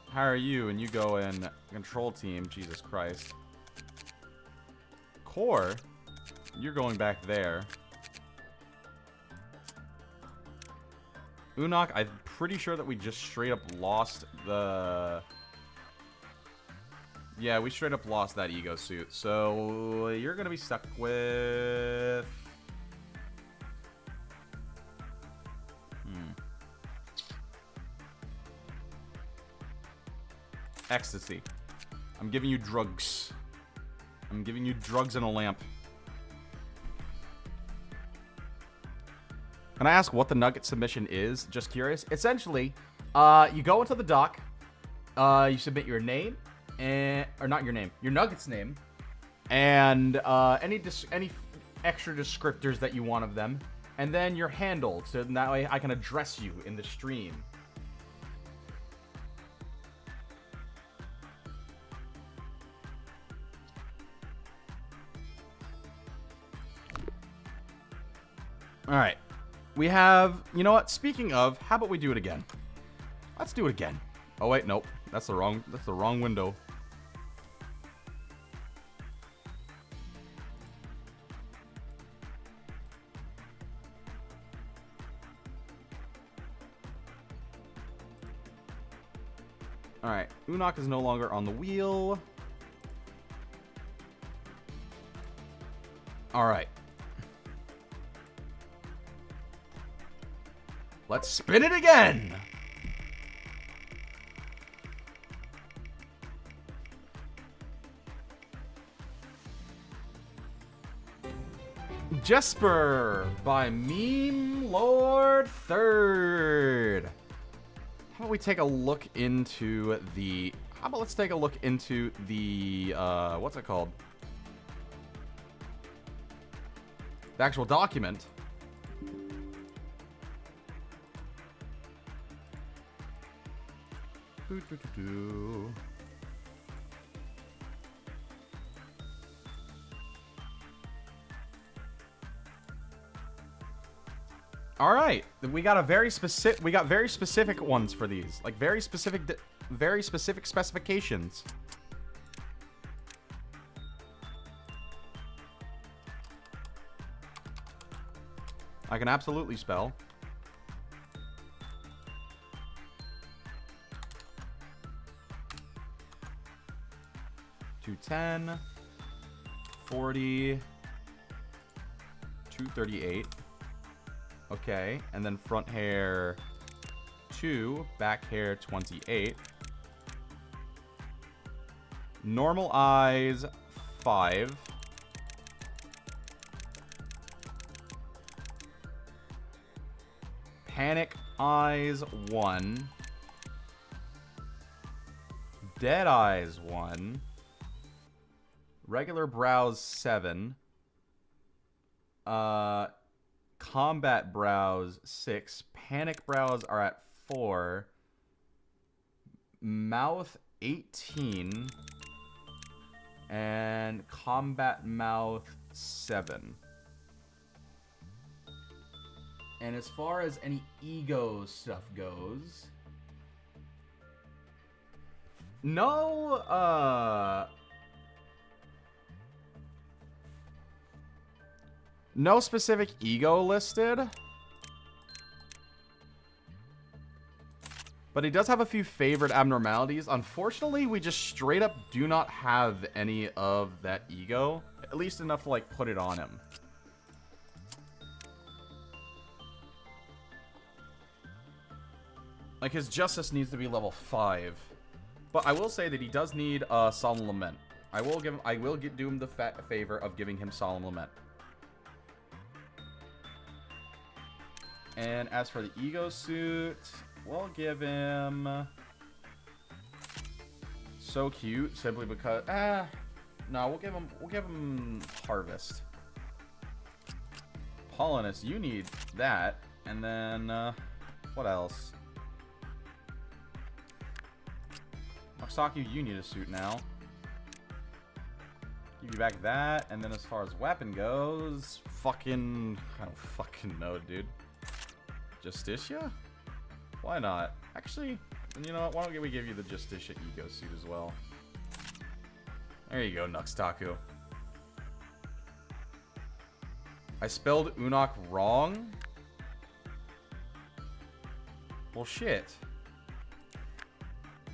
Hire you, and you go in control team. Jesus Christ. Core, you're going back there. Unok, I'm pretty sure that we just straight up lost the... Yeah, we straight up lost that ego suit. So you're going to be stuck with... Ecstasy. I'm giving you drugs. I'm giving you drugs and a lamp. Can I ask what the nugget submission is? Just curious. Essentially, you go into the dock. You submit your name, or not your name, your nugget's name, and any extra descriptors that you want of them, and then your handle, so that way I can address you in the stream. All right. We have, you know what? Speaking of, how about we do it again? Let's do it again. Oh wait, nope. That's the wrong window. All right. Unok is no longer on the wheel. All right. Let's spin it again! Jesper by Meme Lord Third. How about we take a look into the... How about let's take a look into the... what's it called? The actual document. All right, we got very specific ones for these, like very specific specifications. I can absolutely spell. 210, 40, 238. Okay, and then front hair 2, back hair 28. Normal eyes 5. Panic eyes 1. Dead eyes 1. Regular brows 7. Combat brows 6. Panic brows are at 4. Mouth 18. And combat mouth 7. And as far as any ego stuff goes, no specific ego listed. But he does have a few favorite abnormalities. Unfortunately, we just straight up do not have any of that ego. At least enough to, like, put it on him. Like, his justice needs to be level 5. But I will say that he does need Solemn Lament. I will do him the favor of giving him Solemn Lament. And as for the ego suit, we'll give him so cute simply because no, we'll give him harvest. Pollinus, you need that. And then what else? Masaku, you need a suit now. Give you back that, and then as far as weapon goes, I don't fucking know, dude. Justicia? Why not? Actually, you know what? Why don't we give you the Justicia ego suit as well? There you go, Nuxtaku. I spelled Unok wrong? Well, shit.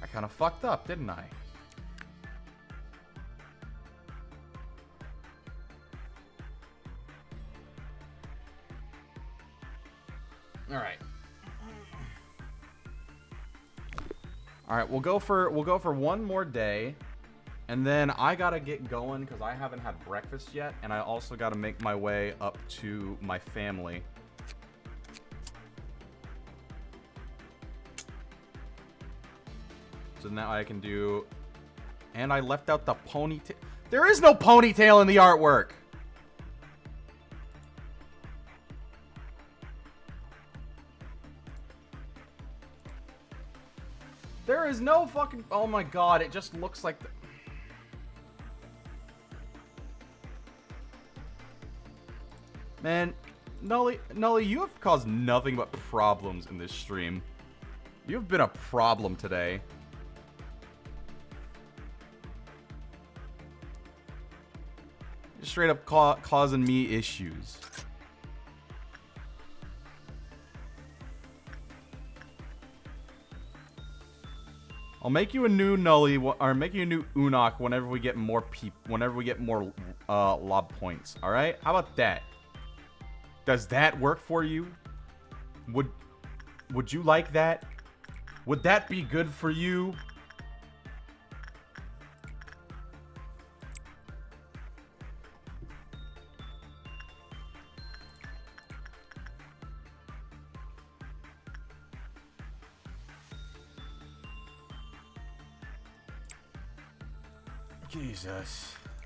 I kind of fucked up, didn't I? All right, we'll go for one more day, and then I gotta get going because I haven't had breakfast yet, and I also gotta make my way up to my family. So now I can do, and I left out the ponytail. There is no ponytail in the artwork. There is no fucking... Oh my god, it just looks like... Man, Nully, you have caused nothing but problems in this stream. You've been a problem today. You're straight up causing me issues. I'll make you a new Nully, or make you a new Unok whenever we get more lob points. All right? How about that? Does that work for you? Would you like that? Would that be good for you?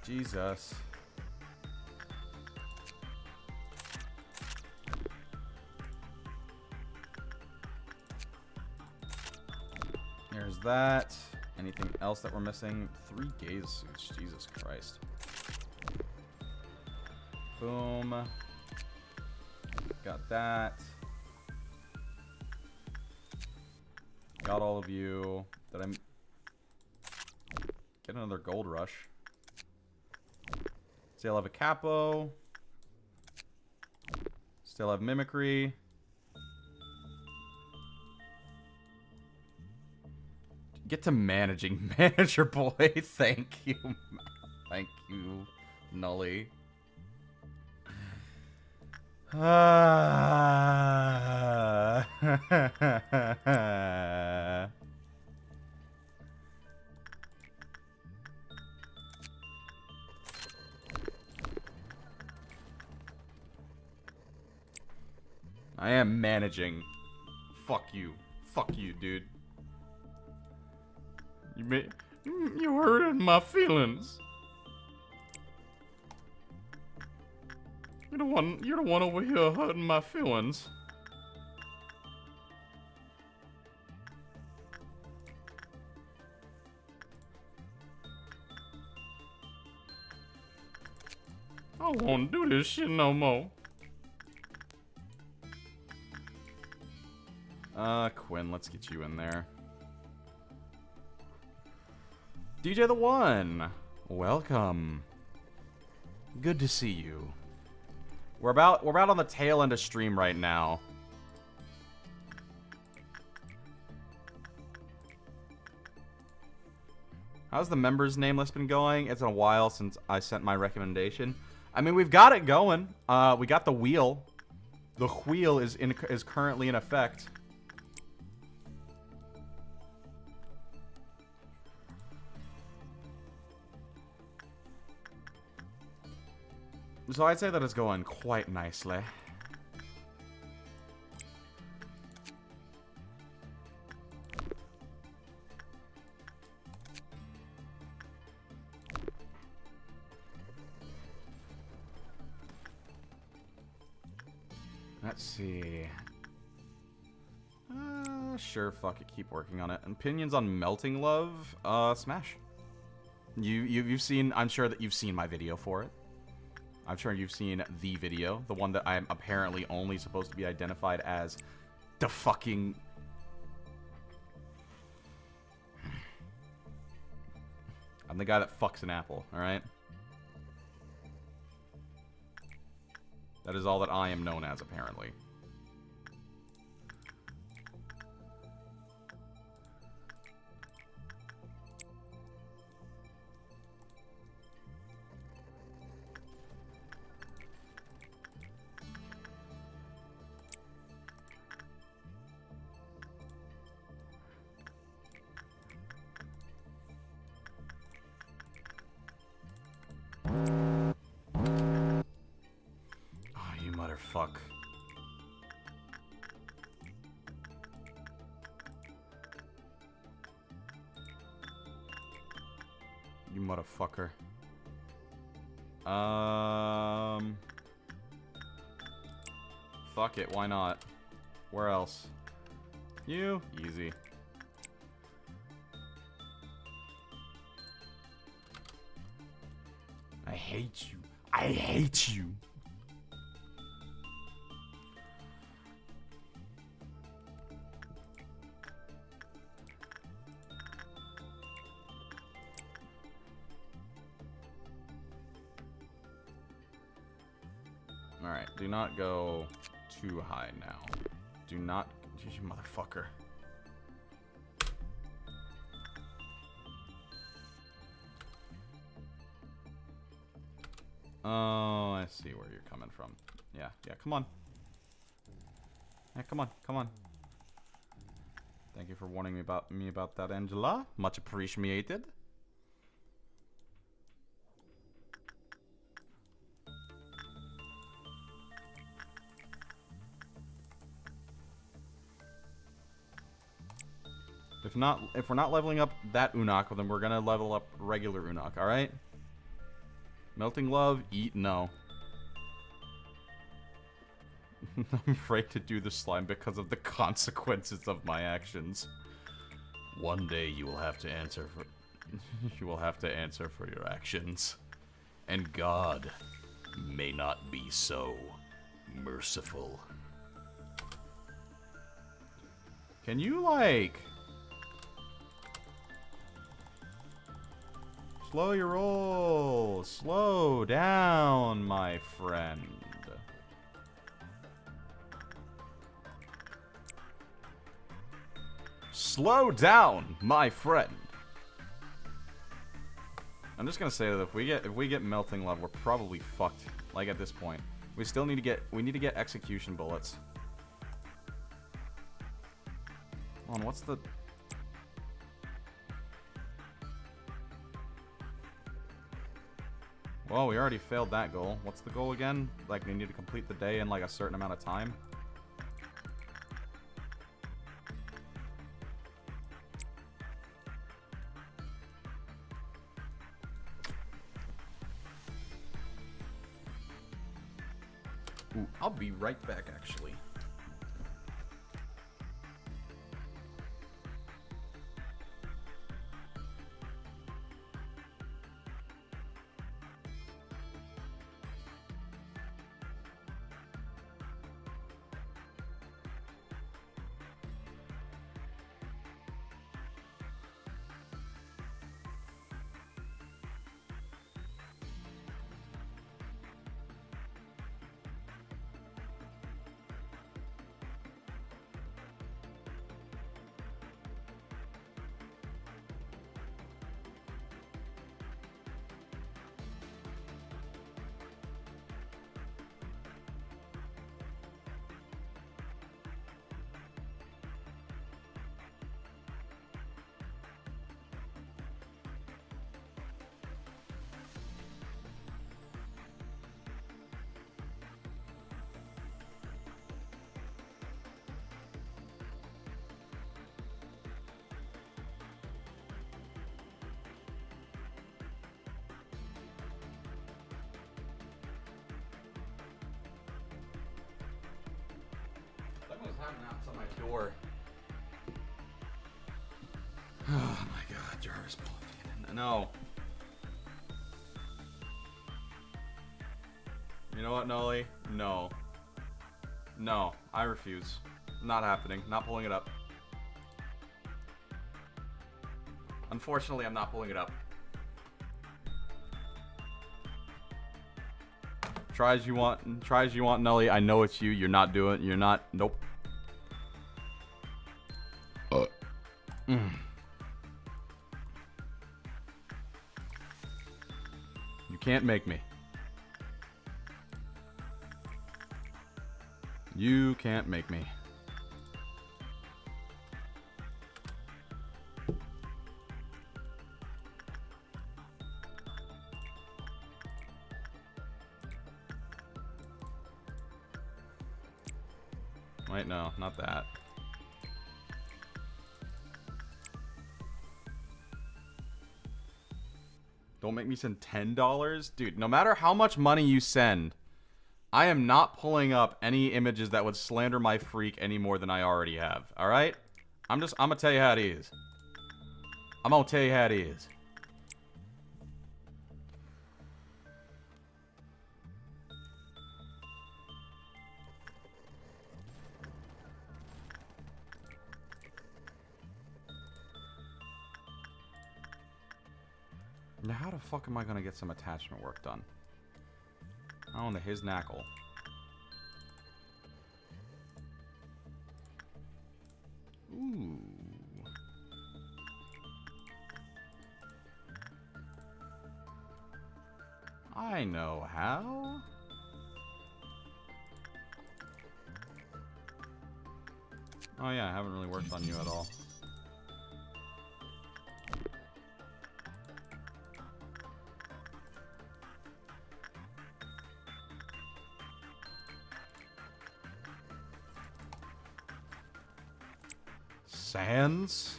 Jesus. There's that. Anything else that we're missing? 3 gaze suits. Jesus Christ. Boom. Got that. Got all of you. Did I get another gold rush? Still have a capo. Still have mimicry. Get to managing. Manager boy. Thank you. Thank you, Nully. I am managing. Fuck you. Fuck you, dude. You hurting my feelings. You're the one over here hurting my feelings. I don't want to do this shit no more. Quinn, let's get you in there. DJ the One, welcome. Good to see you. We're about on the tail end of stream right now. How's the members name list been going? It's been a while since I sent my recommendation. I mean, we've got it going. We got the wheel. The wheel is currently in effect. So I'd say that it's going quite nicely. Let's see. Sure, fuck it, keep working on it. Opinions on Melting Love? Smash. You've seen, I'm sure that you've seen my video for it. I'm sure you've seen the video, the one that I'm apparently only supposed to be identified as the fucking... I'm the guy that fucks an apple, alright? That is all that I am known as, apparently. Fuck. You motherfucker. Fuck it, why not? Where else? You? Easy. I hate you. I hate you. Alright, do not go too high now. Do not... You motherfucker. Oh, I see where you're coming from. Yeah, come on. Yeah, come on. Thank you for warning me about that, Angela. Much appreciated. If we're not leveling up that Unok, then we're gonna level up regular Unok, alright? Melting Love, eat no. I'm afraid to do the slime because of the consequences of my actions. One day you will have to answer for your actions. And God may not be so merciful. Can you, like... Slow your roll. Slow down, my friend. Slow down, my friend. I'm just gonna say that if we get Melting Love, we're probably fucked. Like at this point, we still need to get execution bullets. Hold on, what's the? Well, we already failed that goal. What's the goal again? Like, we need to complete the day in, like, a certain amount of time? Ooh, I'll be right back, actually. Knocks on my door. Oh my god, Jarvis. No. You know what, Nolly? No. No, I refuse. Not happening. Not pulling it up. Unfortunately, I'm not pulling it up. Try as you want, Nolly. I know it's you. You're not doing. You're not. Nope. You can't make me. You can't make me. Wait, no, not that. Don't make me send $10? Dude, no matter how much money you send, I am not pulling up any images that would slander my freak any more than I already have. Alright? I'm gonna tell you how it is. I'm gonna tell you how it is. Now, how the fuck am I gonna get some attachment work done? Oh, the his knackle. Ooh. I know how. Oh yeah, I haven't really worked on you at all. Sands?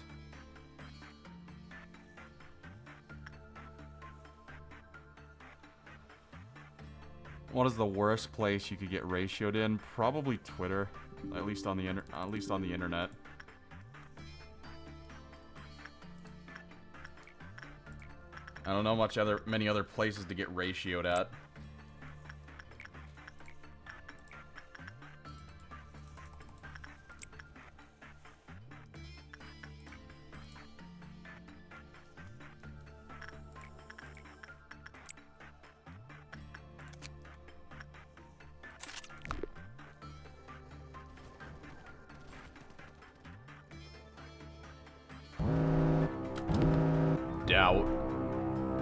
What is the worst place you could get ratioed in? Probably Twitter, at least on the internet. I don't know many other places to get ratioed at.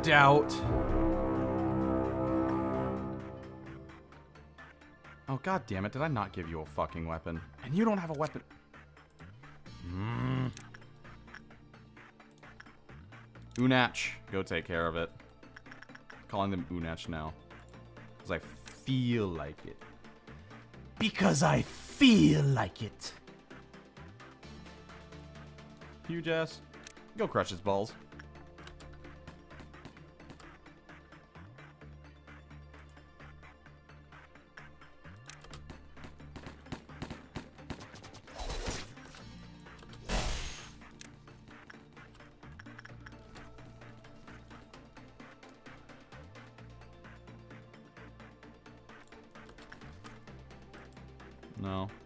Doubt. Oh, god damn it. Did I not give you a fucking weapon? And you don't have a weapon. Unach. Go take care of it. Calling them Unach now. Because I feel like it. Because I feel like it. Huge ass. Go crush his balls.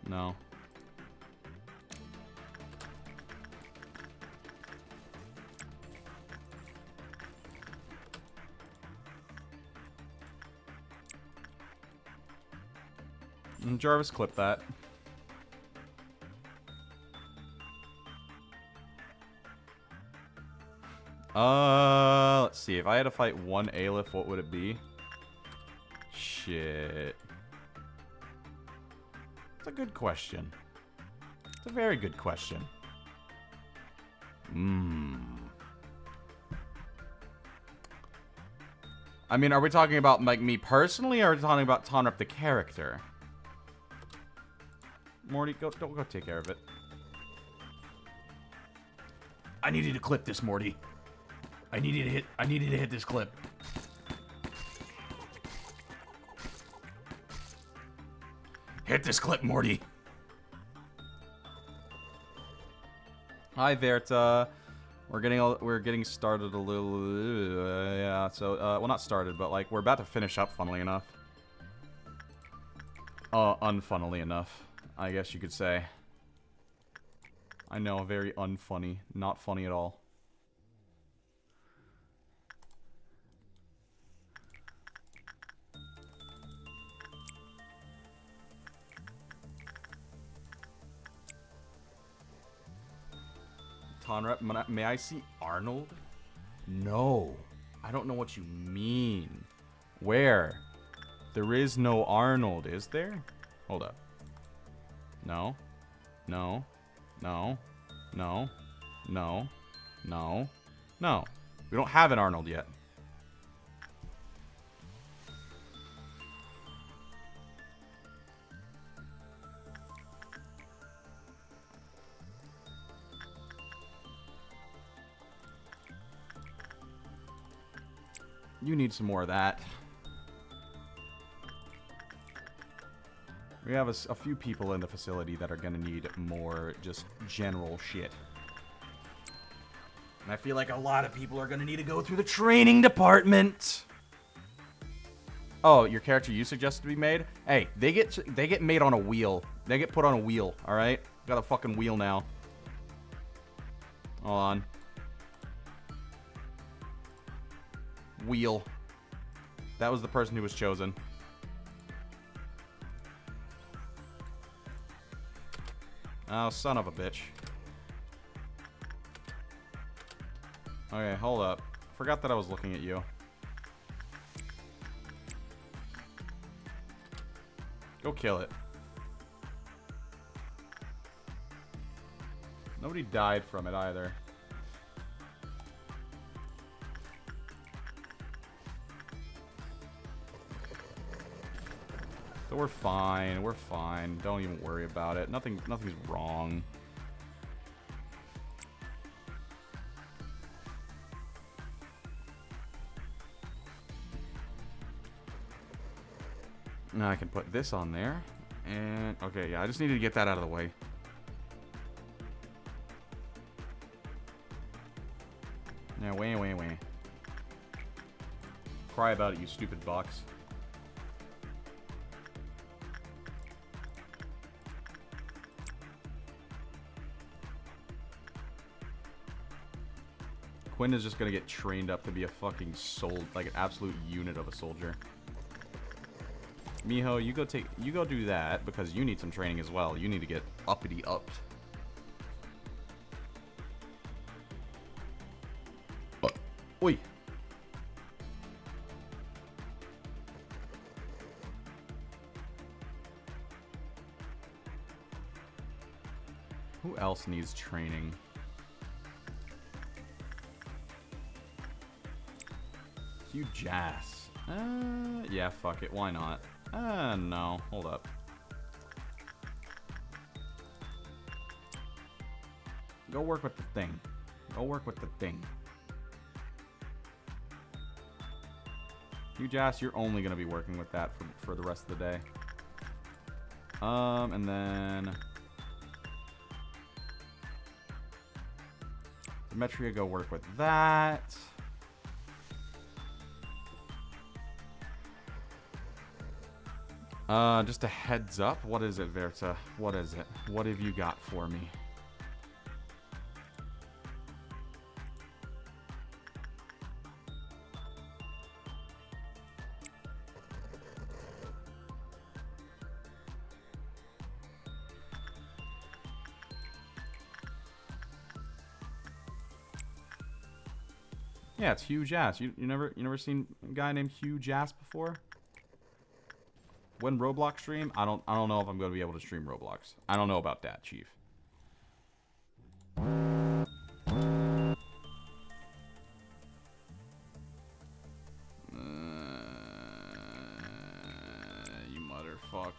No. Jarvis, clip that. Let's see. If I had to fight one Aleph, what would it be? Shit. It's a good question. It's a very good question. I mean, are we talking about, like, me personally, or are we talking about Tonrep the character? Morty, go take care of it. I need you to clip this, Morty. I need you to hit this clip. Hit this clip, Morty. Hi, Verta. We're getting started a little, yeah. So, well, not started, but like we're about to finish up. Funnily enough, unfunnily enough, I guess you could say. I know, very unfunny, not funny at all. Tonrep, may I see Arnold? No, I don't know what you mean. Where? There is no Arnold, is there? Hold up. No. No. No. No. No. No. No. We don't have an Arnold yet. You need some more of that. We have a few people in the facility that are going to need more just general shit. And I feel like a lot of people are going to need to go through the training department. Oh, your character you suggested to be made? Hey, they get made on a wheel. They get put on a wheel, all right? Got a fucking wheel now. Hold on. Wheel. That was the person who was chosen. Oh, son of a bitch. Okay, hold up. Forgot that I was looking at you. Go kill it. Nobody died from it either. So we're fine. We're fine. Don't even worry about it. Nothing's wrong. Now I can put this on there. And, okay, yeah, I just needed to get that out of the way. Now, wait. Cry about it, you stupid box. Quinn is just gonna get trained up to be a fucking like an absolute unit of a soldier. Miho, you go do that because you need some training as well. You need to get uppity upped. Oi. Who else needs training? Yugioh. Yeah, fuck it. Why not? No. Hold up. Go work with the thing. Go work with the thing. Yugioh, you're only going to be working with that for the rest of the day. And then... Demetria, go work with that. Just a heads up. What is it, Verta? What is it? What have you got for me? Yeah, it's Yugioh. You never seen a guy named Yugioh before? When Roblox stream, I don't know if I'm going to be able to stream Roblox. I don't know about that, Chief. You motherfucker.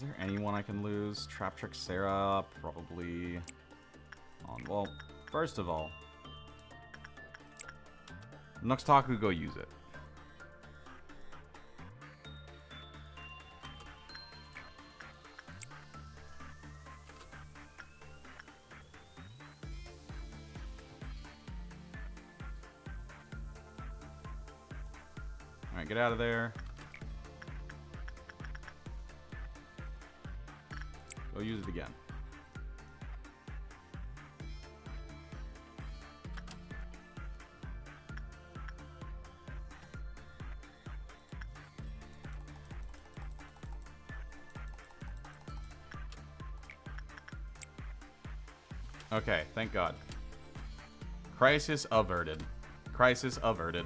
there anyone I can lose? Trap Trick Sarah, probably. Well, first of all, Nuxtaku, go use it. Alright, get out of there. Go use it again. Okay, thank God. Crisis averted. Crisis averted.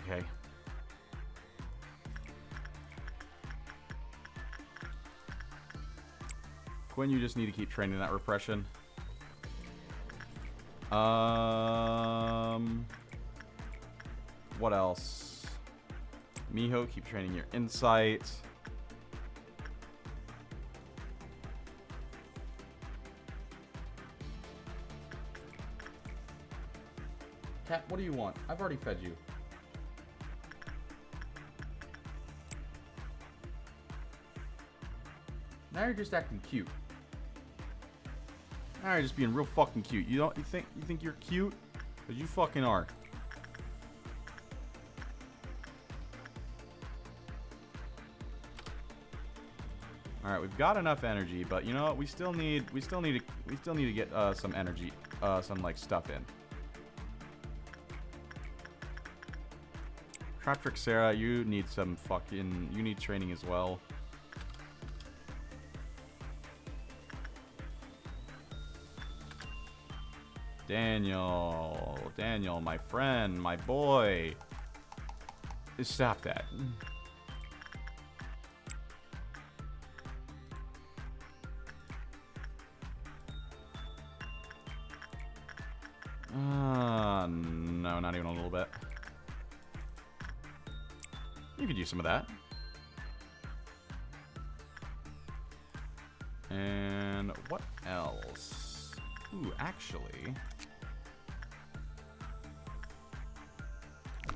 Okay. Quinn, you just need to keep training that repression. What else? Miho, keep training your insight. Cat, what do you want? I've already fed you. Now you're just acting cute. Now you're just being real fucking cute. You think you're cute? 'Cause you fucking are. All right, we've got enough energy, but you know what? We still need to get some energy, some like stuff in. Trap Trick Sarah, you need you need training as well. Daniel, my friend, my boy. Stop that. No, not even a little bit. You could use some of that. And what else? Ooh, actually,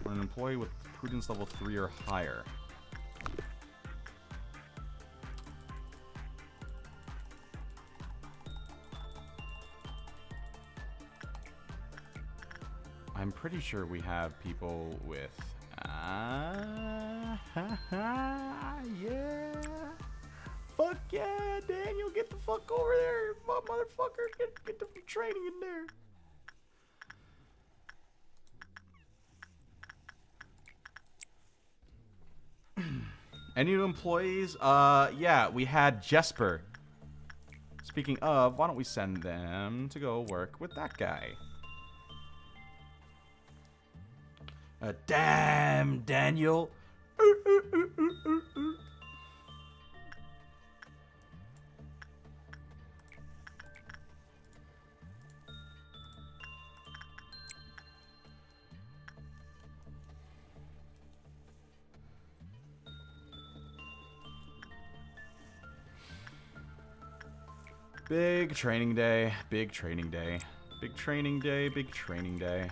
we're an employee with prudence level 3 or higher. I'm pretty sure we have people with yeah. Fuck yeah, Daniel, get the fuck over there, motherfucker. Get the training in there. Any new employees? Yeah, we had Jesper. Speaking of, why don't we send them to go work with that guy? Damn, Daniel. Big training day, big training day. Big training day, big training day.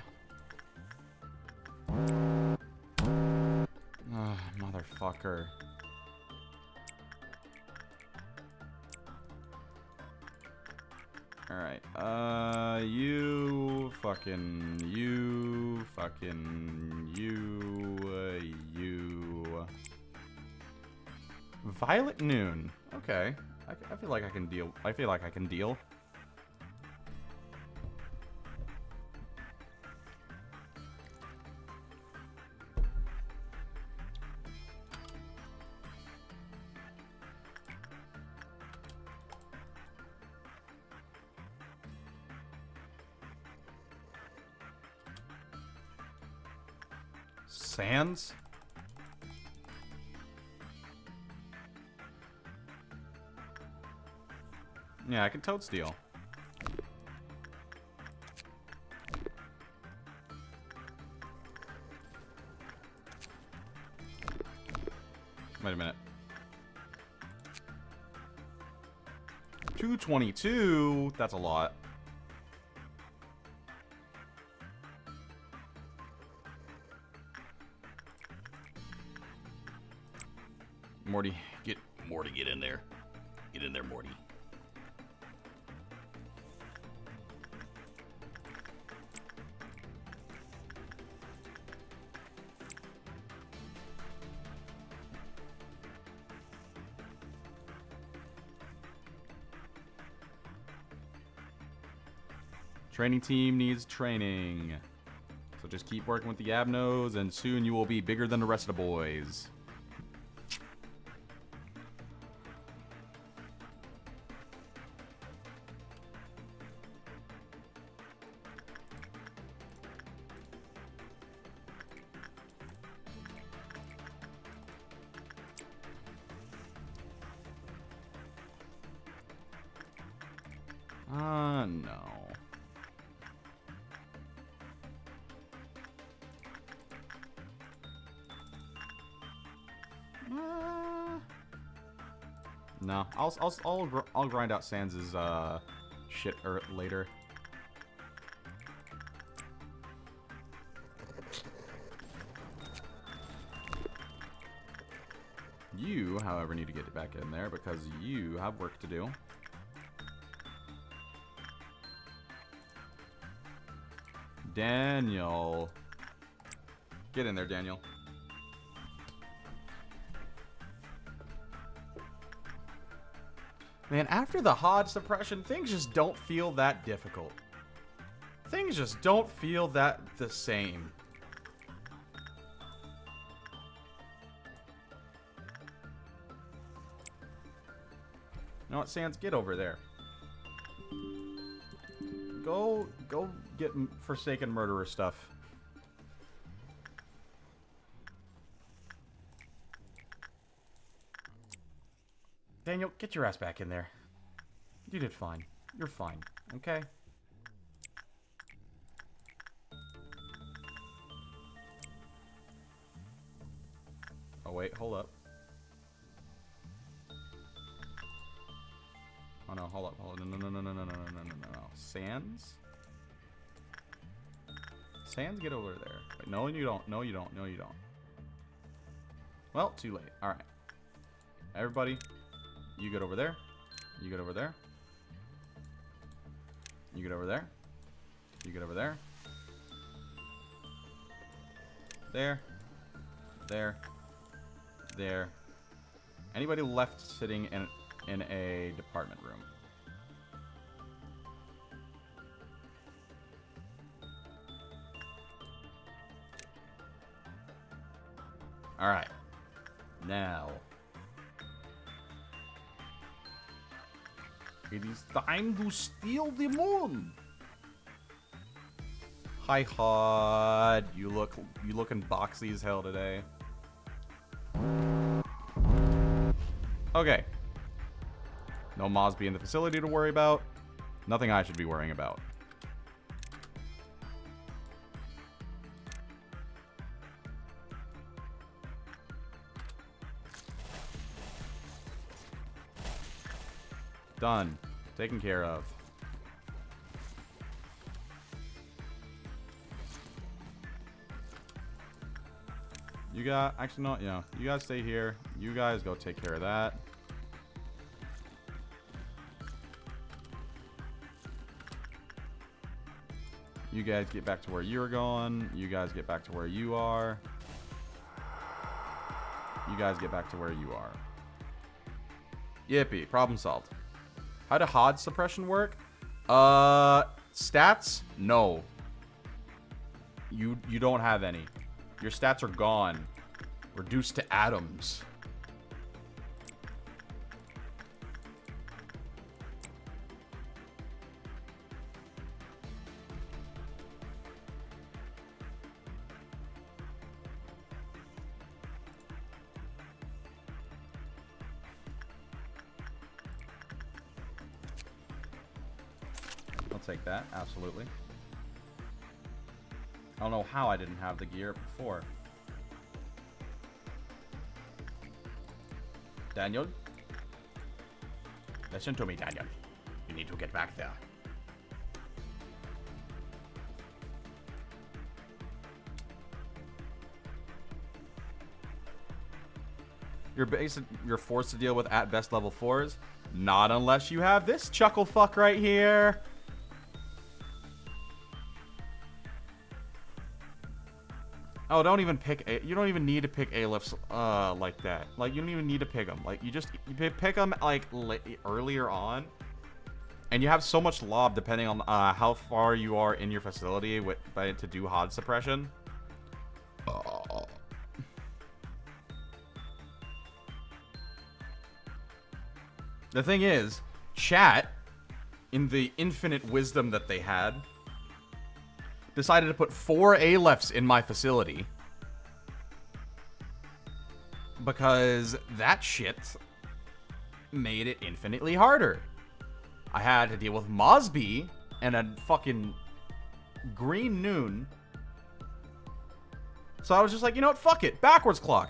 Motherfucker. Alright, you. Violet Noon. Okay. I feel like I can deal. I feel like I can deal. Sands? Yeah, I can toad steal. Wait a minute. 222? That's a lot. Morty, get in there. Get in there, Morty. Training team needs training. So just keep working with the Abnos, and soon you will be bigger than the rest of the boys. No. No, I'll grind out Sans' shit later. You, however, need to get back in there because you have work to do. Daniel. Get in there, Daniel. Man, after the HOD suppression, things just don't feel that difficult. Things just don't feel that the same. You know what, Sans? Get over there. Go get Forsaken Murderer stuff. Daniel, get your ass back in there. You did fine. You're fine, okay? Oh, wait, hold up. Oh, no, hold up, hold up. No. Sans? Sans, get over there. Wait, no, you don't. No, you don't. No, you don't. Well, too late. All right. Everybody, you get over there. You get over there. You get over there. You get over there. There. There. There. Anybody left sitting in a department room? All right. Now, it is time to steal the moon. Hi, HOD. You looking boxy as hell today. Okay. No Mosby in the facility to worry about. Nothing I should be worrying about. Done. Taken care of. You got... Actually, no. Yeah. You guys stay here. You guys go take care of that. You guys get back to where you're going. You guys get back to where you are. You guys get back to where you are. Yippee. Problem solved. How does HOD suppression work? Stats? No. You don't have any. Your stats are gone. Reduced to atoms. take that. Absolutely. I don't know how I didn't have the gear before. Daniel? Listen to me, Daniel. You need to get back there. You're forced to deal with at best level 4s. Not unless you have this chuckle fuck right here. Oh, don't even pick you don't even need to pick A-lifts like that. Like, you don't even need to pick them. Like, you pick them like earlier on, and you have so much lob depending on how far you are in your facility to do HOD suppression. The thing is, chat, in the infinite wisdom that they had, decided to put 4 A-lefts in my facility. Because that shit made it infinitely harder. I had to deal with Mosby and a fucking green noon. So I was just like, you know what, fuck it, backwards clock.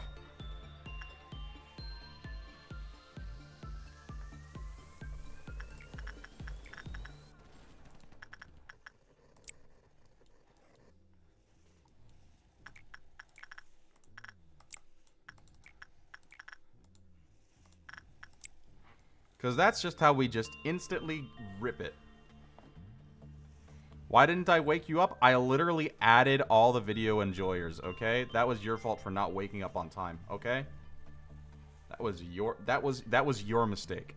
Because that's just how we just instantly rip it. Why didn't I wake you up? I literally added all the video enjoyers, okay? That was your fault for not waking up on time, okay? That was your mistake.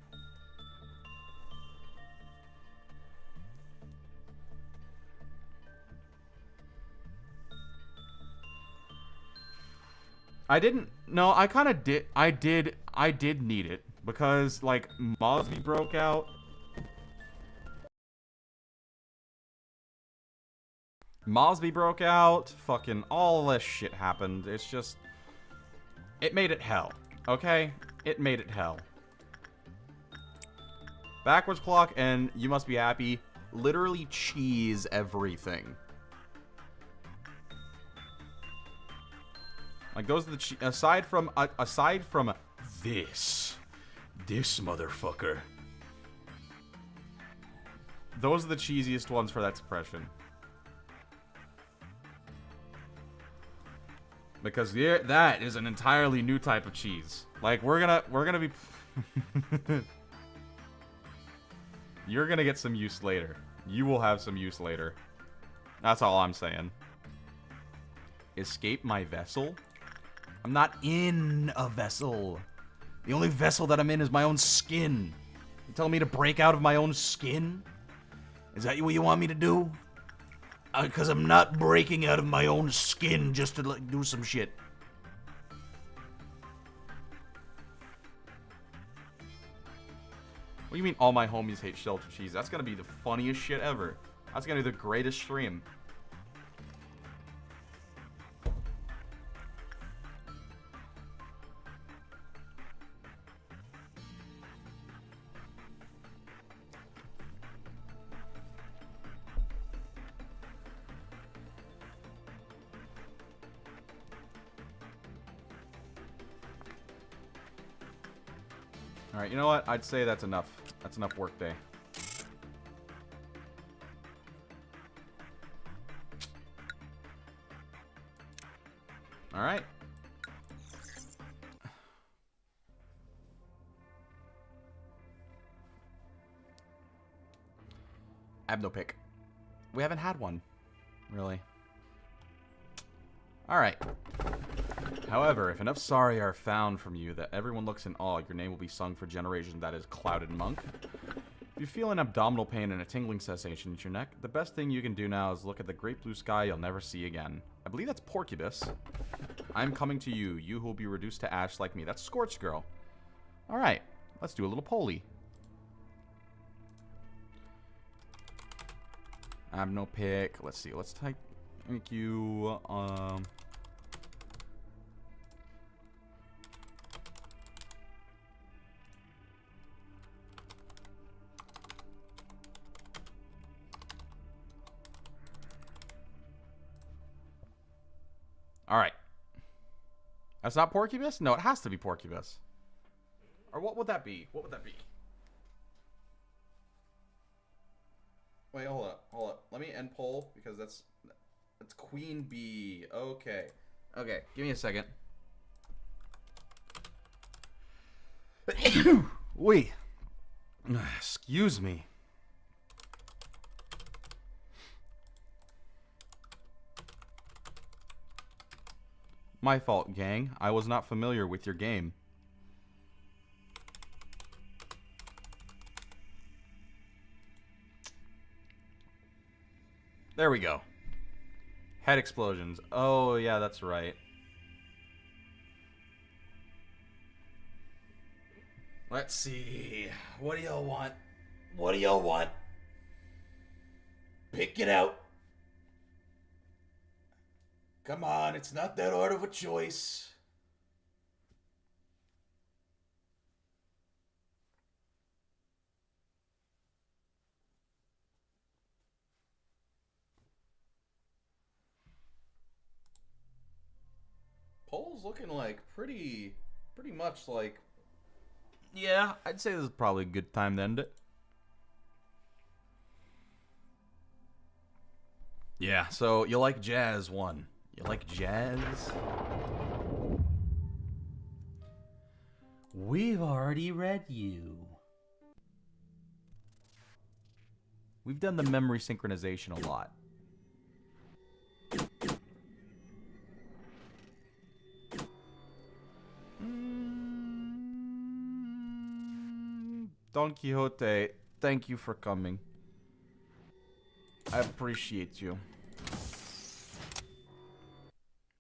I didn't. No, I kind of did. I did need it. Because, like, Mosby broke out. Fucking all this shit happened. It's just... It made it hell. Okay? It made it hell. Backwards clock, and you must be happy. Literally cheese everything. Like, those are the... Aside from this motherfucker. Those are the cheesiest ones for that suppression. Because that is an entirely new type of cheese. Like, we're gonna be... You're gonna get some use later. You will have some use later. That's all I'm saying. Escape my vessel? I'm not in a vessel. The only vessel that I'm in is my own skin. You telling me to break out of my own skin? Is that what you want me to do? Because I'm not breaking out of my own skin just to, like, do some shit. What do you mean all my homies hate shelter cheese? That's gonna be the funniest shit ever. That's gonna be the greatest stream. Alright, you know what? I'd say that's enough. That's enough work day. Alright. I have no pick. We haven't had one. Really. Alright. However, if enough sorry are found from you that everyone looks in awe, your name will be sung for generations. That is Clouded Monk. If you feel an abdominal pain and a tingling sensation in your neck, the best thing you can do now is look at the great blue sky you'll never see again. I believe that's Porcubus. I'm coming to you, you who will be reduced to ash like me. That's Scorch Girl. Alright, let's do a little polly. I have no pick. Let's see, let's type... Thank you, All right. That's not Porcubus? No, it has to be Porcubus. Or what would that be? What would that be? Wait, hold up. Hold up. Let me end poll because that's Queen Bee. Okay. Okay, give me a second. Wait. Excuse me. My fault, gang. I was not familiar with your game. There we go. Head explosions. Oh, yeah, that's right. Let's see. What do y'all want? What do y'all want? Pick it out. Come on, it's not that hard of a choice. Poll's looking like pretty much like... Yeah, I'd say this is probably a good time to end it. Yeah, so you like Jazz 1. You like Jazz? We've already read you. We've done the memory synchronization a lot. Don Quixote, thank you for coming. I appreciate you.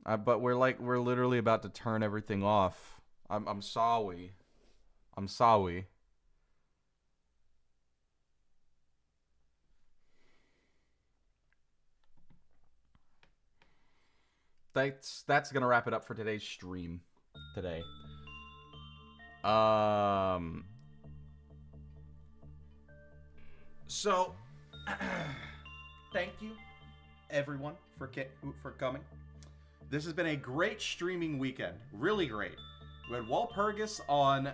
But we're literally about to turn everything off. I'm sorry. I'm sorry. That's gonna wrap it up for today's stream. Today. So, thank you, everyone, for coming. This has been a great streaming weekend. Really great. We had Walpurgis on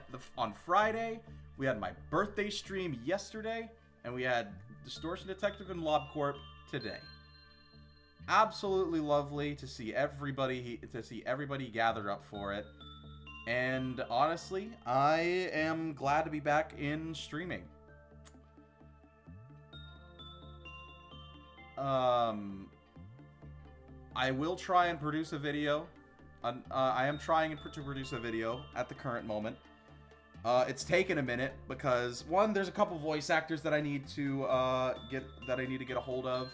Friday. We had my birthday stream yesterday, and we had Distortion Detective and Corp today. Absolutely lovely to see everybody gathered up for it. And honestly, I am glad to be back in streaming. I will try and produce a video. I am trying to produce a video at the current moment. It's taken a minute because one, there's a couple voice actors that I need to get a hold of,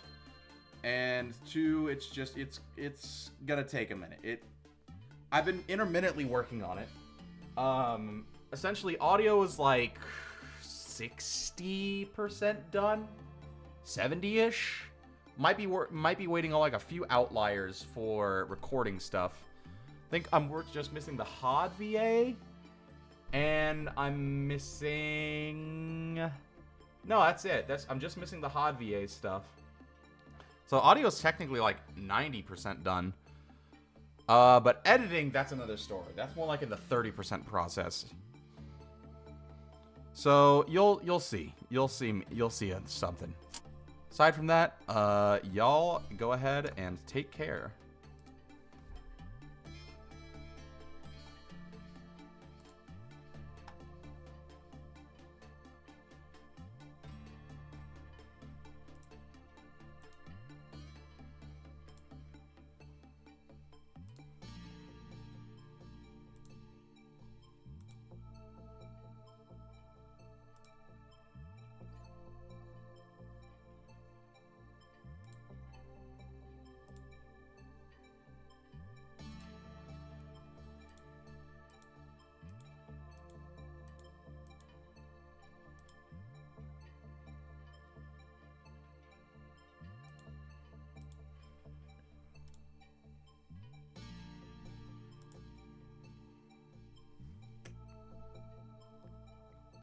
and two, it's gonna take a minute. I've been intermittently working on it. Essentially, audio is like 60% done, 70-ish. Might be waiting on like a few outliers for recording stuff. I think we're just missing the HOD VA, and I'm missing. No, that's it. I'm just missing the HOD VA stuff. So audio is technically like 90% done. But editing, that's another story. That's more like in the 30% process. So you'll see something. Aside from that, y'all go ahead and take care.